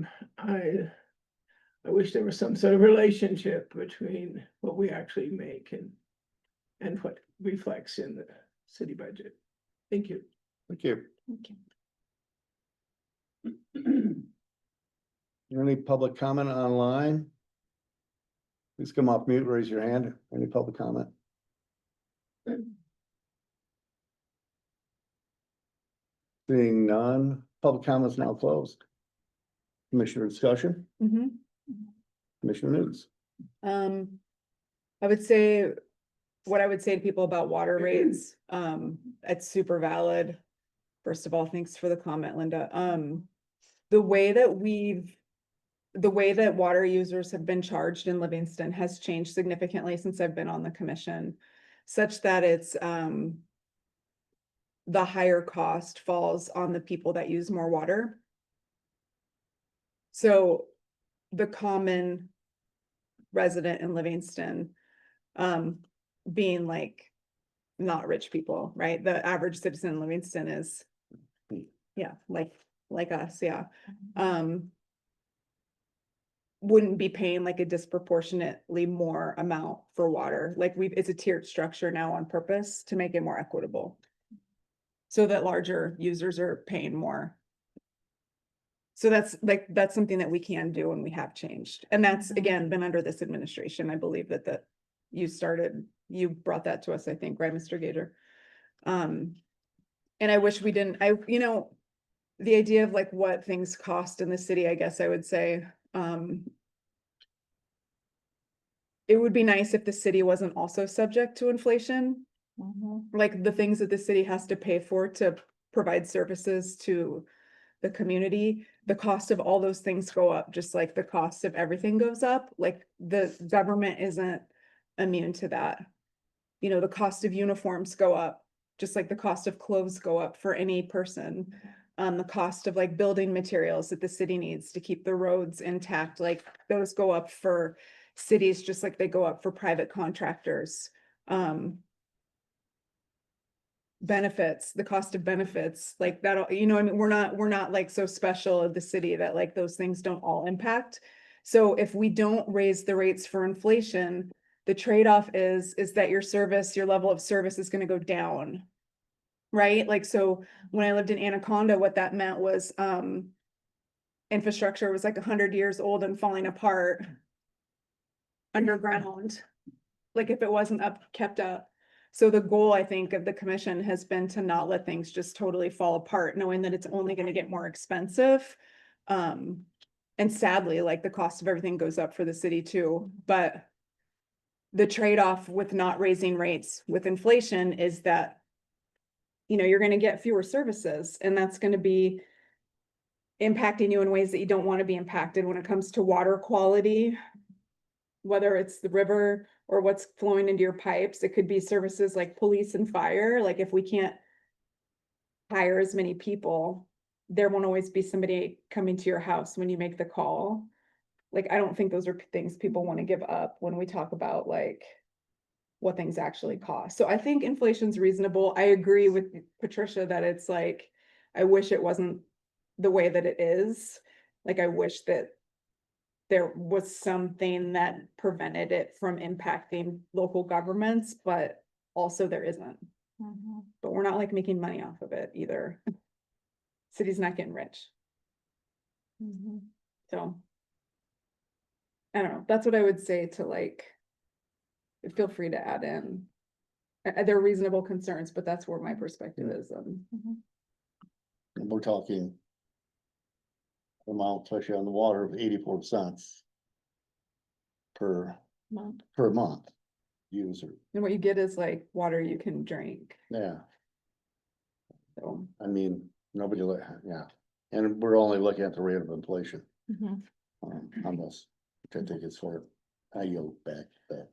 wish there was some sort of relationship between what we actually make and what reflects in the city budget. Thank you. Thank you. Any public comment online? Please come off mute, raise your hand. Any public comment? Seeing none, public comment is now closed. Commissioner discussion, Commissioner News. I would say, what I would say to people about water rates, it's super valid. First of all, thanks for the comment, Linda. The way that water users have been charged in Livingston has changed significantly since I've been on the commission, such that it's the higher cost falls on the people that use more water. So the common resident in Livingston, being like not rich people, right? The average citizen in Livingston is, yeah, like us, yeah. Wouldn't be paying like a disproportionately more amount for water. Like it's a tiered structure now on purpose to make it more equitable, so that larger users are paying more. So that's something that we can do, and we have changed. And that's again been under this administration. I believe that you brought that to us, I think, right, Mr. Gager? And I wish we didn't, the idea of like what things cost in the city, I guess I would say, it would be nice if the city wasn't also subject to inflation. Like the things that the city has to pay for to provide services to the community, the cost of all those things go up, just like the cost of everything goes up. Like the government isn't immune to that. You know, the cost of uniforms go up, just like the cost of clothes go up for any person. The cost of like building materials that the city needs to keep the roads intact, like those go up for cities, just like they go up for private contractors. Benefits, the cost of benefits, like that, you know, I mean, we're not like so special of the city that like those things don't all impact. So if we don't raise the rates for inflation, the trade-off is that your service, your level of service is gonna go down. Right? Like, so when I lived in Anaconda, what that meant was, infrastructure was like 100 years old and falling apart underground, like if it wasn't kept up. So the goal, I think, of the commission has been to not let things just totally fall apart, knowing that it's only gonna get more expensive. And sadly, like the cost of everything goes up for the city too, but the trade-off with not raising rates with inflation is that, you know, you're gonna get fewer services, and that's gonna be impacting you in ways that you don't want to be impacted when it comes to water quality. Whether it's the river or what's flowing into your pipes, it could be services like police and fire. Like if we can't hire as many people, there won't always be somebody coming to your house when you make the call. Like, I don't think those are things people want to give up when we talk about like what things actually cost. So I think inflation's reasonable. I agree with Patricia that it's like, I wish it wasn't the way that it is. Like, I wish that there was something that prevented it from impacting local governments, but also there isn't. But we're not like making money off of it either. City's not getting rich. So I don't know. That's what I would say to like, feel free to add in. They're reasonable concerns, but that's where my perspective is. We're talking amount, especially on the water, of 84 cents per month user. And what you get is like water you can drink. Yeah, So I mean, nobody, yeah, and we're only looking at the rate of inflation on this, which I think is sort of, I yield back that.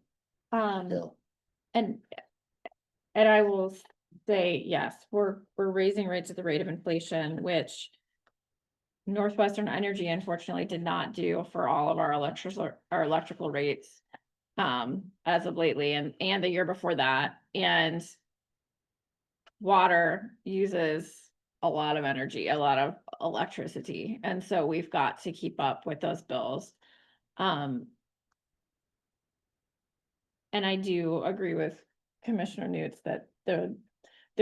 Yeah. And I will say, yes, we're raising rates at the rate of inflation, which Northwestern Energy unfortunately did not do for all of our electrical rates as of lately and the year before that. And water uses a lot of energy, a lot of electricity. And so we've got to keep up with those bills. And I do agree with Commissioner Newts that the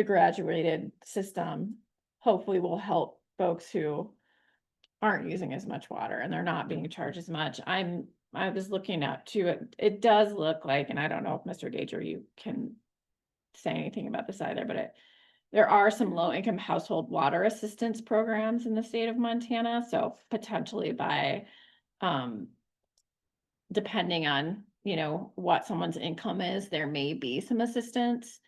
graduated system hopefully will help folks who aren't using as much water and they're not being charged as much. I was looking up to it. It does look like, and I don't know if Mr. Gager, you can say anything about this either, but there are some low income household water assistance programs in the state of Montana. So potentially by, depending on, you know, what someone's income is, there may be some assistance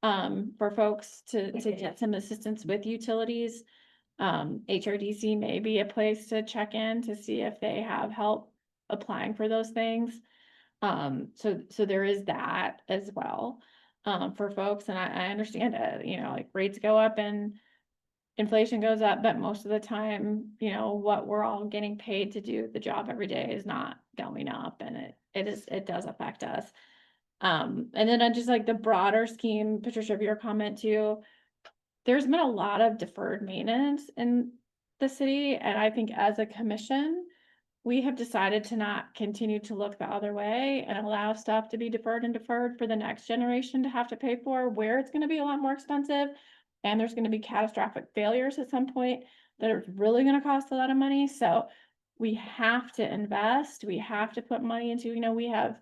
for folks to get some assistance with utilities. HRDC may be a place to check in to see if they have help applying for those things. So there is that as well for folks, and I understand it, you know, like rates go up and inflation goes up, but most of the time, you know, what we're all getting paid to do the job every day is not going up, and it does affect us. And then I just like the broader scheme, Patricia, of your comment too, there's been a lot of deferred maintenance in the city. And I think as a commission, we have decided to not continue to look the other way and allow stuff to be deferred for the next generation to have to pay for, where it's going to be a lot more expensive. And there's going to be catastrophic failures at some point that are really going to cost a lot of money. So we have to invest, we have to put money into, you know, we have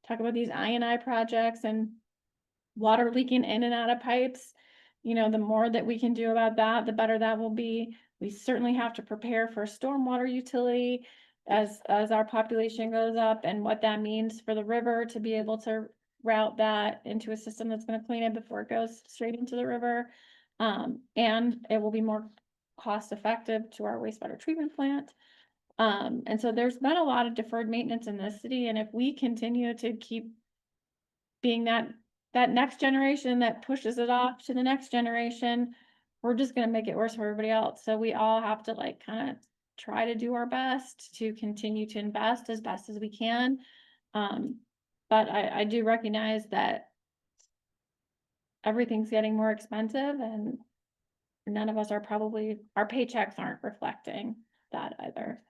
talk about these I&I projects and water leaking in and out of pipes. You know, the more that we can do about that, the better that will be. We certainly have to prepare for stormwater utility as our population goes up, and what that means for the river to be able to route that into a system that's going to clean it before it goes straight into the river. And it will be more cost effective to our wastewater treatment plant. And so there's been a lot of deferred maintenance in this city, and if we continue to keep being that next generation that pushes it off to the next generation, we're just gonna make it worse for everybody else. So we all have to like kind of try to do our best to continue to invest as best as we can. But I do recognize that everything's getting more expensive, and none of us are probably, our paychecks aren't reflecting that either.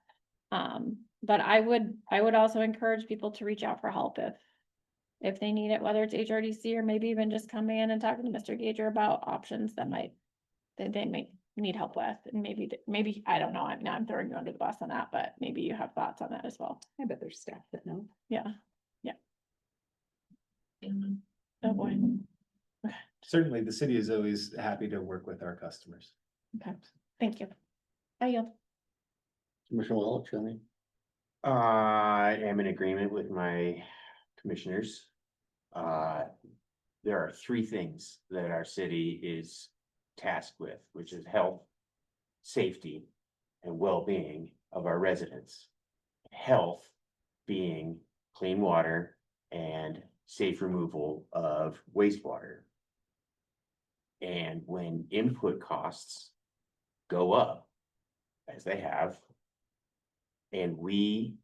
But I would also encourage people to reach out for help if they need it, whether it's HRDC or maybe even just coming in and talking to Mr. Gager about options that they may need help with. And maybe, I don't know, I'm throwing you under the bus on that, but maybe you have thoughts on that as well. I bet there's staff that know. Yeah, yeah. Oh, boy. Certainly, the city is always happy to work with our customers. Okay, thank you. I yield. Commissioner Welch, any? I am in agreement with my commissioners. There are three things that our city is tasked with, which is health, safety, and well-being of our residents. Health being clean water and safe removal of wastewater. And when input costs go up, as they have, and we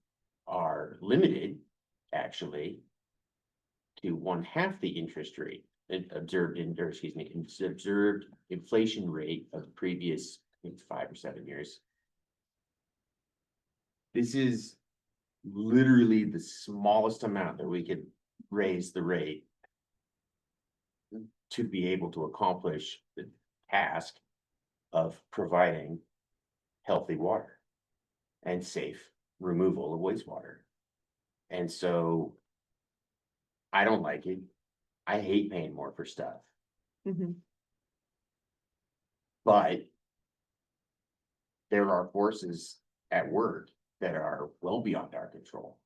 are limited, actually, to 1/2 the interest rate observed observed inflation rate of the previous, I think, 5 or 7 years. This is literally the smallest amount that we could raise the rate to be able to accomplish the task of providing healthy water and safe removal of wastewater. And so I don't like it. I hate paying more for stuff, but there are forces at work that are well beyond our control.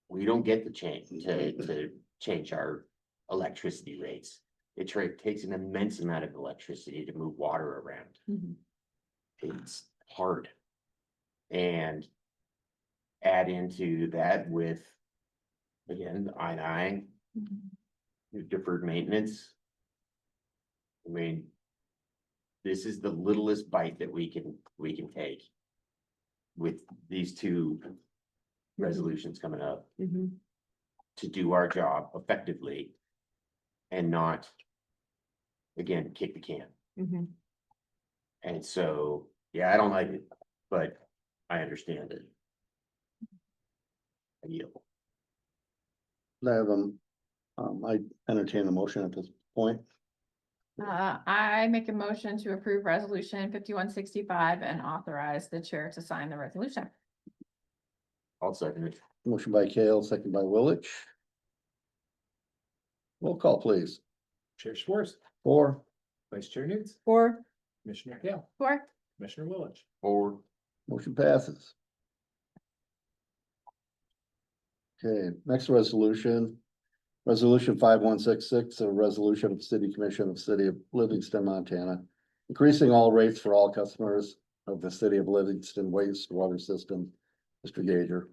We don't get to change our electricity rates. It takes an immense amount of electricity to move water around. It's hard. And add into that with, again, the I&I, deferred maintenance. I mean, this is the littlest bite that we can take with these two resolutions coming up to do our job effectively and not, again, kick the can. And so, yeah, I don't like it, but I understand it. I yield. I have I entertain a motion at this point. I make a motion to approve resolution 5165 and authorize the chair to sign the resolution. I'll second it. Motion by Kale, second by Willich. Roll call, please. Chair Schwartz, 4. Vice Chair Nudes, Or Commissioner Kale, Or Commissioner Willich. Forward. Motion passes. Okay, next resolution. Resolution 5166, a resolution of the City Commission of the City of Livingston, Montana, increasing all rates for all customers of the City of Livingston wastewater system. Mr. Gager.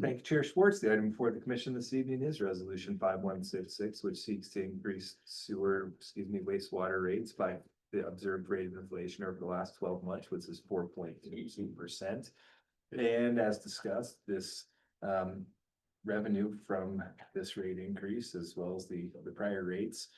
Thank you, Chair Schwartz. The item before the commission this evening is resolution 5166, which seeks to increase wastewater rates by the observed rate of inflation over the last 12 months, which is 4.2%. And as discussed, this revenue from this rate increase, as well as the prior rates,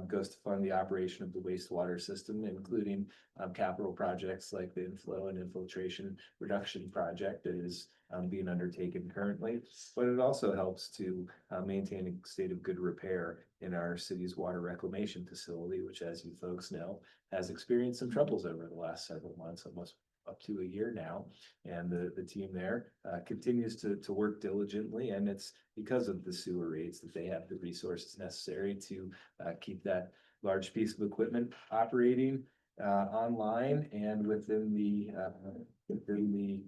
goes to fund the operation of the wastewater system, including capital projects like the inflow and infiltration reduction project that is being undertaken currently. But it also helps to maintain a state of good repair in our city's water reclamation facility, which, as you folks know, has experienced some troubles over the last several months, almost up to a year now. And the team there continues to work diligently, and it's because of the sewer rates that they have the resources necessary to keep that large piece of equipment operating online and within the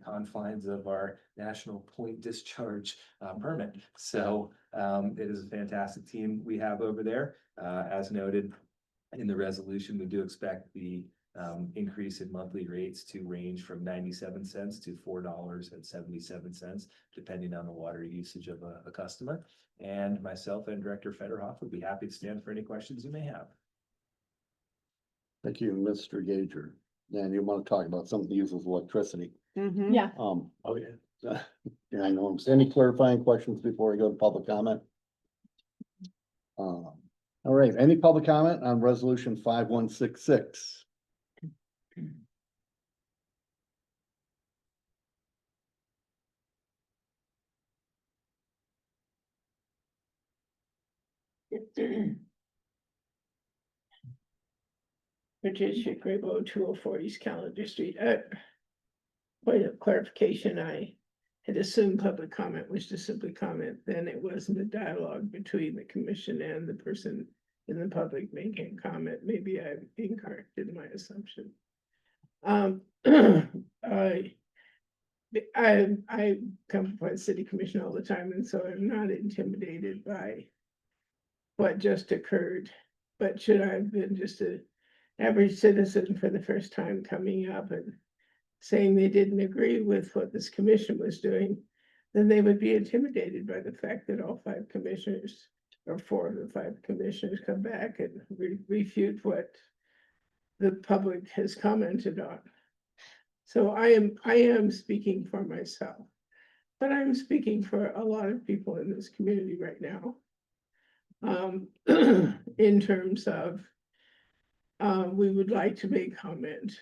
confines of our national point discharge permit. So it is a fantastic team we have over there. As noted in the resolution, we do expect the increase in monthly rates to range from 97 cents to $4.77, depending on the water usage of a customer. And myself and Director Federhoff would be happy to stand for any questions you may have. Thank you, Mr. Gager. And you want to talk about something that uses electricity. Mhm. Yeah. Oh, yeah. Yeah, I know. Any clarifying questions before we go to public comment? All right, any public comment on resolution 5166? Patricia Grabo, 204 East Calendar Street. Point of clarification, I had assumed public comment was just simply comment, then it wasn't a dialogue between the commission and the person in the public making a comment. Maybe I'm incorrect in my assumption. I come from the city commission all the time, and so I'm not intimidated by what just occurred. But should I have been just an average citizen for the first time coming up and saying they didn't agree with what this commission was doing, then they would be intimidated by the fact that all 5 commissioners, or 4 of the 5 commissioners, come back and refute what the public has commented on. So I am speaking for myself, but I'm speaking for a lot of people in this community right now. In terms of, we would like to make comment.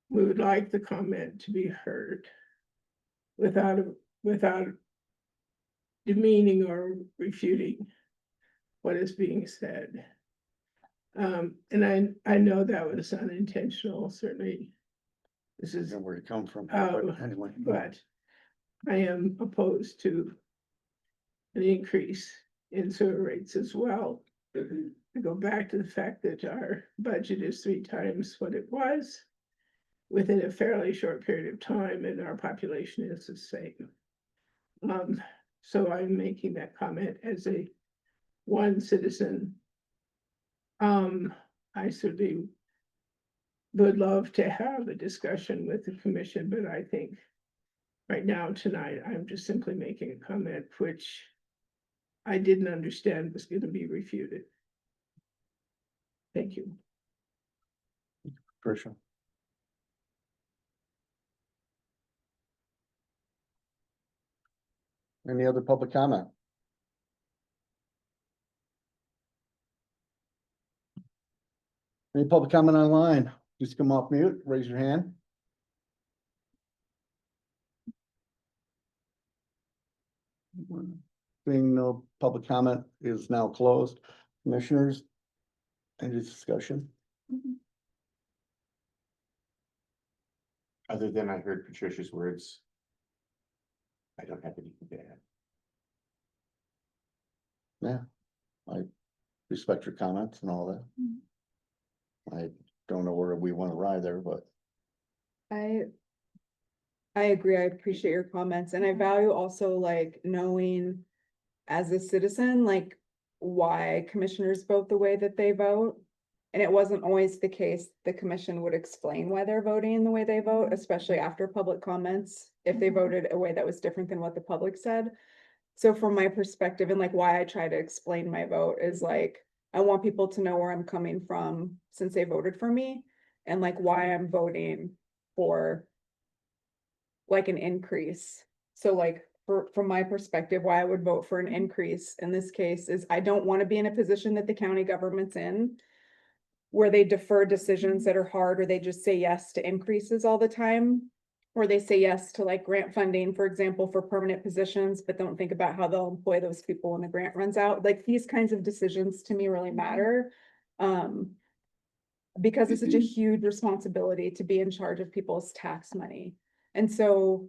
We would like the comment to be heard without demeaning or refuting what is being said. And I know that was unintentional, certainly. This is Where you come from, Oh, but anyway. but I am opposed to an increase in sewer rates as well. I go back to the fact that our budget is 3 times what it was within a fairly short period of time, and our population is the same. So I'm making that comment as one citizen. I certainly would love to have a discussion with the commission, but I think right now, tonight, I'm just simply making a comment which I didn't understand was going to be refuted. Thank you. Tricia. Any other public comment? Any public comment online? Just come off mute, raise your hand. Being no public comment is now closed. Commissioners, any discussion? Other than I heard Patricia's words, I don't have anything to add. Yeah, I respect your comments and all that. I don't know where we want to ride there, but I agree. I appreciate your comments, and I value also like knowing as a citizen, like why commissioners vote the way that they vote. And it wasn't always the case. The commission would explain why they're voting the way they vote, especially after public comments, if they voted a way that was different than what the public said. So from my perspective, and like why I try to explain my vote is like, I want people to know where I'm coming from since they voted for me, and like why I'm voting for like an increase. So like from my perspective, why I would vote for an increase in this case is I don't want to be in a position that the county government's in, where they defer decisions that are hard, or they just say yes to increases all the time. Or they say yes to like grant funding, for example, for permanent positions, but don't think about how they'll employ those people when the grant runs out. Like these kinds of decisions to me really matter. Because it's such a huge responsibility to be in charge of people's tax money. And so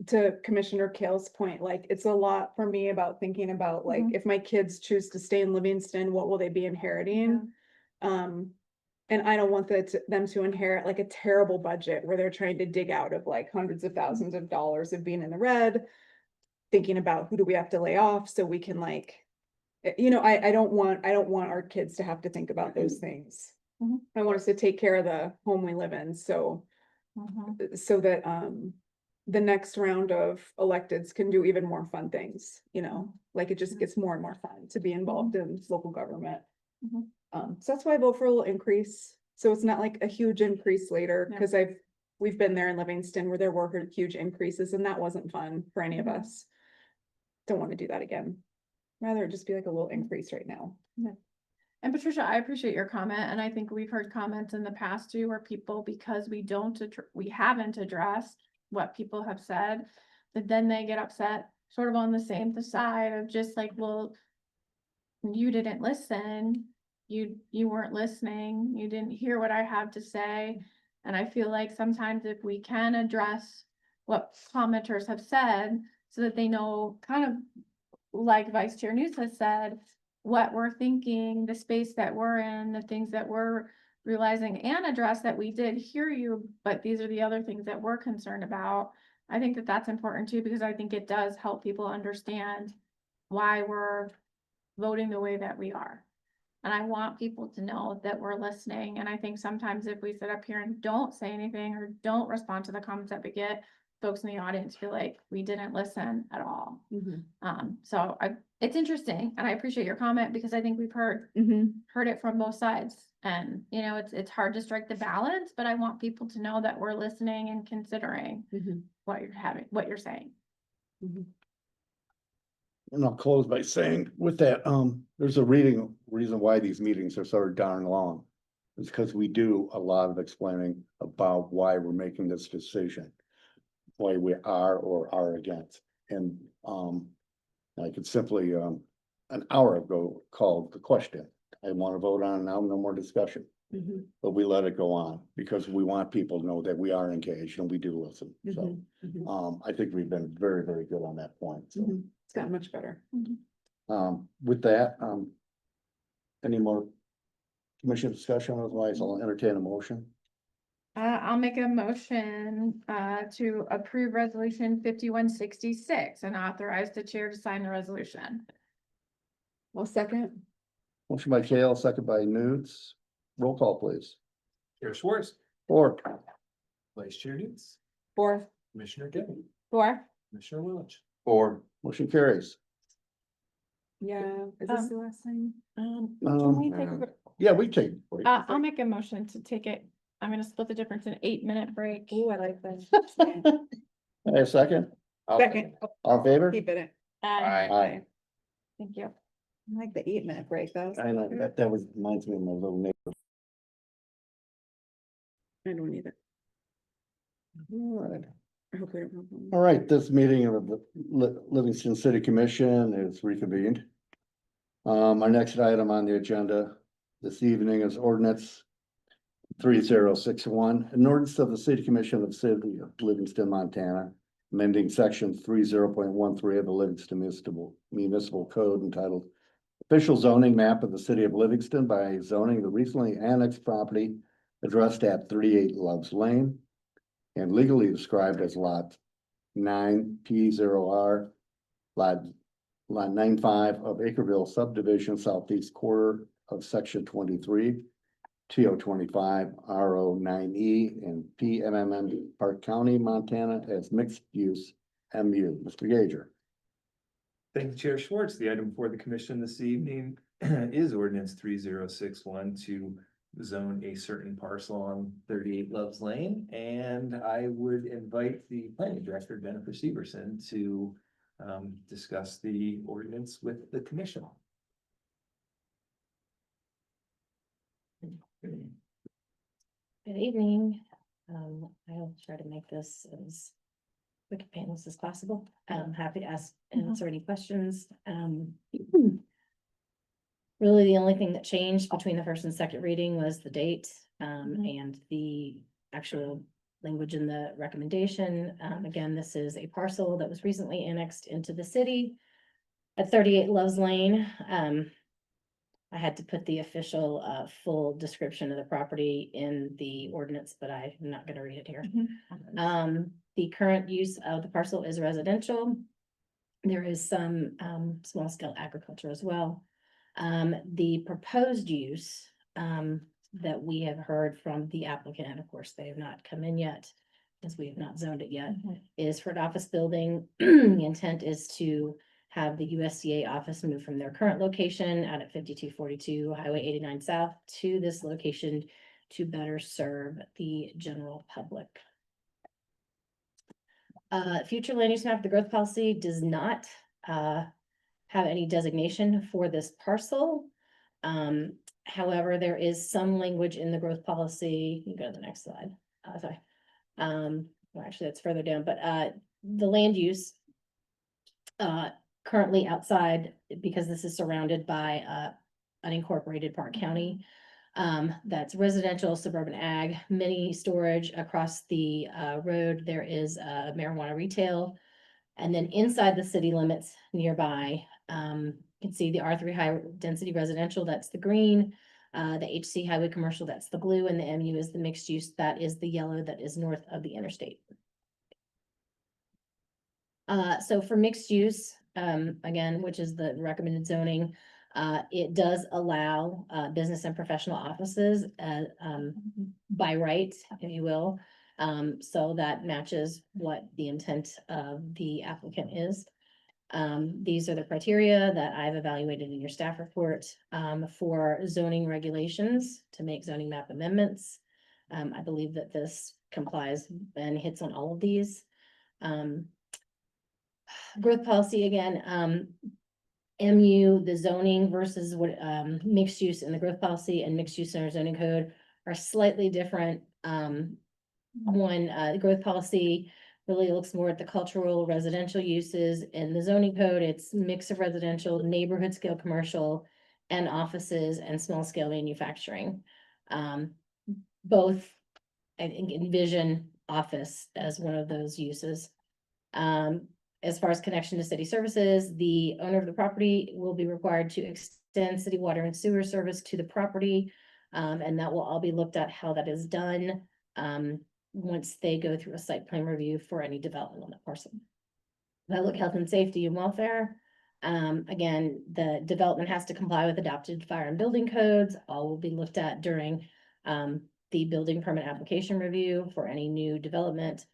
to Commissioner Kale's point, like it's a lot for me about thinking about like, if my kids choose to stay in Livingston, what will they be inheriting? And I don't want them to inherit like a terrible budget where they're trying to dig out of like hundreds of thousands of dollars of being in the red, thinking about who do we have to lay off so we can like, you know, I don't want our kids to have to think about those things. I want us to take care of the home we live in, so that the next round of electeds can do even more fun things, you know, like it just gets more and more fun to be involved in local government. So that's why I vote for a little increase, so it's not like a huge increase later, Yeah. because we've been there in Livingston where there were huge increases and that wasn't fun for any of us. Don't want to do that again. Rather it just be like a little increase right now. And Patricia, I appreciate your comment, and I think we've heard comments in the past too, where people, because we haven't addressed what people have said, that then they get upset, sort of on the same side of just like, well, you didn't listen, you weren't listening, you didn't hear what I have to say. And I feel like sometimes if we can address what commenters have said, so that they know, kind of like Vice Chair News has said, what we're thinking, the space that we're in, the things that we're realizing, and address that we did hear you, but these are the other things that we're concerned about. I think that that's important too, because I think it does help people understand why we're voting the way that we are. And I want people to know that we're listening. And I think sometimes if we sit up here and don't say anything or don't respond to the comments that we get, folks in the audience feel like we didn't listen at all. So it's interesting, and I appreciate your comment, because I think we've heard it from both sides. And, you know, it's hard to strike the balance, but I want people to know that we're listening and considering what you're saying. And I'll close by saying with that, there's a reason why these meetings are so darn long. It's because we do a lot of explaining about why we're making this decision. Why we are or are against. And I could simply an hour ago called the question. I want to vote on it now, no more discussion. But we let it go on because we want people to know that we are engaged and we do listen. So I think we've been very, very good on that point. So It's gotten much better. with that, any more commission discussion? Otherwise, I'll entertain a motion. I'll make a motion to approve resolution 5166 and authorize the chair to sign the resolution. Well, second. Motion by Kale, second by Nudes. Roll call, please. Chair Schwartz, Or Vice Chair News, Four. Commissioner Gibbon, Four. Commissioner Willich. Or motion carries. Yeah, is this the last thing? Can we take a, Yeah, we take. a break. I'll make a motion to take it. I'm gonna split the difference in 8-minute break. Ooh, I like that. A second, Second. all in favor? Keep it. Aye. Thank you. I like the 8-minute break though. I know, that was, reminds me of my little neighbor. I don't need it. All right. I hope we don't have one. All right, this meeting of the Livingston City Commission is reconvened. Our next item on the agenda this evening is ordinance 3061, an ordinance of the City Commission of the City of Livingston, Montana, amending section 30.13 of the Livingston Municipal Code entitled Official Zoning Map of the City of Livingston by zoning the recently annexed property addressed at 38 Loves Lane and legally described as lot 9P0R, lot 95 of Acreville subdivision, southeast quarter of section 23, TO 25, RO 9E, and PMMM Park County, Montana as mixed use MU. Mr. Gager. Thank you, Chair Schwartz. The item for the commission this evening is ordinance 3061 to zone a certain parcel on 38 Loves Lane. And I would invite the planning director, Jennifer Severson, to discuss the ordinance with the commission. Good evening. I'll try to make this as quick and painless as possible. I'm happy to answer any questions. Really, the only thing that changed between the first and second reading was the date, and the actual language in the recommendation. Again, this is a parcel that was recently annexed into the city at 38 Loves Lane. I had to put the official full description of the property in the ordinance, but I'm not gonna read it here. The current use of the parcel is residential. There is some small scale agriculture as well. The proposed use that we have heard from the applicant, and of course, they have not come in yet, because we have not zoned it yet, is for an office building. The intent is to have the USDA office move from their current location out at 5242 Highway 89 South to this location to better serve the general public. Future land use map, the growth policy does not have any designation for this parcel. However, there is some language in the growth policy. You can go to the next slide. Sorry. Well, actually, that's further down, but the land use currently outside, because this is surrounded by unincorporated Park County. That's residential, suburban ag, mini storage across the road. There is marijuana retail. And then inside the city limits nearby, you can see the R3 high density residential, that's the green. The HC highway commercial, that's the blue, and the MU is the mixed use, that is the yellow, that is north of the interstate. So for mixed use, again, which is the recommended zoning, it does allow business and professional offices by right, if you will. So that matches what the intent of the applicant is. These are the criteria that I've evaluated in your staff report for zoning regulations to make zoning map amendments. I believe that this complies and hits on all of these. Growth policy again, MU, the zoning versus what mixed use in the growth policy and mixed use in our zoning code are slightly different. The growth policy really looks more at the cultural residential uses. In the zoning code, it's mix of residential, neighborhood scale commercial, and offices and small scale manufacturing. Both, I think, envision office as one of those uses. As far as connection to city services, the owner of the property will be required to extend city water and sewer service to the property. And that will all be looked at how that is done once they go through a site plan review for any development on that parcel. Public health and safety and welfare. Again, the development has to comply with adopted fire and building codes. All will be looked at during the building permit application review for any new development.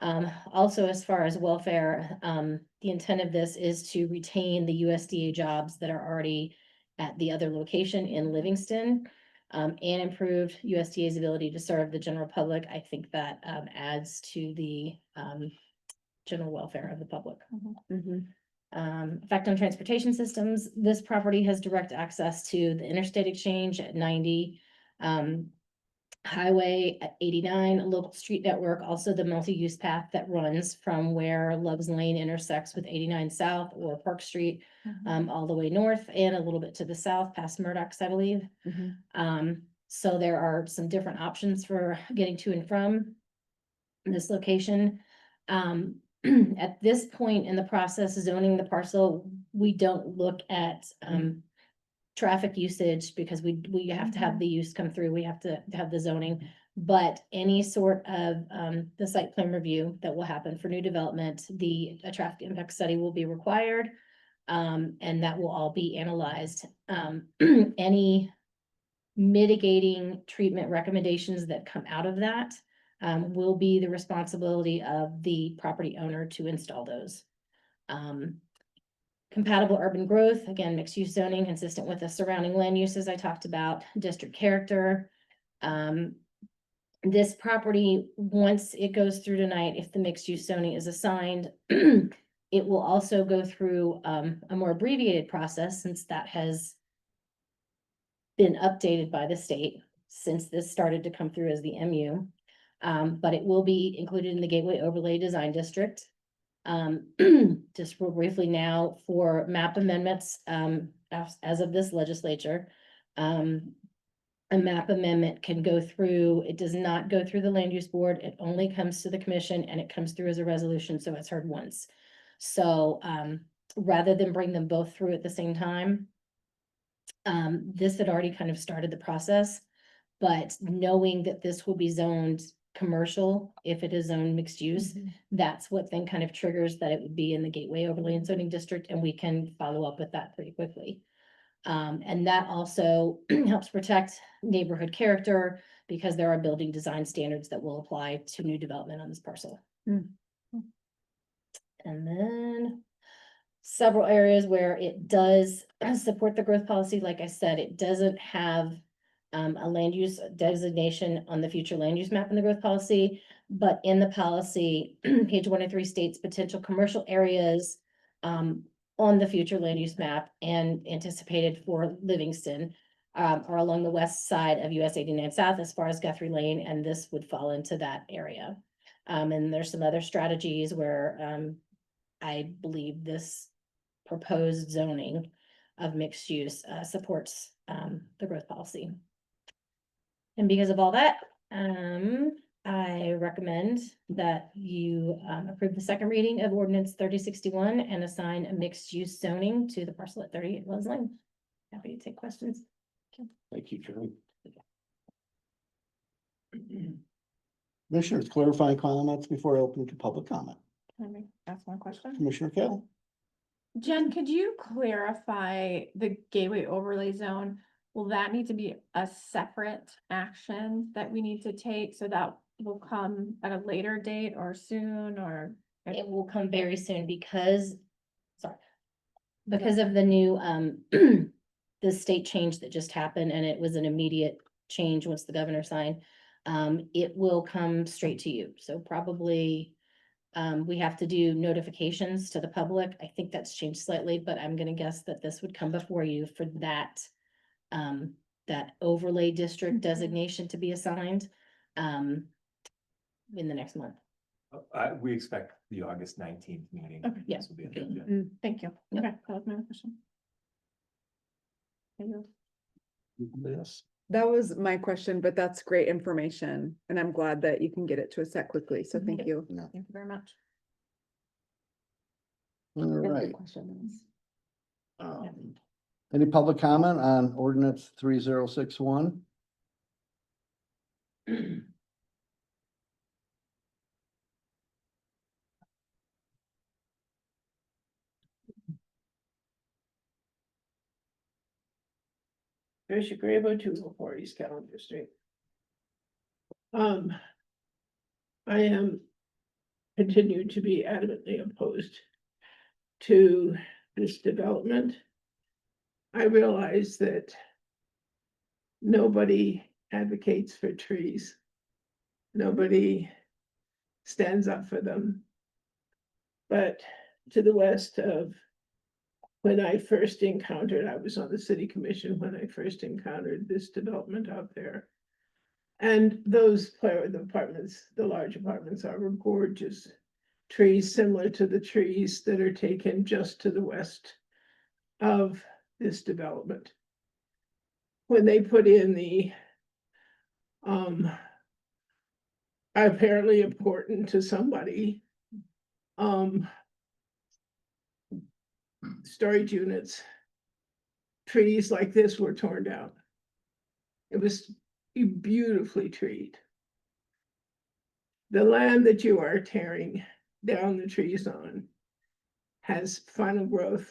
Also, as far as welfare, the intent of this is to retain the USDA jobs that are already at the other location in Livingston, and improve USDA's ability to serve the general public. I think that adds to the general welfare of the public. Effect on transportation systems. This property has direct access to the interstate exchange at 90. Highway at 89, a local street network, also the multi-use path that runs from where Love's Lane intersects with 89 South or Park Street, all the way north and a little bit to the south past Murdoch's, I believe. So there are some different options for getting to and from this location. At this point in the process, zoning the parcel, we don't look at traffic usage because we have to have the use come through. We have to have the zoning, but any sort of the site plan review that will happen for new development, a traffic impact study will be required. And that will all be analyzed. Any mitigating treatment recommendations that come out of that will be the responsibility of the property owner to install those. Compatible urban growth, again, mixed use zoning consistent with the surrounding land uses I talked about, district character. This property, once it goes through tonight, if the mixed use zoning is assigned, it will also go through a more abbreviated process since that has been updated by the state since this started to come through as the MU. But it will be included in the Gateway Overlay Design District. Just real briefly now for map amendments, as of this legislature, a map amendment can go through, it does not go through the land use board, it only comes to the commission and it comes through as a resolution, so it's heard once. So, rather than bring them both through at the same time, this had already kind of started the process, but knowing that this will be zoned commercial, if it is zoned mixed use, that's what then kind of triggers that it would be in the Gateway Overlay and Zoning District, and we can follow up with that pretty quickly. And that also helps protect neighborhood character because there are building design standards that will apply to new development on this parcel. Mm. And then several areas where it does support the growth policy. Like I said, it doesn't have a land use designation on the future land use map in the growth policy, but in the policy, page 103 states potential commercial areas on the future land use map and anticipated for Livingston are along the west side of US 89 South as far as Guthrie Lane, and this would fall into that area. And there's some other strategies where I believe this proposed zoning of mixed use supports the growth policy. And because of all that, I recommend that you approve the second reading of ordinance 3061 and assign a mixed use zoning to the parcel at 38 Lowe's Lane. Happy to take questions. Thank you, Jerry. Commissioners, clarifying comments before I open to public comment. Can I ask one question? Commissioner Kale? Jen, could you clarify the gateway overlay zone? Will that need to be a separate action that we need to take, so that will come at a later date or soon, or? It will come very soon because, sorry, because of the new, the state change that just happened, and it was an immediate change once the governor signed. It will come straight to you, so probably, we have to do notifications to the public. I think that's changed slightly, but I'm gonna guess that this would come before you for that, that overlay district designation to be assigned, in the next month. We expect the August 19th meeting. Okay, yeah. This will be on the agenda. Thank you. Okay, that was my other question. Thank you. Yes. That was my question, but that's great information, and I'm glad that you can get it to us that quickly, so thank you. Thank you very much. All right. Questions. Any public comment on ordinance 3061? Tricia Grabo, 204 East Calendar Street. I am continue to be adamantly opposed to this development. I realize that nobody advocates for trees. Nobody stands up for them. But to the west of when I first encountered, I was on the city commission when I first encountered this development out there. And those apartments, the large apartments are gorgeous trees similar to the trees that are taken just to the west of this development. When they put in the apparently important to somebody storage units, trees like this were torn down. It was beautifully treed. The land that you are tearing down the trees on has final growth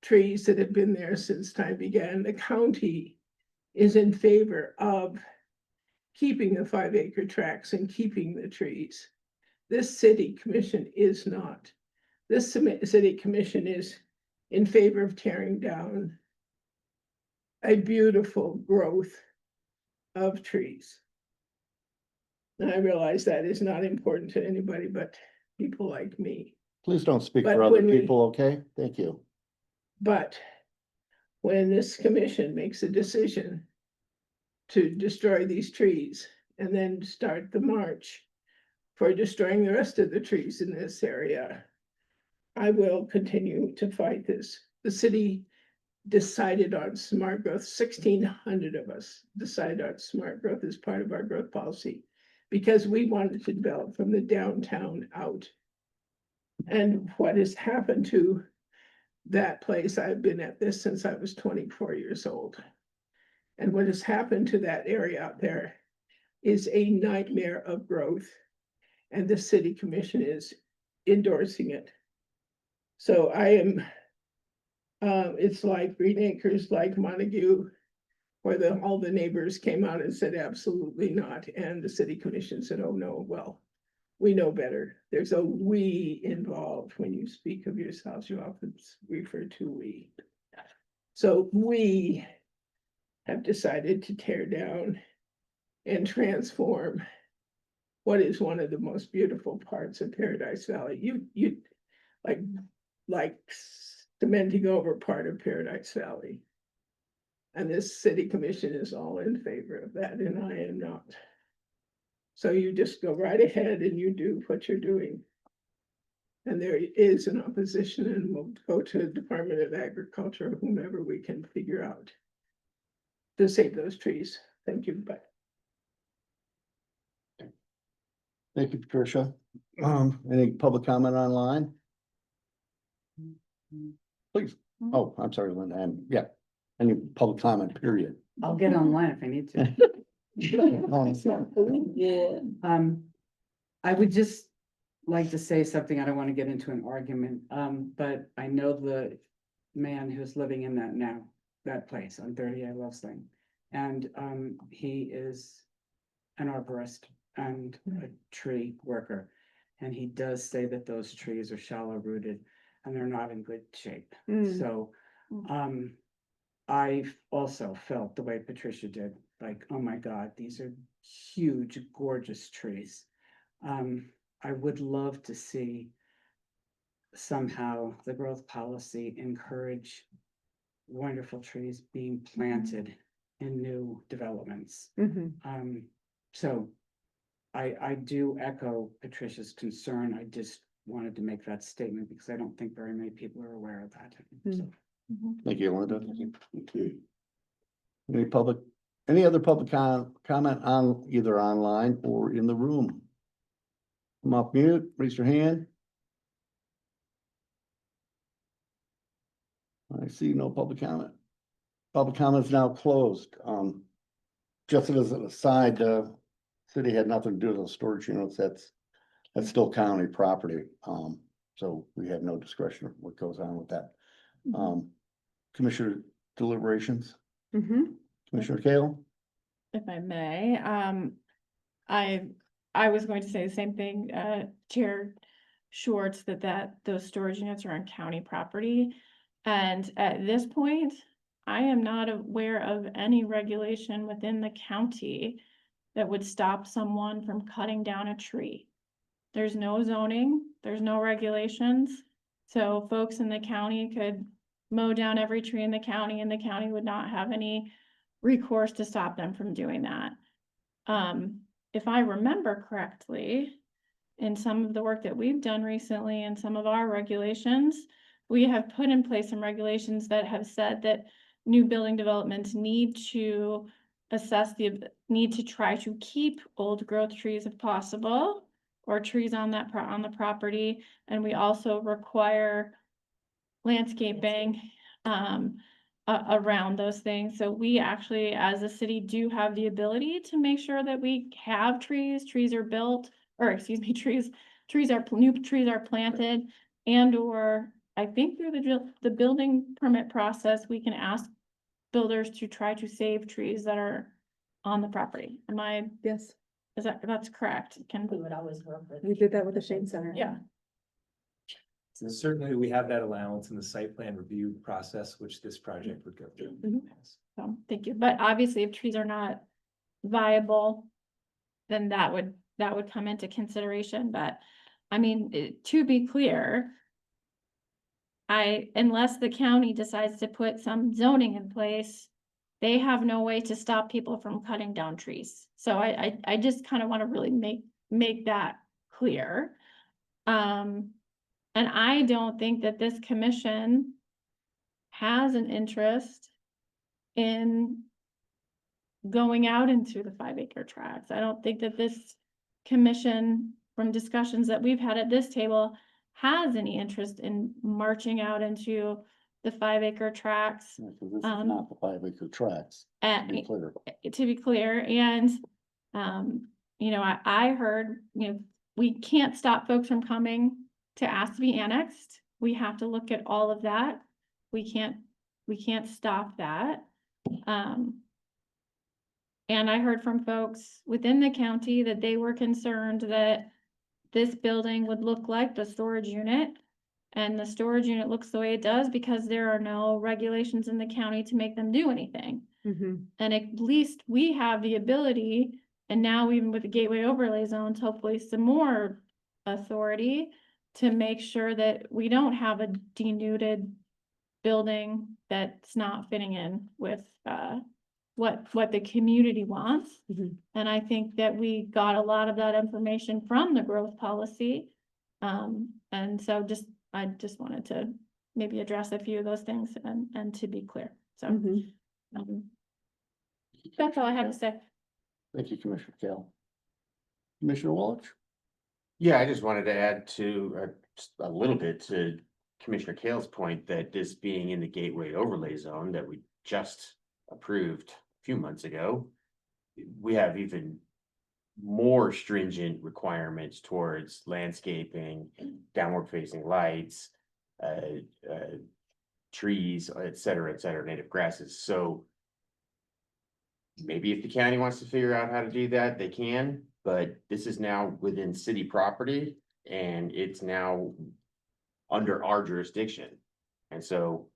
trees that have been there since time began. The county is in favor of keeping the 5-acre tracts and keeping the trees. This city commission is not. This city commission is in favor of tearing down a beautiful growth of trees. And I realize that is not important to anybody but people like me. Please don't speak But for other when we- people, okay? Thank you. But when this commission makes a decision to destroy these trees and then start the march for destroying the rest of the trees in this area, I will continue to fight this. The city decided on smart growth. 1,600 of us decided on smart growth as part of our growth policy because we wanted to develop from the downtown out. And what has happened to that place, I've been at this since I was 24 years old. And what has happened to that area out there is a nightmare of growth. And the city commission is endorsing it. So I am It's like Green Acres, like Montague, where all the neighbors came out and said absolutely not, and the city commission said, oh, no, well, we know better. There's a we involved. When you speak of yourselves, you often refer to we. So we have decided to tear down and transform what is one of the most beautiful parts of Paradise Valley. You like cementing over part of Paradise Valley. And this city commission is all in favor of that, and I am not. So you just go right ahead and you do what you're doing. And there is an opposition, and we'll go to the Department of Agriculture, whomever we can figure out to save those trees. Thank you, bye. Thank you, Patricia. Any public comment online? Please. Oh, I'm sorry, Linda. And yeah, any public comment, period. I'll get online if I need to. I would just like to say something. I don't want to get into an argument, but I know the man who's living in that place on 30 I Love Lane. And he is an arborist and a tree worker. And he does say that those trees are shallow rooted and they're not in good shape. So I also felt the way Patricia did, like, oh my God, these are huge, gorgeous trees. I would love to see somehow the growth policy encourage wonderful trees being planted in new developments. So I do echo Patricia's concern. I just wanted to make that statement because I don't think very many people are aware of that. So. Thank you, Linda. Any other public comment on either online or in the room? Come off mute, raise your hand. I see no public comment. Public comment is now closed. Just as an aside, city had nothing to do with those storage units. That's still county property. So we have no discretion of what goes on with that. Commissioner deliberations. Commissioner Kale. If I may, I was going to say the same thing, Chair Schwartz, that those storage units are on county property. And at this point, I am not aware of any regulation within the county that would stop someone from cutting down a tree. There's no zoning, there's no regulations. So folks in the county could mow down every tree in the county and the county would not have any recourse to stop them from doing that. If I remember correctly, in some of the work that we've done recently and some of our regulations, we have put in place some regulations that have said that new building developments need to assess the need to try to keep old growth trees if possible, or trees on the property. And we also require landscaping around those things. So we actually, as a city, do have the ability to make sure that we have trees are built, or excuse me, new trees are planted, and or I think through the building permit process, we can ask builders to try to save trees that are on the property. Am I? Yes. That's correct. We would always work with. We did that with the Shane Center. Yeah. So certainly we have that allowance in the site plan review process, which this project would go through. So, thank you. But obviously, if trees are not viable, then that would come into consideration. But I mean, to be clear, unless the county decides to put some zoning in place, they have no way to stop people from cutting down trees. So I just kind of want to really make that clear. And I don't think that this commission has an interest in going out into the 5-acre tracts. I don't think that this commission, from discussions that we've had at this table, has any interest in marching out into the 5-acre tracts. This is not the 5-acre tracts. And To be clear. and, you know, I heard, you know, we can't stop folks from coming to ask to be annexed. We have to look at all of that. We can't we can't stop that. And I heard from folks within the county that they were concerned that this building would look like the storage unit. And the storage unit looks the way it does because there are no regulations in the county to make them do anything. And at least we have the ability, and now even with the gateway overlay zones, hopefully some more authority to make sure that we don't have a denuded building that's not fitting in with, what the community wants. And I think that we got a lot of that information from the growth policy. And so I just wanted to maybe address a few of those things and to be clear, so. That's all I have to say. Thank you, Commissioner Kale. Commissioner Welch? Yeah, I just wanted to add to, just a little bit to Commissioner Kale's point that this being in the gateway overlay zone that we just approved a few months ago, we have even more stringent requirements towards landscaping, downward facing lights, trees, et cetera, native grasses. So maybe if the county wants to figure out how to do that, they can, but this is now within city property and it's now under our jurisdiction. And so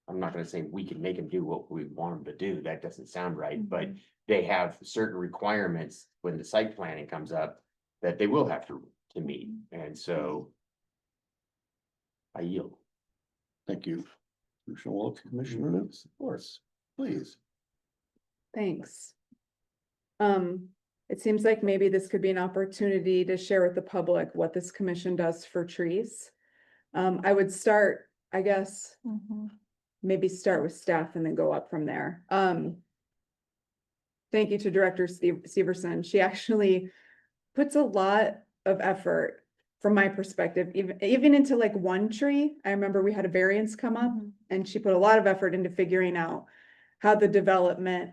I'm not gonna say we can make them do what we want them to do. That doesn't sound right, but they have certain requirements when the site planning comes up that they will have to meet. And so I yield. Thank you. Commissioner Welch, Commissioner Nunes, of course, please. Thanks. It seems like maybe this could be an opportunity to share with the public what this commission does for trees. I would start, I guess, maybe start with staff and then go up from there. Thank you to Director Severson. She actually puts a lot of effort from my perspective, even into like one tree. I remember we had a variance come up and she put a lot of effort into figuring out how the development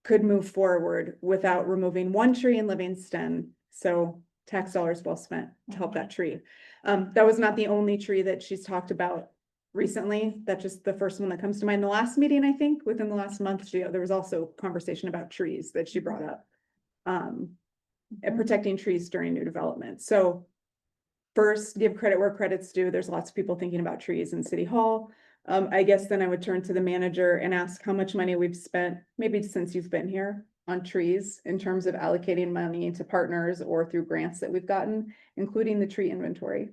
could move forward without removing one tree in Livingston. So tax dollars well spent to help that tree. That was not the only tree that she's talked about recently. That's just the first one that comes to mind. The last meeting, I think, within the last month, there was also conversation about trees that she brought up. And protecting trees during new development. So first, give credit where credit's due. There's lots of people thinking about trees in City Hall. I guess then I would turn to the manager and ask how much money we've spent, maybe since you've been here, on trees in terms of allocating money to partners or through grants that we've gotten, including the tree inventory.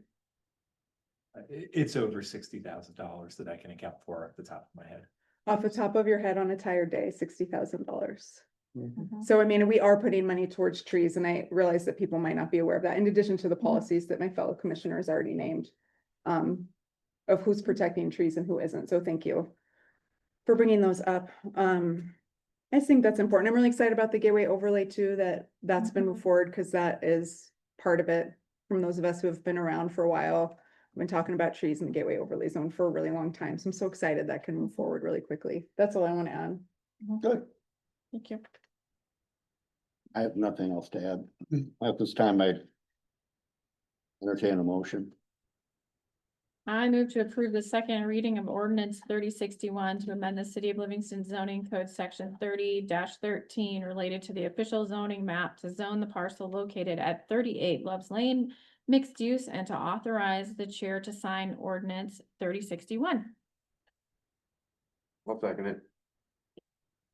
It's over $60,000 that I can account for off the top of my head. Off the top of your head on a tired day, $60,000. So I mean, we are putting money towards trees, and I realize that people might not be aware of that, in addition to the policies that my fellow commissioners already named. Of who's protecting trees and who isn't. So thank you for bringing those up. I think that's important. I'm really excited about the gateway overlay too, that's been moved forward because that is part of it. From those of us who have been around for a while, I've been talking about trees in the gateway overlay zone for a really long time. So I'm so excited that can move forward really quickly. That's all I want to add. Good. Thank you. I have nothing else to add. At this time, I entertain a motion. I move to approve the second reading of ordinance 3061 to amend the City of Livingston zoning code section 30-13 related to the official zoning map to zone the parcel located at 38 Loves Lane mixed use and to authorize the chair to sign ordinance 3061. I'll second it.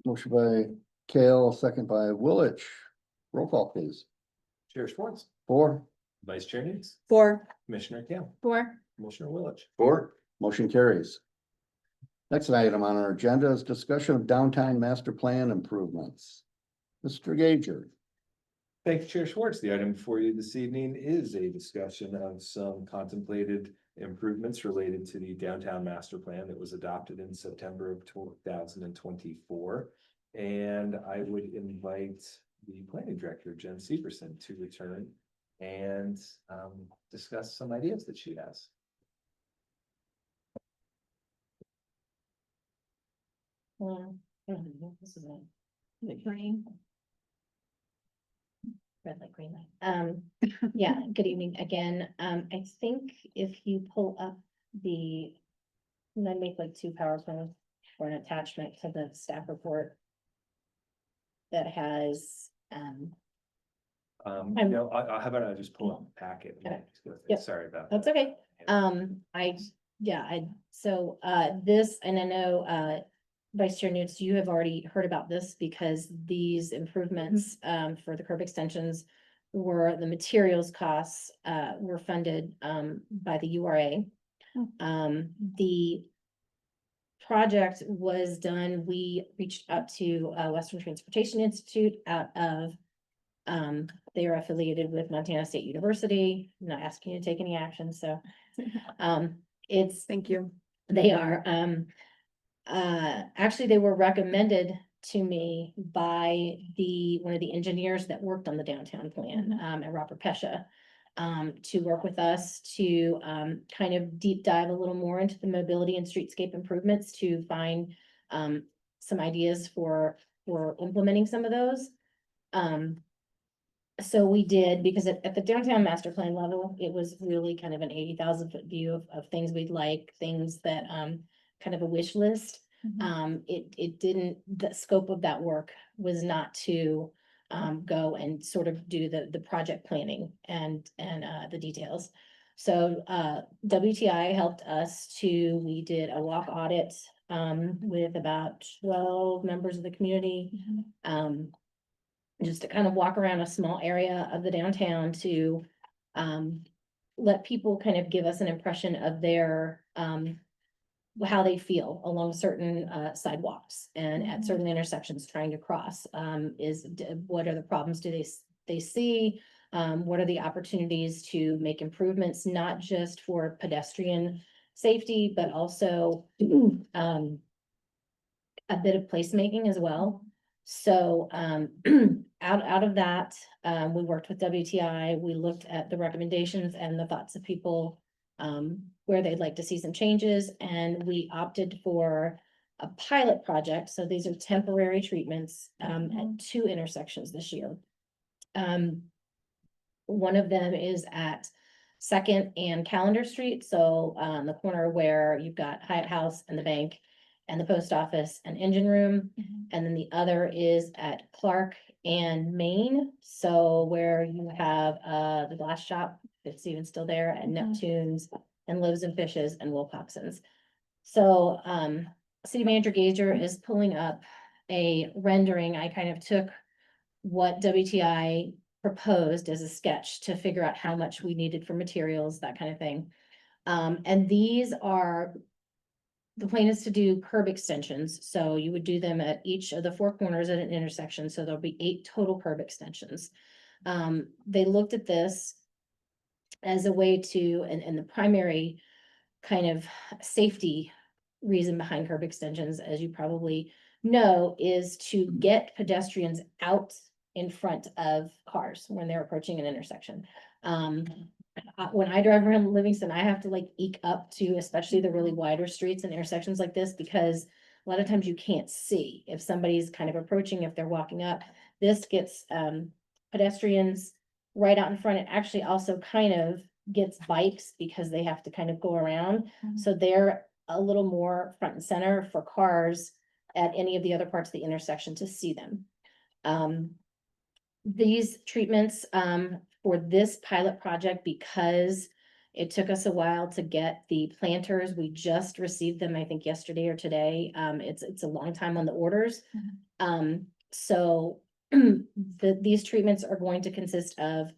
Motion by Kale, second by Willich. Roll call, please. Chair Schwartz, 4. Vice Chair Nunes, 4. Commissioner Kale, 4. Commissioner Willich. 4. Motion carries. Next item on our agenda is discussion of downtown master plan improvements. Mr. Gager. Thank you, Chair Schwartz. The item before you this evening is a discussion of some contemplated improvements related to the downtown master plan that was adopted in September of 2024. And I would invite the planning director, Jen Severson, to return and discuss some ideas that she has. This is it green? Red light, green light. Yeah, good evening again. I think if you pull up the, and then make like 2 PowerPoint or an attachment to the staff report that has, I'm- No, how about I just pull up the packet? and Okay. just go through it? Yep. Sorry about That's that. okay. This, and I know, Vice Chair Newts, you have already heard about this because these improvements, for the curb extensions were the materials costs, were funded, by the URA. The project was done, we reached out to, Western Transportation Institute out of, they are affiliated with Montana State University. I'm not asking you to take any action, so, it's, Thank you. they are, actually, they were recommended to me by one of the engineers that worked on the downtown plan, at Robert Pesha. To work with us to, kind of deep dive a little more into the mobility and streetscape improvements to find, some ideas for implementing some of those. So we did, because at the downtown master plan level, it was really kind of an 80,000 foot view of things we'd like, things that, kind of a wish list. It didn't, the scope of that work was not to, go and sort of do the project planning and the details. So, WTI helped us we did a walk audit, with about 12 members of the community. Just to kind of walk around a small area of the downtown to, let people kind of give us an impression of their, how they feel along certain sidewalks and at certain intersections trying to cross. What are the problems they see? What are the opportunities to make improvements, not just for pedestrian safety, but also a bit of placemaking as well. So out of that, we worked with WTI, we looked at the recommendations and the thoughts of people, where they'd like to see some changes, and we opted for a pilot project. So these are temporary treatments, at 2 intersections this year. One of them is at Second and Calendar Street, so the corner where you've got Hyatt House and the bank and the post office and engine room. And then the other is at Clark and Main, so where you have the glass shop, if it's even still there, and Neptune's and Loaves and Fishes and Wilcoxon's. So City Manager Gager is pulling up a rendering. I kind of took what WTI proposed as a sketch to figure out how much we needed for materials, that kind of thing. And these are, the plan is to do curb extensions, so you would do them at each of the 4 corners at an intersection, so there'll be 8 total curb extensions. They looked at this as a way to, and the primary kind of safety reason behind curb extensions, as you probably know, is to get pedestrians out in front of cars when they're approaching an intersection. When I drive around Livingston, I have to like eke up to, especially the really wider streets and intersections like this, because a lot of times you can't see if somebody's kind of approaching, if they're walking up. This gets pedestrians right out in front. It actually also kind of gets bikes because they have to kind of go around. So they're a little more front and center for cars at any of the other parts of the intersection to see them. These treatments, for this pilot project, because it took us a while to get the planters, we just received them, I think yesterday or today. It's a long time on the orders. So these treatments are going to consist of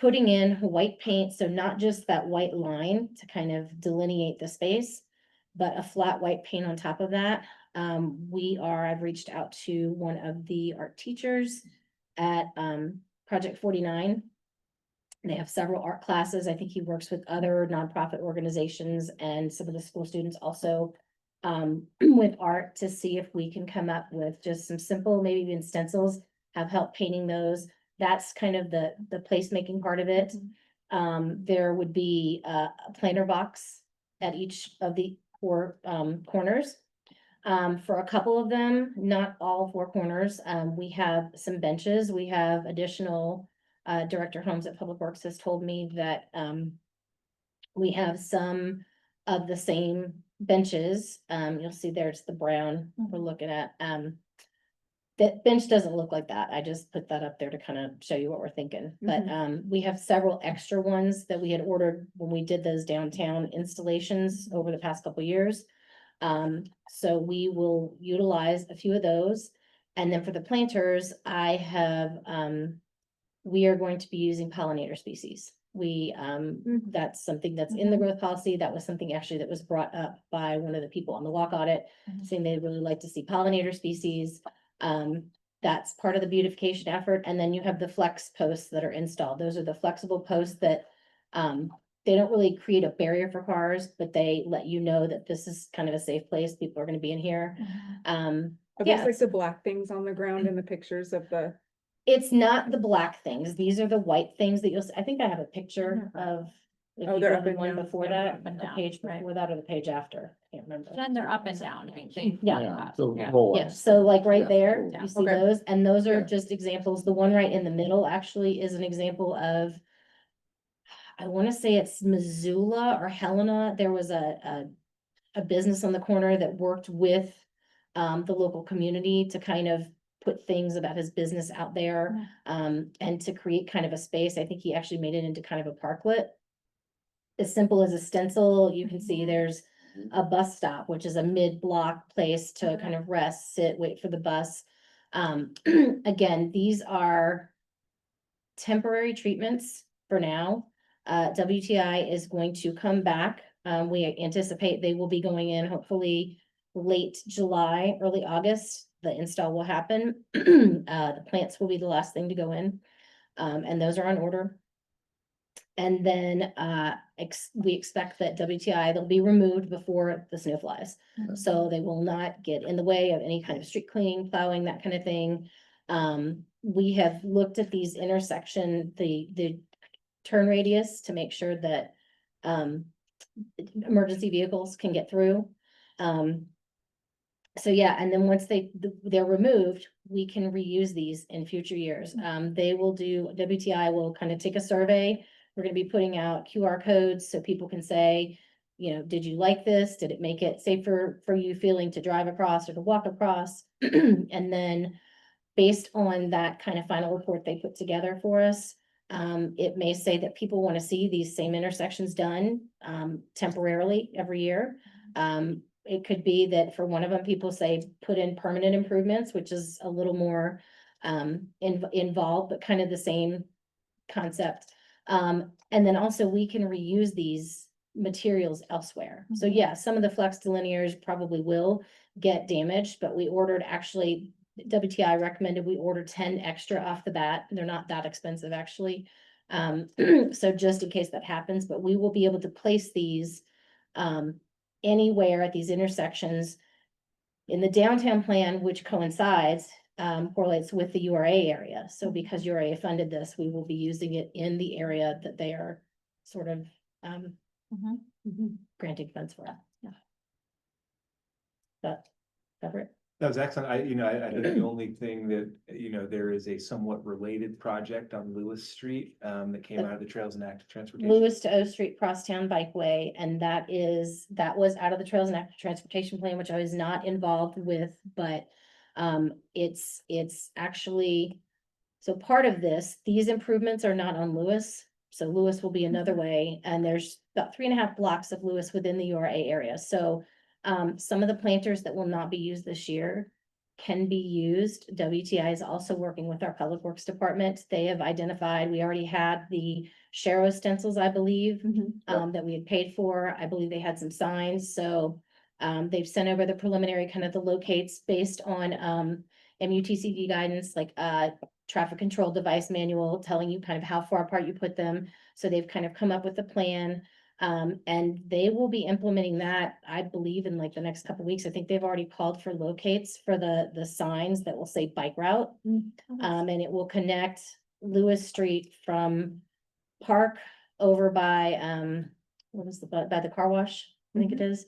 putting in white paint, so not just that white line to kind of delineate the space, but a flat white paint on top of that. I've reached out to one of the art teachers at Project 49. They have several art classes. I think he works with other nonprofit organizations and some of the school students also with art, to see if we can come up with just some simple, maybe even stencils, have help painting those. That's kind of the placemaking part of it. There would be a planter box at each of the 4 corners. For a couple of them, not all 4 corners, we have some benches. We have additional, Director Holmes at Public Works has told me that we have some of the same benches, you'll see there's the brown we're looking at, that bench doesn't look like that. I just put that up there to kind of show you what we're thinking. But we have several extra ones that we had ordered when we did those downtown installations over the past couple years. So we will utilize a few of those. And then for the planters, I have, we are going to be using pollinator species. We, that's something that's in the growth policy. That was something actually that was brought up by one of the people on the walk audit, saying they'd really like to see pollinator species. That's part of the beautification effort. And then you have the flex posts that are installed. Those are the flexible posts that, they don't really create a barrier for cars, but they let you know that this is kind of a safe place. People are gonna be in here. Are those Yeah, like the black things on the ground in the pictures of the? it's not the black things. These are the white things that you'll see. I think I have a picture of. If Oh, you they're go up to and one down. before Yeah, that, up and the down, page right. before that or the page after, can't remember. Then they're up and down, I think. Yeah. The Yeah. roll Yeah, ups. so like right Yeah. there, Yeah. you see Okay. those, and those are Yeah. just examples. The one right in the middle actually is an example of. I wanna say it's Missoula or Helena. There was a business on the corner that worked with. The local community to kind of put things about his business out there. And to create kind of a space. I think he actually made it into kind of a parklet. As simple as a stencil, you can see there's a bus stop, which is a mid-block place to kind of rest, sit, wait for the bus. Again, these are temporary treatments for now. WTI is going to come back. We anticipate they will be going in hopefully late July, early August. The install will happen. The plants will be the last thing to go in. And those are on order. And then, we expect that WTI, they'll be removed before the snow flies. So they will not get in the way of any kind of street cleaning, plowing, that kind of thing. We have looked at these intersection, the turn radius to make sure that, emergency vehicles can get through. So yeah, and then once they're removed, we can reuse these in future years. WTI will kind of take a survey. We're gonna be putting out QR codes so people can say, did you like this? Did it make it safer for you feeling to drive across or to walk across? And then based on that kind of final report they put together for us, it may say that people want to see these same intersections done, temporarily every year. It could be that for one of them, people say, put in permanent improvements, which is a little more, involved, but kind of the same concept. And then also we can reuse these materials elsewhere. So yeah, some of the flex delineators probably will get damaged, but we ordered actually, WTI recommended we order 10 extra off the bat. They're not that expensive actually. So just in case that happens, but we will be able to place these anywhere at these intersections in the downtown plan, which coincides, correlates with the URA area. So because URA funded this, we will be using it in the area that they are sort of granting funds for. Yeah. That cover it? That was excellent. I think the only thing that, there is a somewhat related project on Lewis Street, that came out of the Trails and Active Transportation. Lewis to O Street Crosstown Bikeway, and that was out of the Trails and Active Transportation Plan, which I was not involved with, but it's actually, so part of this, these improvements are not on Lewis. So Lewis will be another way, and there's about 3.5 blocks of Lewis within the URA area. So some of the planters that will not be used this year can be used. WTI is also working with our Public Works Department. They have identified, we already had the Sharrow stencils, I believe, that we had paid for. I believe they had some signs, so they've sent over the preliminary kind of the locates based on MUTCD guidance, like traffic control device manual telling you kind of how far apart you put them. So they've kind of come up with a plan. And they will be implementing that, I believe, in like the next couple of weeks. I think they've already called for locates for the signs that will say bike route. And it will connect Lewis Street from Park over by, by the car wash, I think it is,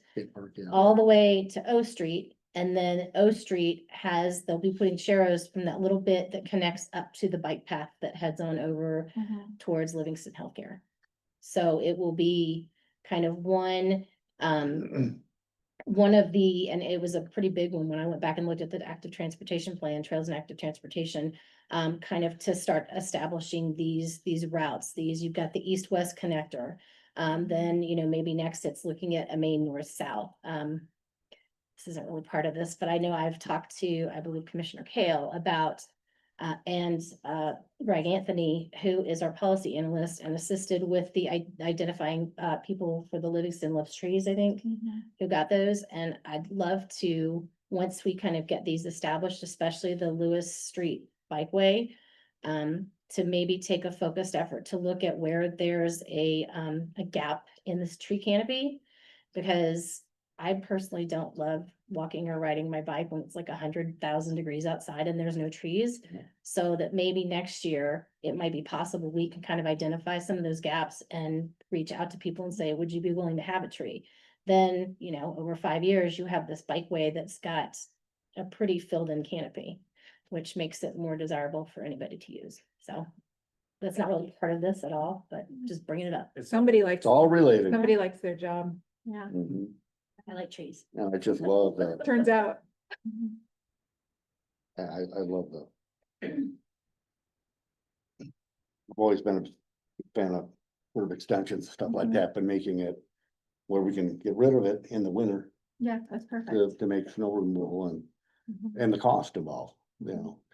all the way to O Street. And then O Street they'll be putting Sharrows from that little bit that connects up to the bike path that heads on over towards Livingston Healthcare. So it will be kind of one one of the, and it was a pretty big one when I went back and looked at the active transportation plan, trails and active transportation. Kind of to start establishing these routes, you've got the east-west connector. Then, maybe next it's looking at a main north-south. This isn't really part of this, but I know I've talked to, I believe, Commissioner Kale about, and Greg Anthony, who is our policy analyst and assisted with the identifying people for the Livingston Loves Trees, I think, who got those. And I'd love to, once we kind of get these established, especially the Lewis Street Bikeway, to maybe take a focused effort to look at where there's a gap in this tree canopy, because I personally don't love walking or riding my bike when it's like 100,000 degrees outside and there's no trees. So that maybe next year, it might be possible we can kind of identify some of those gaps and reach out to people and say, would you be willing to have a tree? Then, over 5 years, you have this bikeway that's got a pretty filled in canopy, which makes it more desirable for anybody to use. So that's not really part of this at all, but just bringing it up. Somebody likes, It's all related. somebody likes their job, Yeah. Mhm. I like trees. And I just love that. turns out. I love that. I've always been a fan of sort of extensions, stuff like that, but making it where we can get rid of it in the winter Yeah, that's perfect. to make snow removal Mhm. and the cost involved,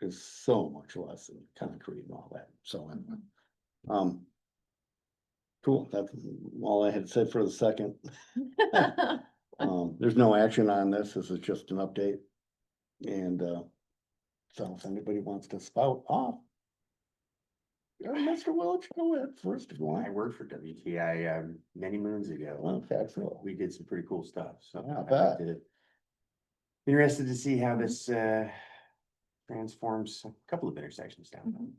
is so much less than concrete and all that. So, cool. That's all I had said for the second. There's no action on this. This is just an update. And, so if anybody wants to spout off. Mr. Welch, go ahead first if you want. I worked for WTI many moons ago. Okay, cool. We did some pretty cool stuff, so. Yeah, I I'd bet. like to- Interested to see how this transforms a couple of intersections down.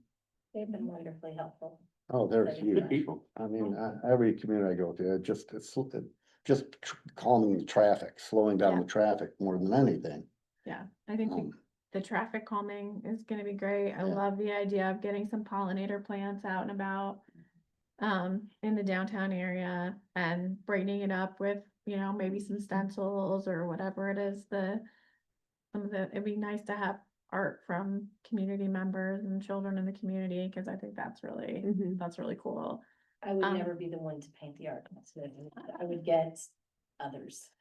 They've been wonderfully helpful. Oh, they're Good huge. Good people. I mean, every community I go to, just calming the traffic, slowing down the traffic more than anything. Yeah, I think Um, the traffic calming is gonna be great. I Yeah. love the idea of getting some pollinator plants out and about. In the downtown area and brightening it up with, maybe some stencils or whatever it is, it'd be nice to have art from community members and children in the community, cause I think that's really cool. I would Um, never be the one to paint the art. I would get others.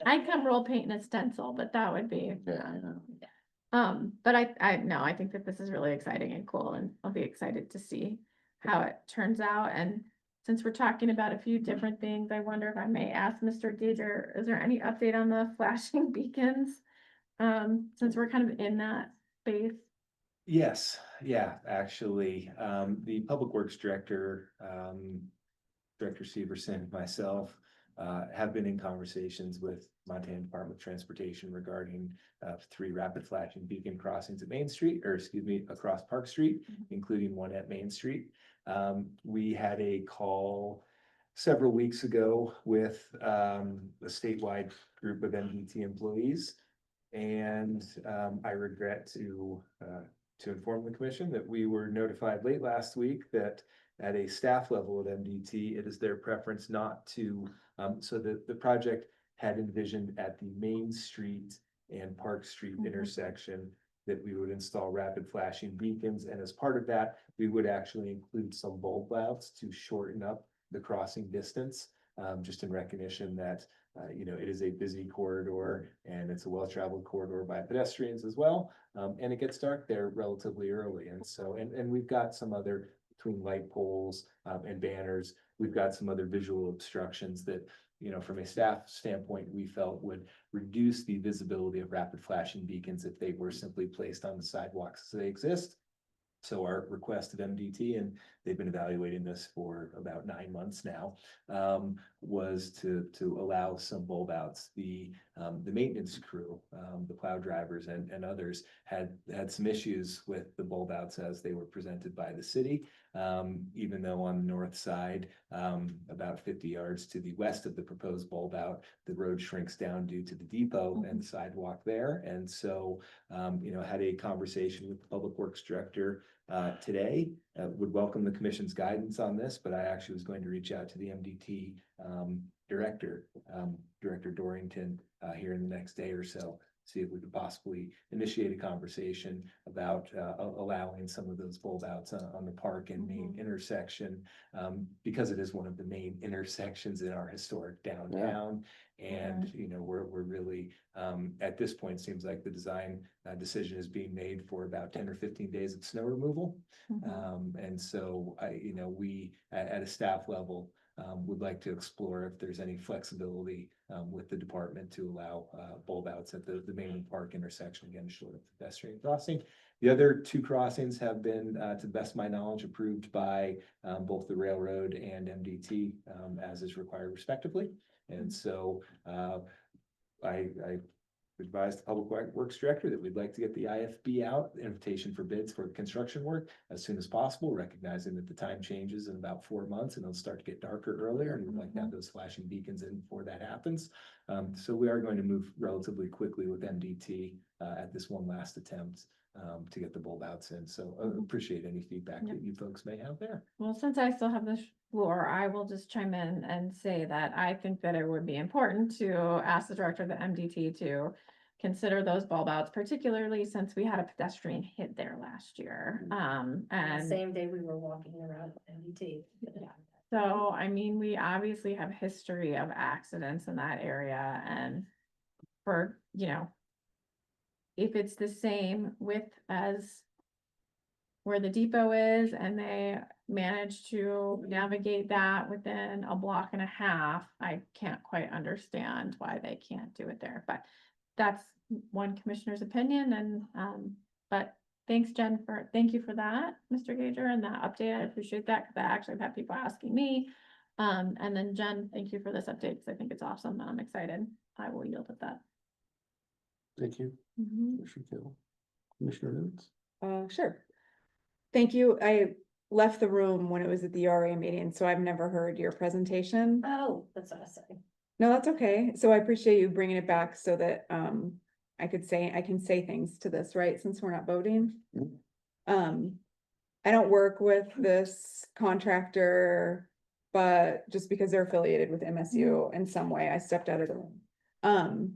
I'd come roll paint and a stencil, but that would be. Yeah. But I think that this is really exciting and cool, and I'll be excited to see how it turns out. And since we're talking about a few different things, I wonder if I may ask Mr. Deidre, is there any update on the flashing beacons? Since we're kind of in that space. Yes, yeah, actually, the Public Works Director, Director Severson, myself, have been in conversations with Montana Department of Transportation regarding 3 rapid flashing beacon crossings at Main Street, or excuse me, across Park Street, including one at Main Street. We had a call several weeks ago with a statewide group of MDT employees. And I regret to inform the commission that we were notified late last week that at a staff level at MDT, it is their preference not to, so the project had envisioned at the Main Street and Park Street intersection that we would install rapid flashing beacons. And as part of that, we would actually include some bulb outs to shorten up the crossing distance, just in recognition that it is a busy corridor and it's a well-traveled corridor by pedestrians as well. And it gets dark there relatively early. And so, and we've got some other, between light poles and banners, we've got some other visual obstructions that, from a staff standpoint, we felt would reduce the visibility of rapid flashing beacons if they were simply placed on the sidewalks as they exist. So our request of MDT, and they've been evaluating this for about 9 months now, was to allow some bulb outs. The maintenance crew, the plow drivers and others had some issues with the bulb outs as they were presented by the city. Even though on the north side, about 50 yards to the west of the proposed bulb out, the road shrinks down due to the depot and sidewalk there. And so, had a conversation with the Public Works Director today. Would welcome the commission's guidance on this, but I actually was going to reach out to the MDT director, Director Dorrington, here in the next day or so. See if we could possibly initiate a conversation about allowing some of those bulb outs on the Park and Main intersection. Because it is one of the main intersections in our historic downtown. And, you know, we're really, at this point, seems like the design decision is being made for about 10 or 15 days of snow removal. And so we at a staff level would like to explore if there's any flexibility with the department to allow bulb outs at the Main Park intersection, again, short of the pedestrian crossing. The other two crossings have been, to the best of my knowledge, approved by both the railroad and MDT as is required respectively. And so I advised the Public Works Director that we'd like to get the IFB out, the invitation for bids for construction work as soon as possible, recognizing that the time changes in about 4 months and it'll start to get darker earlier, and we'd like to have those flashing beacons in before that happens. So we are going to move relatively quickly with MDT at this one last attempt to get the bulb outs in. So I appreciate any feedback that you folks may have there. Well, since I still have the floor, I will just chime in and say that I think that it would be important to ask the director of the MDT to consider those bulb outs, particularly since we had a pedestrian hit there last year. And Same day we were walking around MDT. so, I mean, we obviously have history of accidents in that area, and for, if it's the same width as where the depot is, and they manage to navigate that within a block and a half, I can't quite understand why they can't do it there, but that's one commissioner's opinion. And but thanks, Jen, thank you for that, Mr. Gager, and that update. I appreciate that, because I actually have had people asking me. And then Jen, thank you for this update, because I think it's awesome and I'm excited. I will yield at that. Thank you. Commissioner Gill. Commissioner Nunes. Sure. Thank you. I left the room when it was at the RA meeting, so I've never heard your presentation. Oh, that's what I said. No, that's okay. So I appreciate you bringing it back so that I can say things to this, right? Since we're not voting. I don't work with this contractor, but just because they're affiliated with MSU in some way, I stepped out of the room.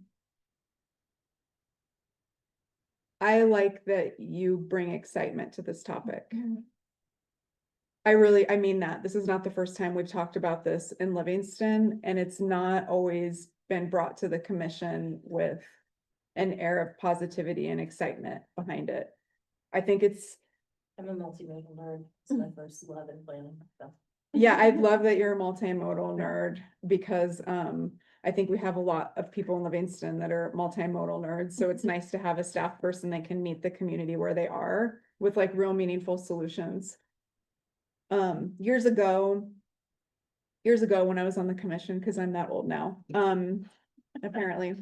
I like that you bring excitement to this topic. I mean that. This is not the first time we've talked about this in Livingston, and it's not always been brought to the commission with an air of positivity and excitement behind it. I think I'm a multimodal nerd. It's my first love in planning. So. Yeah, I love that you're a multimodal nerd, because I think we have a lot of people in Livingston that are multimodal nerds. So it's nice to have a staff person that can meet the community where they are with like real meaningful solutions. Years ago when I was on the commission, because I'm that old now, apparently,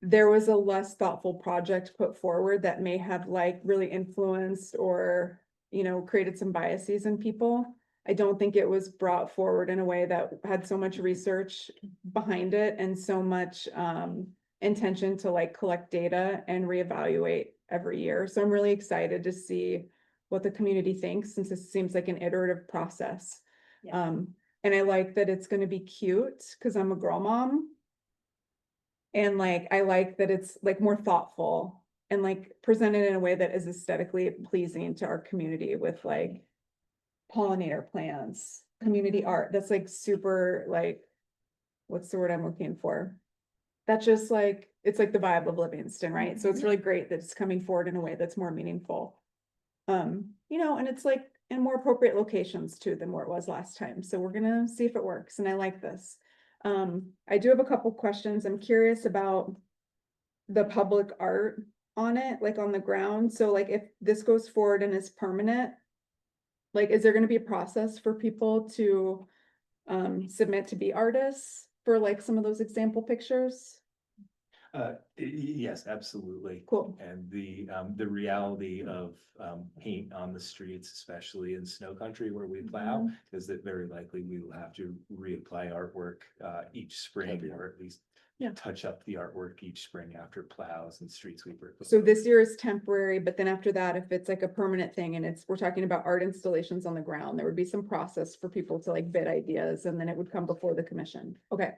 there was a less thoughtful project put forward that may have like really influenced or, created some biases in people. I don't think it was brought forward in a way that had so much research behind it and so much intention to like collect data and reevaluate every year. So I'm really excited to see what the community thinks, since it seems like an iterative process. Yeah. And I like that it's gonna be cute, because I'm a girl mom. And like, I like that it's like more thoughtful and like presented in a way that is aesthetically pleasing to our community, with like pollinator plants, community art. That's like super, like, what's the word I'm looking for? That's just like, it's like the vibe of Livingston, right? So it's really great that it's coming forward in a way that's more meaningful. And it's like in more appropriate locations too than where it was last time. So we're gonna see if it works, and I like this. I do have a couple questions. I'm curious about the public art on it, like on the ground. So like if this goes forward and is permanent, like, is there gonna be a process for people to submit to be artists for like some of those example pictures? Yes, absolutely. Cool. And the reality of paint on the streets, especially in snow country where we plow, is that very likely we will have to reapply artwork each spring, or at least touch up the artwork each spring after plows and street sweeper. So this year is temporary, but then after that, if it's like a permanent thing and we're talking about art installations on the ground, there would be some process for people to like bid ideas, and then it would come before the commission. Okay.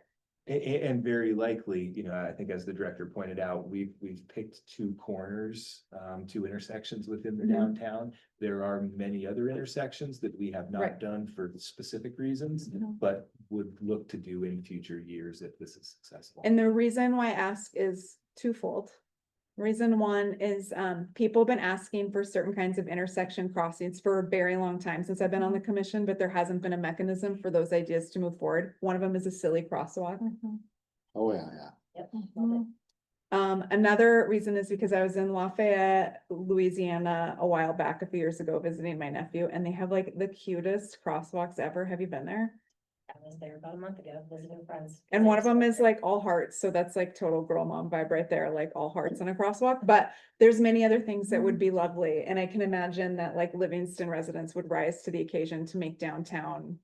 And very likely, I think as the director pointed out, we've picked two corners, two intersections within the Mhm. downtown. There are many other intersections that we have not Right. done for specific reasons, Mhm. but would look to do in future years if this is successful. And the reason why I ask is twofold. Reason one is, people have been asking for certain kinds of intersection crossings for a very long time since I've been on the commission, but there hasn't been a mechanism for those ideas to move forward. One of them is a silly crosswalk. Oh, yeah. Yep, love it. Another reason is because I was in Lafayette, Louisiana a while back, a few years ago, visiting my nephew, and they have like the cutest crosswalks ever. Have you been there? I was there about a month ago visiting friends. And one of them is like all hearts, so that's like total girl mom vibe right there, like all hearts on a crosswalk, but there's many other things that would be lovely, and I can imagine that like Livingston residents would rise to the occasion to make downtown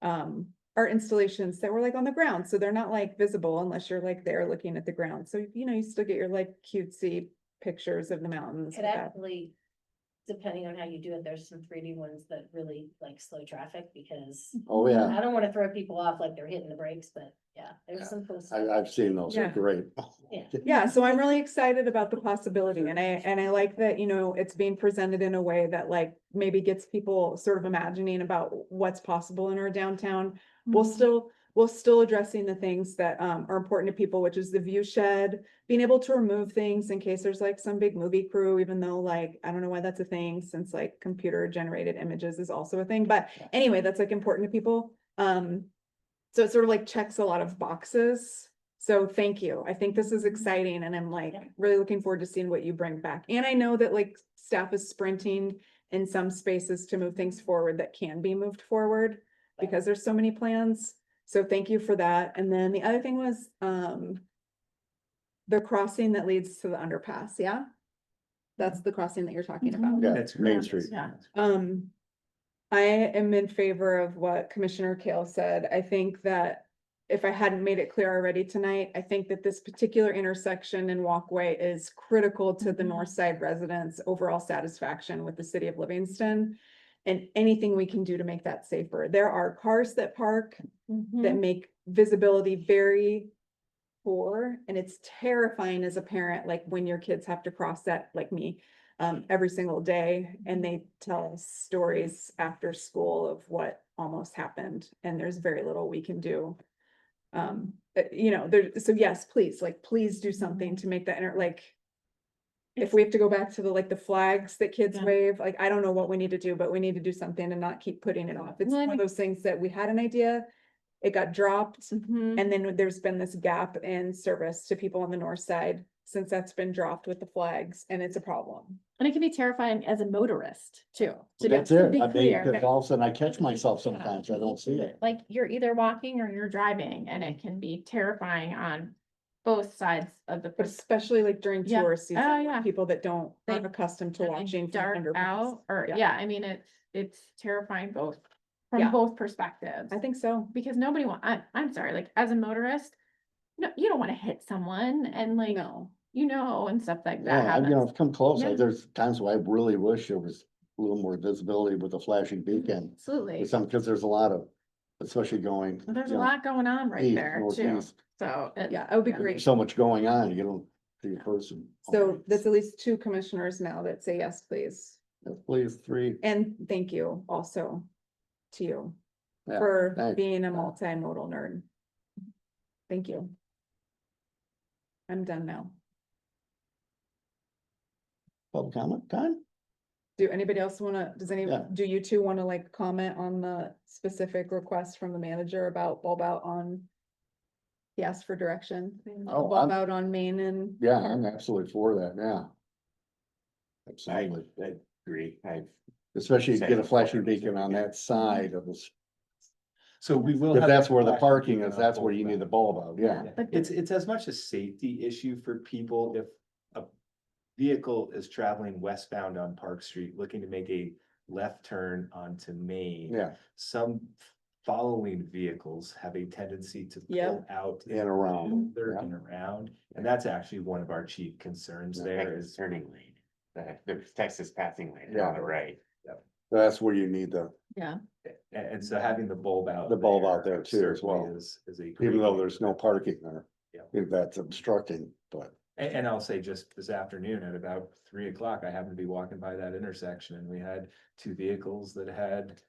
art installations that were like on the ground, so they're not like visible unless you're like there looking at the ground, so you still get your like cutesy pictures of the mountains. Could with that. actually, depending on how you do it, there's some 3D ones that really like slow traffic because Oh, yeah. I don't want to throw people off like they're hitting the brakes, but yeah, there's some cool stuff. I've seen those. They're Yeah. great. Yeah, so I'm really excited about the possibility and I like that, it's being presented in a way that like maybe gets people sort of imagining about what's possible in our downtown. We'll still addressing the things that are important to people, which is the view shed, being able to remove things in case there's like some big movie crew, even though like, I don't know why that's a thing since like computer generated images is also a thing, but anyway, that's like important to people. So it sort of like checks a lot of boxes. So thank you. I think this is exciting and I'm like really looking forward to seeing what you bring back. And I know that like staff is sprinting in some spaces to move things forward that can be moved forward because there's so many plans. So thank you for that. And then the other thing was the crossing that leads to the underpass. Yeah. That's the crossing that you're talking about. Yeah, That's Main correct. Street. Yeah. I am in favor of what Commissioner Kale said. I think that if I hadn't made it clear already tonight, I think that this particular intersection and walkway is critical to the North Side residents' overall satisfaction with the city of Livingston. And anything we can do to make that safer. There are cars that park that make visibility very poor, and it's terrifying as a parent, like when your kids have to cross that, like me, every single day, and they tell us stories after school of what almost happened, and there's very little we can do. So yes, please do something to make that if we have to go back to the flags that kids wave, like, I don't know what we need to do, but we need to do something and not keep putting it off. It's one of those things that we had an idea, it got dropped, and then there's been this gap in service to people on the north side since that's been dropped with the flags, and it's a problem. And it can be terrifying as a motorist too. That's to it. be I mean, clear. 'cause all of a sudden I catch myself sometimes. I don't see it. Like you're either walking or you're driving and it can be terrifying on both sides of the. But especially like during Yeah. tourist season, Oh, where yeah. people that aren't They- accustomed to and they watching. from dart underpass. out or, Yeah. yeah, I mean, it's terrifying both, Yeah. from both perspectives. I think so. Because nobody I'm sorry, like as a motorist, no, you don't want to hit someone and like, No. And stuff like that Yeah, I've happens. come close. Yeah. There's times where I really wish there was a little more visibility with the flashing beacon. Absolutely. Because there's a lot of, especially going. There's you a know, lot going on right east, there too. northeast. So. Yeah, it would be yeah. great. So much going on, you don't see a person. So that's at least 2 commissioners now that say yes, please. Please, 3. And thank you also to you Yeah, for thanks. being a multimodal nerd. Thank you. I'm done now. Public comment time? Do anybody else Yeah. do you two wanna comment on the specific request from the manager about bulb out on? He asked for direction, Oh, bulb I'm- out on Main and. Yeah, I'm absolutely for that, yeah. I Absolutely. agree. Especially Said get a it flashing before. beacon on that side of this, So we will. if have that's where the flashing parking beacon is, on that's both where you need sides. the bulb out, yeah. Yeah, It's as much a safety issue for people if a vehicle is traveling westbound on Park Street, looking to make a left turn onto Main. Yeah, Some following vehicles have a tendency to Yep. pull out and around, further yeah. and around, and that's actually one of our chief concerns Like there the is. turning lane, the Texas passing lane Yeah. on the right. That's where you need Yeah. And so having the bulb out. the bulb out there too as certainly well, is a. even though great- there's no parking there. Yeah. If that's obstructing, but. And I'll say just this afternoon at about 3 o'clock, I happened to be walking by that intersection and we had two vehicles that had,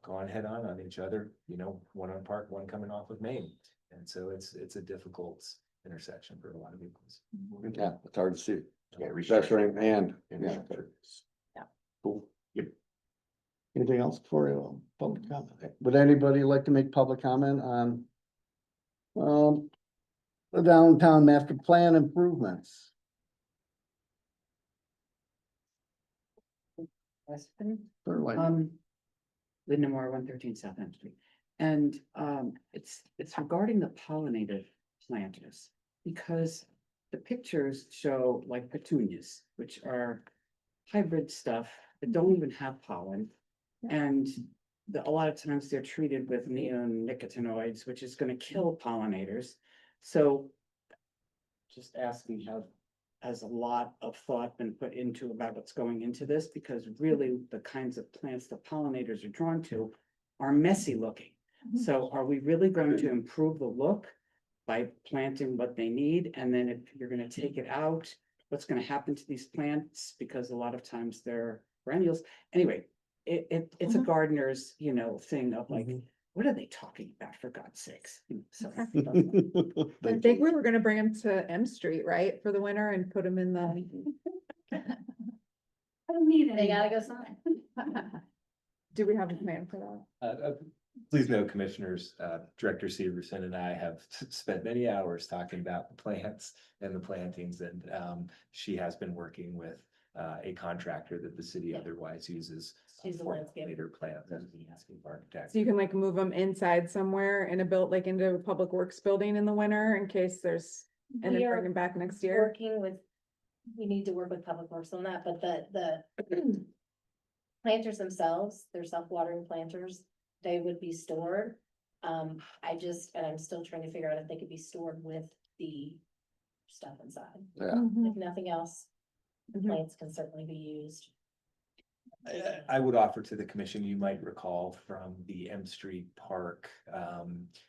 gone head on each other, one on Park, one coming off of Main. And so it's a difficult intersection for a lot of vehicles. Yeah, it's hard to see. Yeah, Pedestrian and, yeah. Infrastructure. Cool. Yep. Anything else for you? Public comment? Would anybody like to make public comment on the downtown master plan improvements? Question? Certainly. Linda Moore, 113 South End Street. And it's regarding the pollinator planters. Because the pictures show like petunias, which are hybrid stuff that don't even have pollen. And a lot of times they're treated with neonicotinoids, which is gonna kill pollinators. So just asking, has a lot of thought been put into about what's going into this? Because really the kinds of plants the pollinators are drawn to are messy looking. So are we really going to improve the look by planting what they need? And then if you're gonna take it out, what's gonna happen to these plants? Because a lot of times they're perennials. Anyway, it's a gardener's, thing of like, what are they talking about, for God's sakes? So I think we were gonna bring them to M Street, right, for the winter and put them in the. I don't need it. They gotta go sign. Do we have a plan for that? Please note, Commissioners, Director Severson and I have spent many hours talking about the plants and the plantings, and she has been working with a contractor that the city otherwise uses. She's a for landscape. Later plants as the landscape architect. So you can like move them inside somewhere in into a public works building in the winter in case there's, and then We are bring them back next year. Working with, we need to work with Public Works on that, but the planters themselves, they're self-watering planters, they would be stored. And I'm still trying to figure out if they could be stored with the stuff inside. Yeah. Mhm. If nothing else, the Mhm. plants can certainly be used. I would offer to the commission, you might recall from the M Street Park,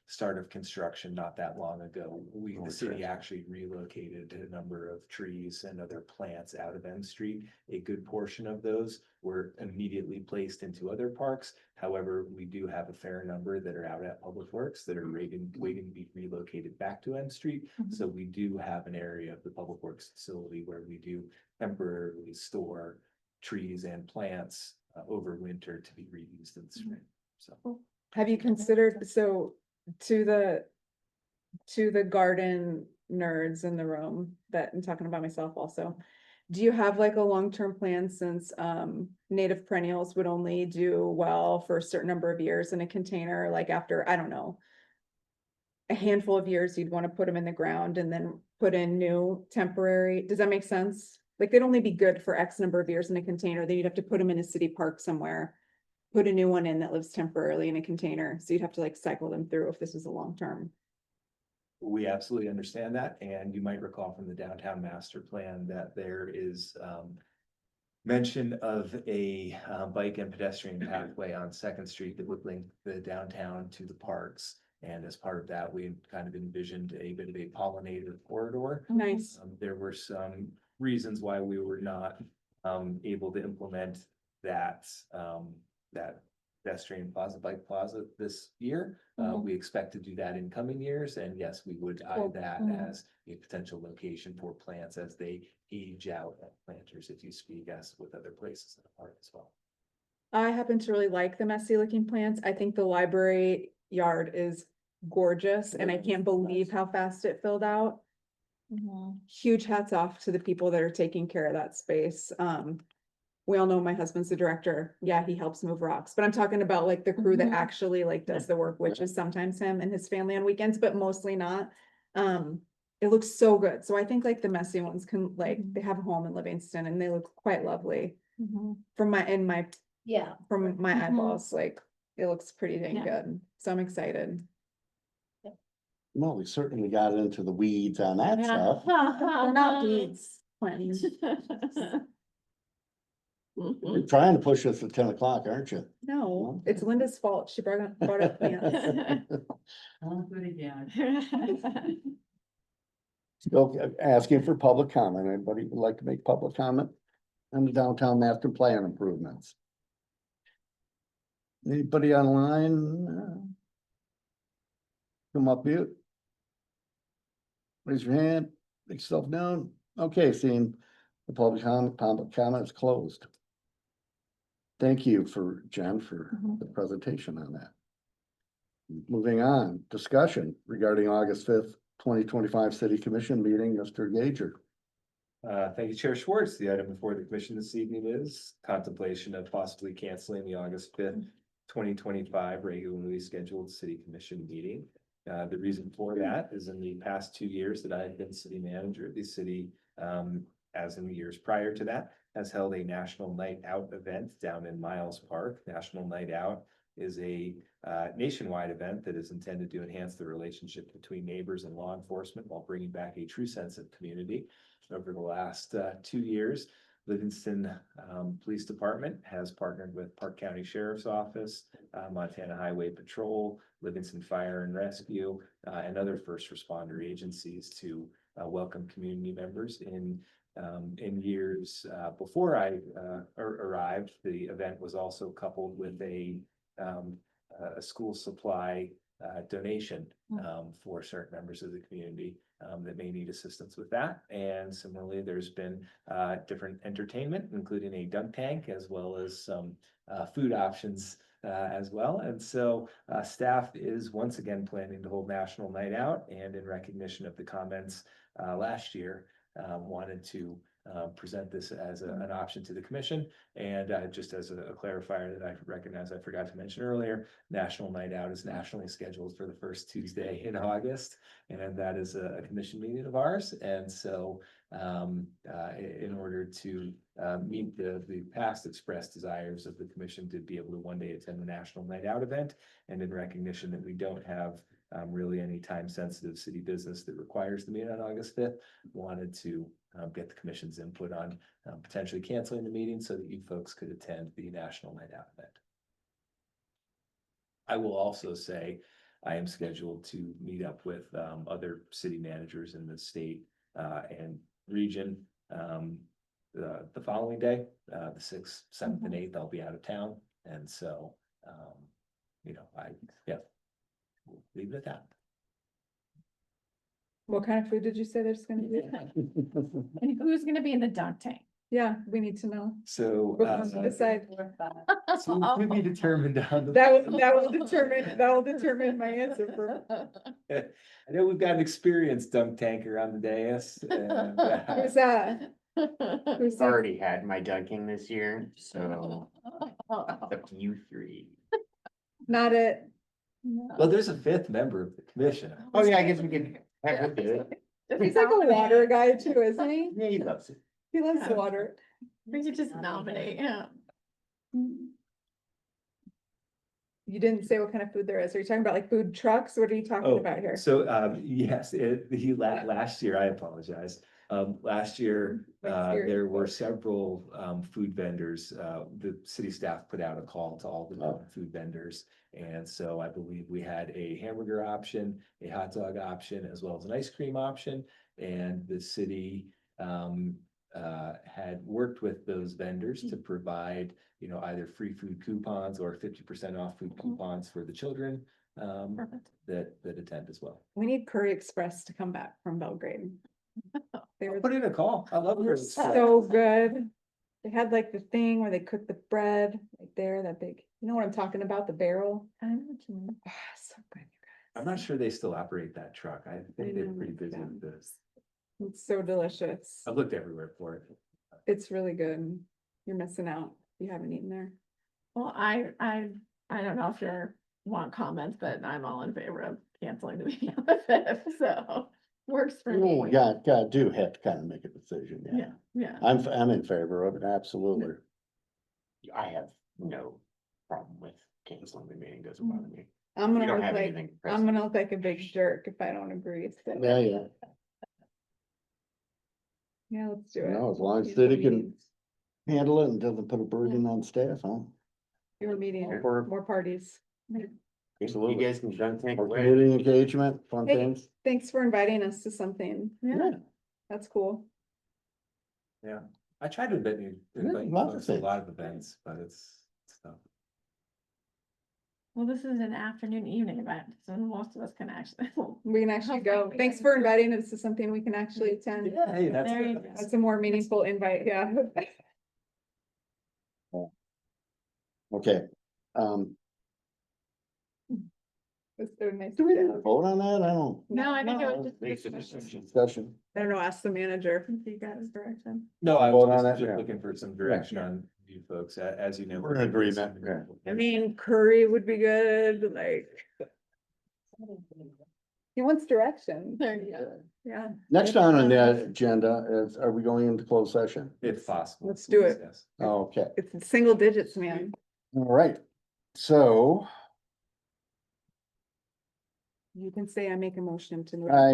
start of construction not that long ago. The city actually relocated a number of trees and other plants out of M Street. A good portion of those were immediately placed into other parks. However, we do have a fair number that are out at Public Works that are waiting to be relocated back to M Street. So we do have an area of the Public Works facility where we do temporarily store trees and plants over winter to be reused in the spring, so. Have you considered, so to the garden nerds in the room, that I'm talking about myself also. Do you have like a long-term plan, since native perennials would only do well for a certain number of years in a container, like after, I don't know, a handful of years, you'd want to put them in the ground and then put in new temporary, does that make sense? Like they'd only be good for X number of years in a container, then you'd have to put them in a city park somewhere. Put a new one in that lives temporarily in a container, so you'd have to like cycle them through if this was a long term. We absolutely understand that, and you might recall from the downtown master plan that there is mention of a bike and pedestrian pathway on Second Street that would link the downtown to the parks. And as part of that, we kind of envisioned a bit of a pollinator corridor. Nice. There were some reasons why we were not able to implement that pedestrian plaza, bike plaza this year. We expect to do that in coming years, and yes, we would eye that as a potential location for plants as they age out at planters, if you speak, as with other places in the park as well. I happen to really like the messy looking plants. I think the library yard is gorgeous, and I can't believe how fast it filled out. Huge hats off to the people that are taking care of that space. We all know my husband's the director. Yeah, he helps move rocks, but I'm talking about like the crew that actually like does the work, which is sometimes him and his family on weekends, but mostly not. It looks so good. So I think like the messy ones can they have a home in Livingston and they look quite lovely. From my eyeballs, like it looks pretty dang good. So I'm excited. Well, we certainly got into the weeds on that stuff. They're not weeds, plants. You're trying to push us to 10 o'clock, aren't you? No, it's Linda's fault. She brought up plans. Won't do it again. Still asking for public comment. Anybody would like to make public comment on the downtown master plan improvements? Anybody online? Come up here. Raise your hand, make yourself known. Okay, seeing the public comment is closed. Thank you for Jen for the presentation on that. Moving on, discussion regarding August 5th, 2025 City Commission meeting, Mr. Gager. Thank you, Chair Schwartz. The item before the commission this evening is contemplation of possibly canceling the August 5th, 2025 regularly scheduled city commission meeting. The reason for that is in the past 2 years that I've been city manager, the city, as in the years prior to that, has held a National Night Out event down in Miles Park. National Night Out is a nationwide event that is intended to enhance the relationship between neighbors and law enforcement while bringing back a true sense of community. Over the last 2 years, Livingston Police Department has partnered with Park County Sheriff's Office, Montana Highway Patrol, Livingston Fire and Rescue, and other first responder agencies to welcome community members. In years before I arrived, the event was also coupled with a school supply donation for certain members of the community that may need assistance with that. And similarly, there's been different entertainment, including a dunk tank, as well as some food options as well. And so staff is once again planning to hold National Night Out, and in recognition of the comments last year, wanted to present this as an option to the commission. And just as a clarifier that I recognize I forgot to mention earlier, National Night Out is nationally scheduled for the first Tuesday in August, and that is a commission meeting of ours. And so in order to meet the past expressed desires of the commission to be able to one day attend the National Night Out event, and in recognition that we don't have really any time sensitive city business that requires the meeting on August 5th, wanted to get the commission's input on potentially canceling the meeting so that you folks could attend the National Night Out event. I will also say I am scheduled to meet up with other city managers in the state and region the following day, the 6th, 7th, and 8th. I'll be out of town, and so we'll leave it at that. What kind of food did you say there's gonna be? And who's gonna be in the dunk tank? Yeah, we need to know. So We're going to decide. to be determined on the. That will determine my answer for. I know we've got an experienced dunk tanker on the dais. And, Who's that? Who's that? Already had my dunking this year, so up to you three. Not it. well, there's a 5th member of the commission. Oh, yeah, I guess we can have him do it. He's like a water guy too, isn't he? Yeah, he loves it. He loves water. We could just nominate him. You didn't say what kind of food there is. Are you talking about like food trucks? What are you talking about here? So, yes, last year, I apologize. Last year, there were several food vendors. The city staff put out a call to all the known food vendors. And so I believe we had a hamburger option, a hot dog option, as well as an ice cream option. And the city had worked with those vendors to provide, either free food coupons or 50% off food coupons for the children that attend as well. We need Curry Express to come back from Belgrade. They were Put in a call. I love it. so good. They had like the thing where they cook the bread right there, that big, you know what I'm talking about, the barrel. I know what you mean. So good, you I'm not sure they still operate that truck. I think they're pretty busy yeah. with this. guys. It's so delicious. I've looked everywhere for it. It's really good. You're missing out if you haven't eaten there. Well, I don't know if you want comments, but I'm all in favor of canceling the meeting on the 5th, so works for me. You gotta do have to kind of make a decision, yeah. Yeah. I'm in favor of it, absolutely. I have no problem with canceling the meeting, doesn't bother me. I'm We gonna don't look have like, anything I'm pressing. gonna look like a big jerk if I don't agree. So, Yeah. yeah, let's do it. No, as long as These city can, meetings. handle it and doesn't put a burden on staff, huh? Fewer meetings, Or- more parties. You Absolutely. guys can dunk tank Or away. community engagement, fun Hey. things. Thanks for inviting us to something. Yeah. That's cool. Yeah, I tried to invite lots of folks to a things. lot of events, but it's tough. Well, this is an afternoon, evening event, so most of us can actually. We can actually go. Thanks for inviting us to something we can actually attend. Yeah, hey, that's. There you good. go. That's a more meaningful invite, yeah. Okay, It's so nice. do we to need to have. vote on that? I don't. No, I think it was just. Makes a discussion. Discussion. I don't know, ask the manager. If you got his direction. No, I Vote was on that, just yeah. looking for some direction on you folks, as you know. We're in agreement, yeah. I mean, curry would be good, like. He wants direction. There you go. Yeah, Next on the agenda is, are we going into closed session? If possible. Let's do it. Yes. Okay, it's single digits, man. all right. So You can say I make a motion to move. I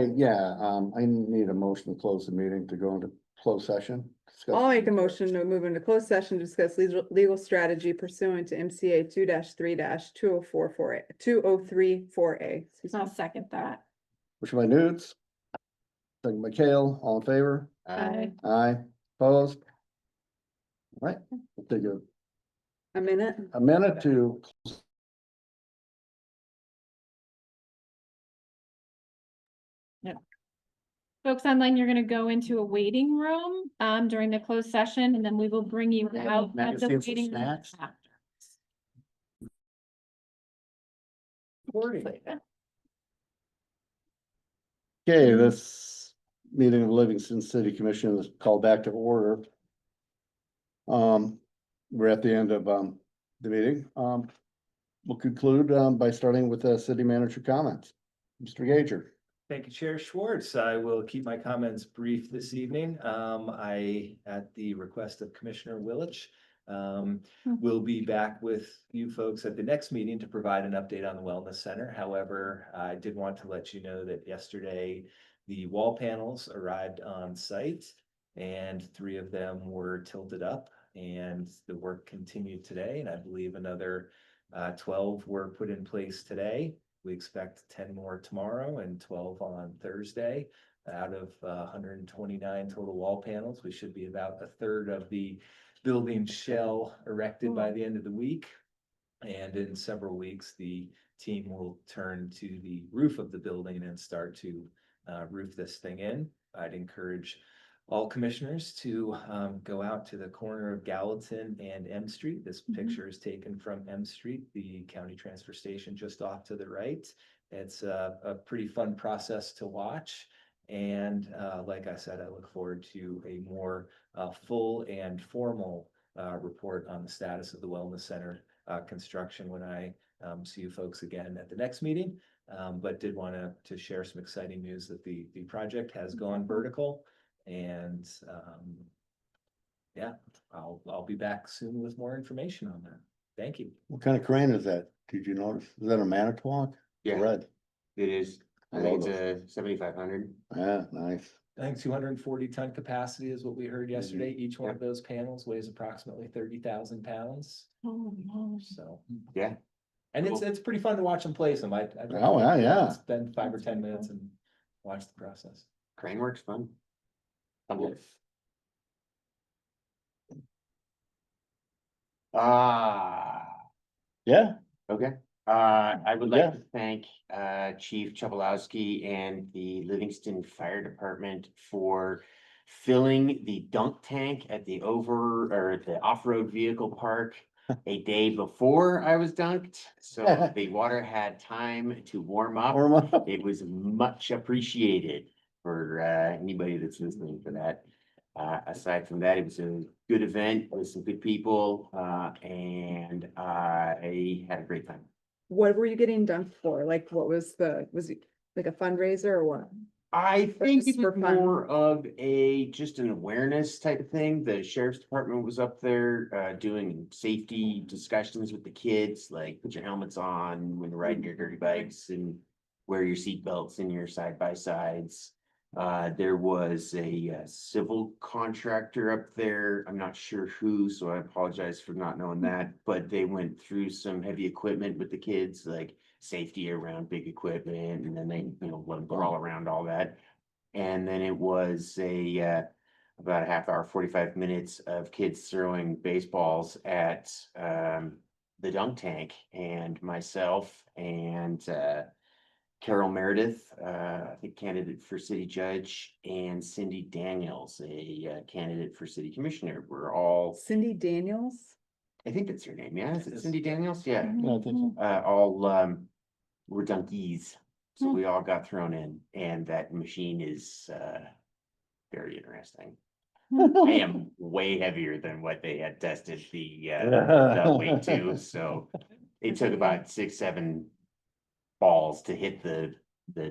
need a motion to close the meeting to go into closed session. Discuss- I'll make a motion to move into closed session, to discuss legal strategy pursuant to MCA 2-3-2034A. I'll second that. Motion by Nudes. Second by Kale, all in favor? Aye. Aye, opposed? All right, we'll take A minute. a minute to. Folks online, you're gonna go into a waiting room, during the closed session, and then we will bring you out of the Magazines and waiting room. snacks? after. Okay, this meeting of Livingston City Commission is called back to order. We're at the end of the meeting. We'll conclude by starting with the city manager comments. Mr. Gager. Thank you, Chair Schwartz. I will keep my comments brief this evening. At the request of Commissioner Willich, will be back with you folks at the next meeting to provide an update on the Wellness Center. However, I did want to let you know that yesterday the wall panels arrived on site and 3 of them were tilted up, and the work continued today. And I believe another 12 were put in place today. We expect 10 more tomorrow and 12 on Thursday. Out of 129 total wall panels, we should be about a third of the building shell erected by the end of the week. And in several weeks, the team will turn to the roof of the building and start to roof this thing in. I'd encourage all commissioners to go out to the corner of Gallatin and M Street. This picture is taken from M Street, the county transfer station just off to the right. It's a pretty fun process to watch. And like I said, I look forward to a more full and formal report on the status of the Wellness Center construction when I see you folks again at the next meeting. But did want to share some exciting news that the project has gone vertical. And yeah, I'll be back soon with more information on that. Thank you. What kind of crane is that? Did you notice? Is that a Manitowoc? Yeah. Red. It is. I think it's a 7,500. Yeah, nice. I think 240 ton capacity is what we heard yesterday. Each one of those panels weighs approximately 30,000 pounds. Oh, no. So, Yeah. and it's pretty fun to watch them place them. I'd Oh, yeah. spend 5 or 10 minutes and watch the process. Crane works fun. Yeah, Okay. I would Yeah. like to thank Chief Chabalowski and the Livingston Fire Department for filling the dunk tank at the off-road vehicle park a day before I was dunked. So the water had time to warm up. warm up. It was much appreciated for anybody that's listening for that. Aside from that, it was a good event with some good people, and I had a great time. What were you getting done for? Like, what was it like a fundraiser or what? I think just it for was fun? more of just an awareness type of thing. The sheriff's department was up there doing safety discussions with the kids, like put your helmets on when you're riding your dirty bikes and wear your seat belts and your side by sides. There was a civil contractor up there. I'm not sure who, so I apologize for not knowing that, but they went through some heavy equipment with the kids, like safety around big equipment, and then they, let them crawl around all that. And then it was about a half hour, 45 minutes of kids throwing baseballs at the dunk tank, and myself and Carol Meredith, I think candidate for city judge, and Cindy Daniels, a candidate for city commissioner. We're all, Cindy Daniels? I think that's her name, yeah, is it Cindy Daniels? Yeah. Yeah, I think so. All were donkeys, so we all got thrown in, and that machine is very interesting. I am way heavier than what they had tested the weight to, so it took about 6-7 balls to hit the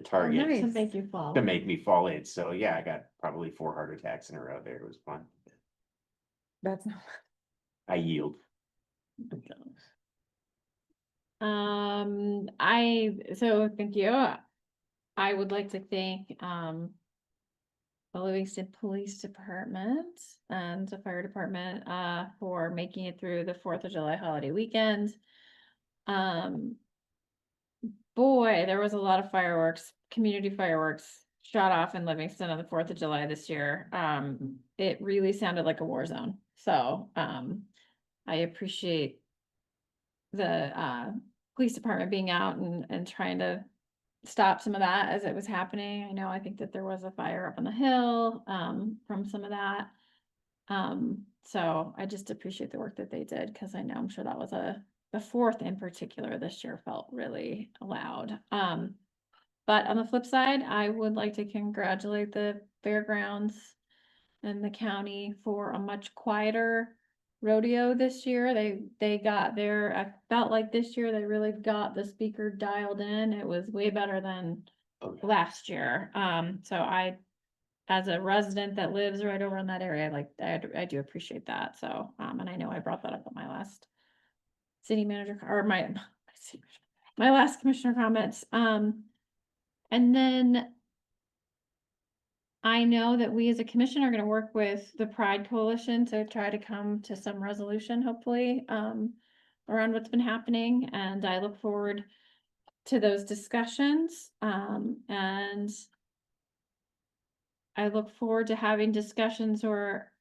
target To make you fall. to make me fall in. So yeah, I got probably 4 heart attacks in a row there. It was fun. That's I yield. Thank you. I would like to thank, the Livingston Police Department and the Fire Department, for making it through the 4th of July holiday weekend. Boy, there was a lot of fireworks, community fireworks shot off in Livingston on the 4th of July this year. It really sounded like a war zone. So, I appreciate the, police department being out and trying to stop some of that as it was happening. I think that there was a fire up on the hill, from some of that. So I just appreciate the work that they did, because I'm sure that was the 4th in particular this year felt really loud. But on the flip side, I would like to congratulate the fairgrounds and the county for a much quieter rodeo this year. They got there, I felt like this year they really got the speaker dialed in. It was way better than last year. So I, as a resident that lives right over in that area, I do appreciate that. So, and I know I brought that up at my last city manager, or my last commissioner comments. And then I know that we as a commission are going to work with the Pride Coalition to try to come to some resolution, hopefully, around what's been happening. And I look forward to those discussions. And I look forward to having discussions where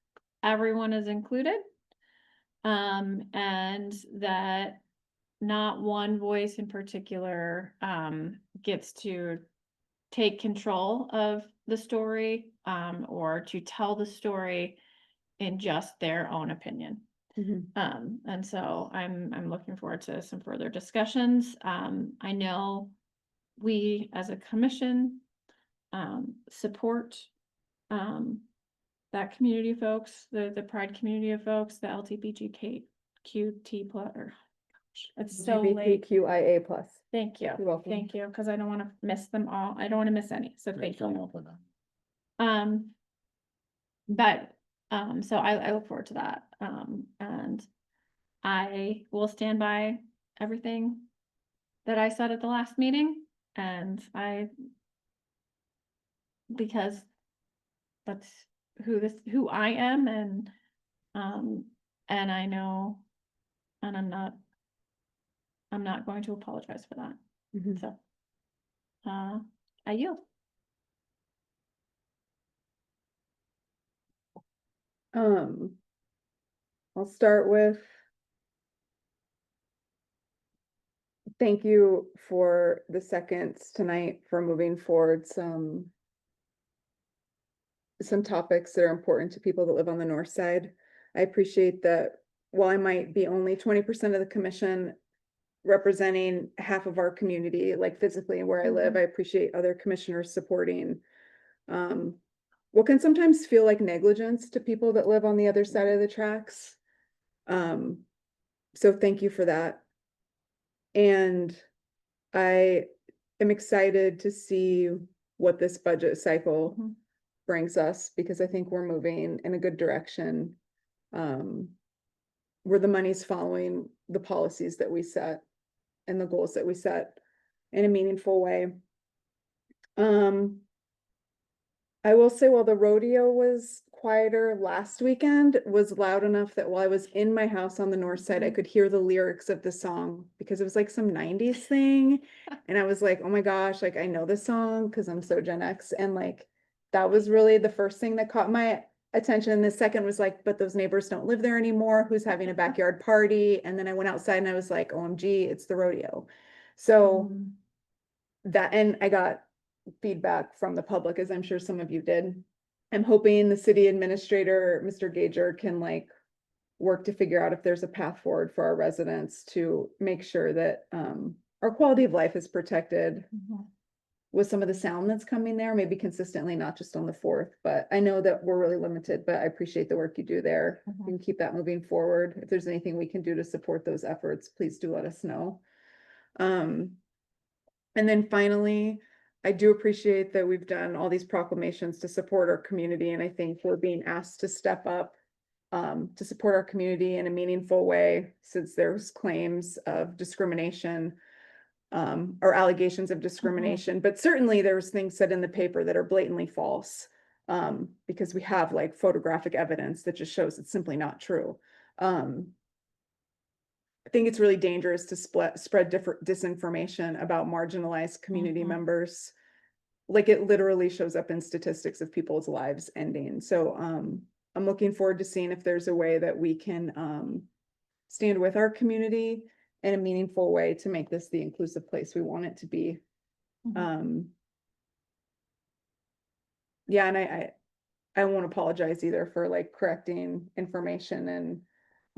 everyone is included. And that not one voice in particular, gets to take control of the story, or to tell the story in just their own opinion. And so I'm looking forward to some further discussions. I know we as a commission, support, that community of folks, the Pride community of folks, the LGBTQT plus, or it's so late. LGBTQIA plus. Thank you. You're welcome. Thank you, because I don't want to miss them all. I don't want to miss any, so thank you. But, so I look forward to that. And I will stand by everything that I said at the last meeting, and because that's who I am, and I know, and I'm not going to apologize for that. So, I yield. I'll start with thank you for the seconds tonight for moving forward some topics that are important to people that live on the north side. I appreciate that while I might be only 20% of the commission representing half of our community, like physically where I live, I appreciate other commissioners supporting what can sometimes feel like negligence to people that live on the other side of the tracks. So thank you for that. And I am excited to see what this budget cycle brings us, because I think we're moving in a good direction, where the money's following the policies that we set and the goals that we set in a meaningful way. I will say while the rodeo was quieter last weekend, it was loud enough that while I was in my house on the north side, I could hear the lyrics of the song because it was like some 90s thing. And I was like, oh my gosh, like I know this song because I'm so Gen X. And like that was really the first thing that caught my attention. And the second was like, but those neighbors don't live there anymore. Who's having a backyard party? And then I went outside and I was like, OMG, it's the rodeo. So that, and I got feedback from the public, as I'm sure some of you did. I'm hoping the city administrator, Mr. Gager, can like work to figure out if there's a path forward for our residents to make sure that our quality of life is protected with some of the sound that's coming there, maybe consistently, not just on the 4th. But I know that we're really limited, but I appreciate the work you do there. We can keep that moving forward. If there's anything we can do to support those efforts, please do let us know. And then finally, I do appreciate that we've done all these proclamations to support our community, and I think we're being asked to step up to support our community in a meaningful way, since there's claims of discrimination or allegations of discrimination, but certainly there's things said in the paper that are blatantly false, because we have like photographic evidence that just shows it's simply not true. I think it's really dangerous to spread different disinformation about marginalized community members. Like it literally shows up in statistics of people's lives ending. So I'm looking forward to seeing if there's a way that we can stand with our community in a meaningful way to make this the inclusive place we want it to be. Yeah, and I won't apologize either for like correcting information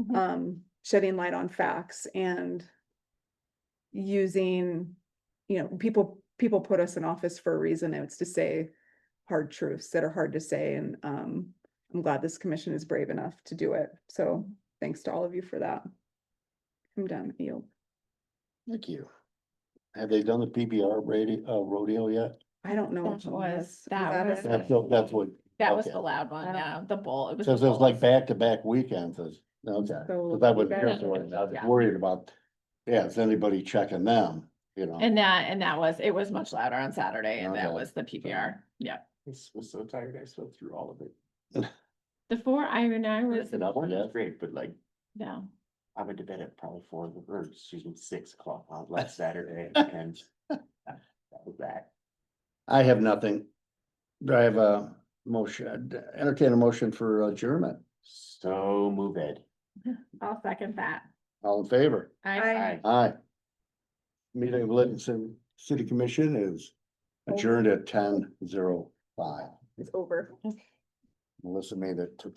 and shedding light on facts and using, you know, people put us in office for a reason. It's to say hard truths that are hard to say. And I'm glad this commission is brave enough to do it. So thanks to all of you for that. I'm done. Yield. Thank you. Have they done the PBR rodeo yet? I don't know. That was the loud one, yeah, the bowl. It was. Cause it was like back-to-back weekends. Okay, So cause I wasn't here you for it. I was Yeah. worried about, is anybody checking them, you know? And that was, it was much louder on Saturday, and that Okay. was the PPR, yeah. I was so tired, I slept through all of it. The 4, I was, That's great, but like, yeah. I went to bed at probably 6 o'clock on last Saturday, and that was that. I have nothing. Do I have a motion, entertain a motion for adjournment? So move Ed. I'll second that. All in favor? Aye. Aye. Meeting of Livingston City Commission is adjourned at 10:05. It's over. Melissa made it to 10.